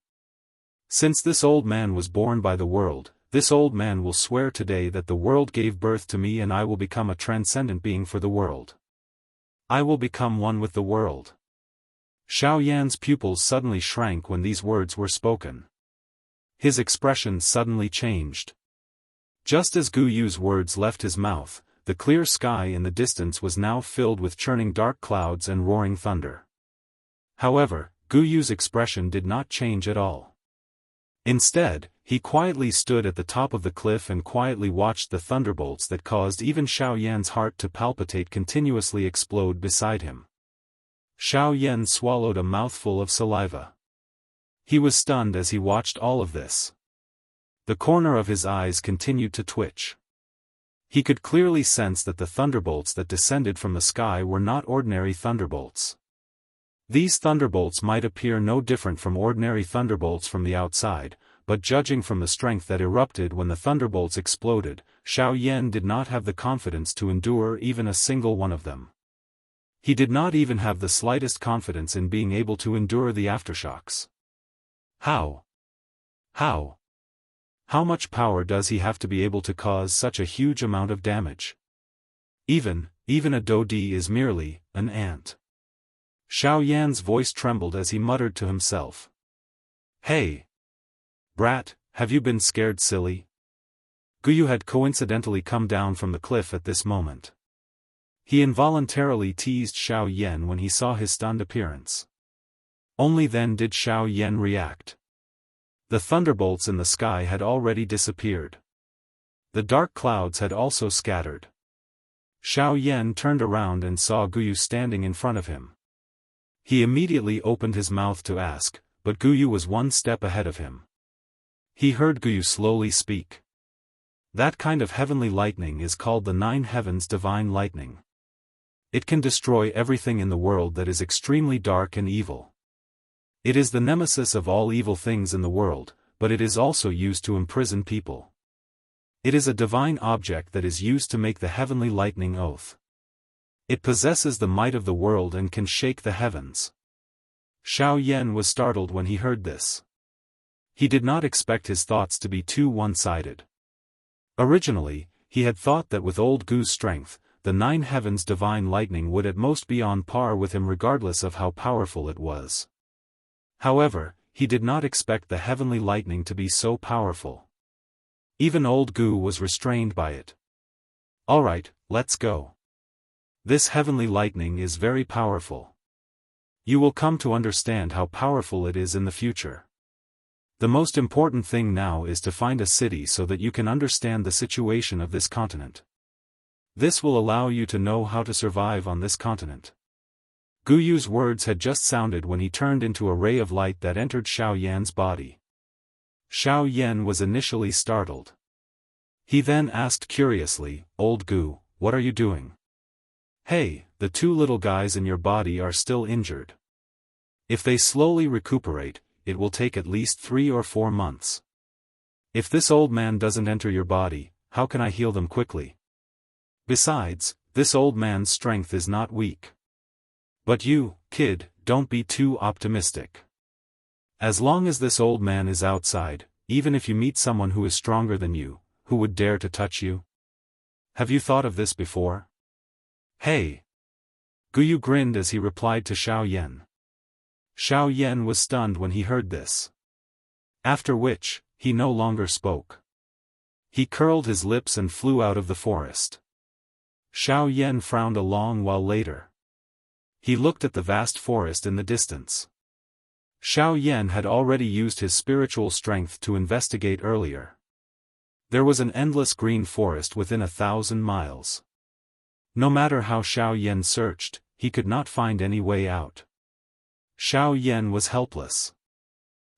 Speaker 1: Since this old man was born by the world, this old man will swear today that the world gave birth to me and I will become a transcendent being for the world. I will become one with the world. Xiao Yan's pupils suddenly shrank when these words were spoken. His expression suddenly changed. Just as Guyu's words left his mouth, the clear sky in the distance was now filled with churning dark clouds and roaring thunder. However, Guyu's expression did not change at all. Instead, he quietly stood at the top of the cliff and quietly watched the thunderbolts that caused even Xiao Yan's heart to palpitate continuously explode beside him. Xiao Yan swallowed a mouthful of saliva. He was stunned as he watched all of this. The corner of his eyes continued to twitch. He could clearly sense that the thunderbolts that descended from the sky were not ordinary thunderbolts. These thunderbolts might appear no different from ordinary thunderbolts from the outside, but judging from the strength that erupted when the thunderbolts exploded, Xiao Yan did not have the confidence to endure even a single one of them. He did not even have the slightest confidence in being able to endure the aftershocks. How? How much power does he have to be able to cause such a huge amount of damage? Even a Dodi is merely an ant. Xiao Yan's voice trembled as he muttered to himself. Hey! Brat, have you been scared silly? Guyu had coincidentally come down from the cliff at this moment. He involuntarily teased Xiao Yan when he saw his stunned appearance. Only then did Xiao Yan react. The thunderbolts in the sky had already disappeared. The dark clouds had also scattered. Xiao Yan turned around and saw Guyu standing in front of him. He immediately opened his mouth to ask, but Guyu was one step ahead of him. He heard Guyu slowly speak. That kind of heavenly lightning is called the Nine Heavens Divine Lightning. It can destroy everything in the world that is extremely dark and evil. It is the nemesis of all evil things in the world, but it is also used to imprison people. It is a divine object that is used to make the heavenly lightning oath. It possesses the might of the world and can shake the heavens. Xiao Yan was startled when he heard this. He did not expect his thoughts to be too one-sided. Originally, he had thought that with old Gu's strength, the Nine Heavens Divine Lightning would at most be on par with him regardless of how powerful it was. However, he did not expect the heavenly lightning to be so powerful. Even old Gu was restrained by it. Alright, let's go. This heavenly lightning is very powerful. You will come to understand how powerful it is in the future. The most important thing now is to find a city so that you can understand the situation of this continent. This will allow you to know how to survive on this continent. Guyu's words had just sounded when he turned into a ray of light that entered Xiao Yan's body. Xiao Yan was initially startled. He then asked curiously, Old Gu, what are you doing? Hey, the two little guys in your body are still injured. If they slowly recuperate, it will take at least 3 or 4 months. If this old man doesn't enter your body, how can I heal them quickly? Besides, this old man's strength is not weak. But you, kid, don't be too optimistic. As long as this old man is outside, even if you meet someone who is stronger than you, who would dare to touch you? Have you thought of this before? Hey! Guyu grinned as he replied to Xiao Yan. Xiao Yan was stunned when he heard this. After which, he no longer spoke. He curled his lips and flew out of the forest. Xiao Yan frowned a long while later. He looked at the vast forest in the distance. Xiao Yan had already used his spiritual strength to investigate earlier. There was an endless green forest within 1,000 miles. No matter how Xiao Yan searched, he could not find any way out. Xiao Yan was helpless.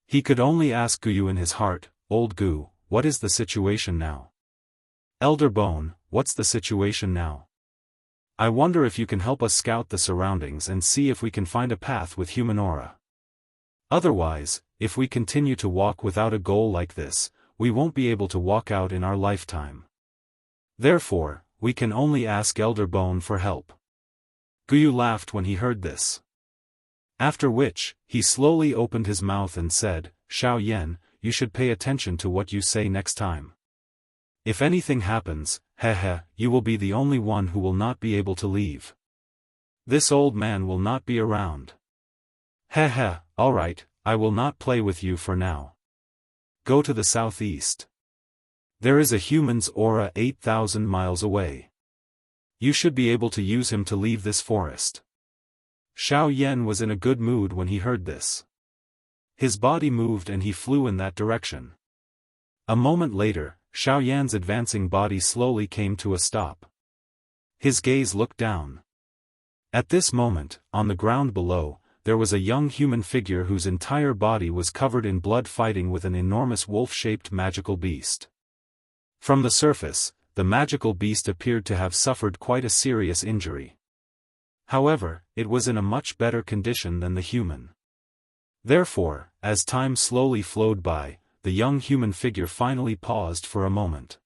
Speaker 1: He could only ask Guyu in his heart, Old Gu, what is the situation now? Elder Bone, what's the situation now? I wonder if you can help us scout the surroundings and see if we can find a path with human aura. Otherwise, if we continue to walk without a goal like this, we won't be able to walk out in our lifetime. Therefore, we can only ask Elder Bone for help. Guyu laughed when he heard this. After which, he slowly opened his mouth and said, Xiao Yan, you should pay attention to what you say next time. If anything happens, you will be the only one who will not be able to leave. This old man will not be around. Alright, I will not play with you for now. Go to the southeast. There is a human's aura 8,000 miles away. You should be able to use him to leave this forest. Xiao Yan was in a good mood when he heard this. His body moved and he flew in that direction. A moment later, Xiao Yan's advancing body slowly came to a stop. His gaze looked down. At this moment, on the ground below, there was a young human figure whose entire body was covered in blood fighting with an enormous wolf-shaped magical beast. From the surface, the magical beast appeared to have suffered quite a serious injury. However, it was in a much better condition than the human. Therefore, as time slowly flowed by, the young human figure finally paused for a moment.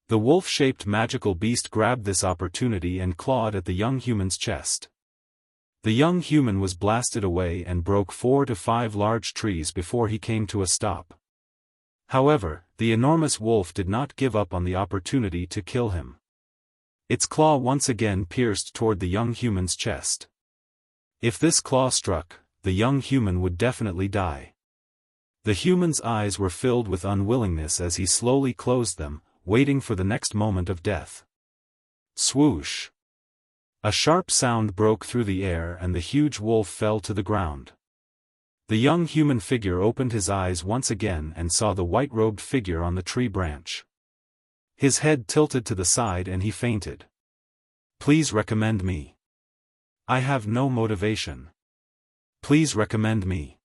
Speaker 1: The wolf-shaped magical beast grabbed this opportunity and clawed at the young human's chest. The young human was blasted away and broke 4 to 5 large trees before he came to a stop. However, the enormous wolf did not give up on the opportunity to kill him. Its claw once again pierced toward the young human's chest. If this claw struck, the young human would definitely die. The human's eyes were filled with unwillingness as he slowly closed them, waiting for the next moment of death. Swoosh! A sharp sound broke through the air and the huge wolf fell to the ground. The young human figure opened his eyes once again and saw the white-robed figure on the tree branch. His head tilted to the side and he fainted. Please recommend me. I have no motivation. Please recommend me.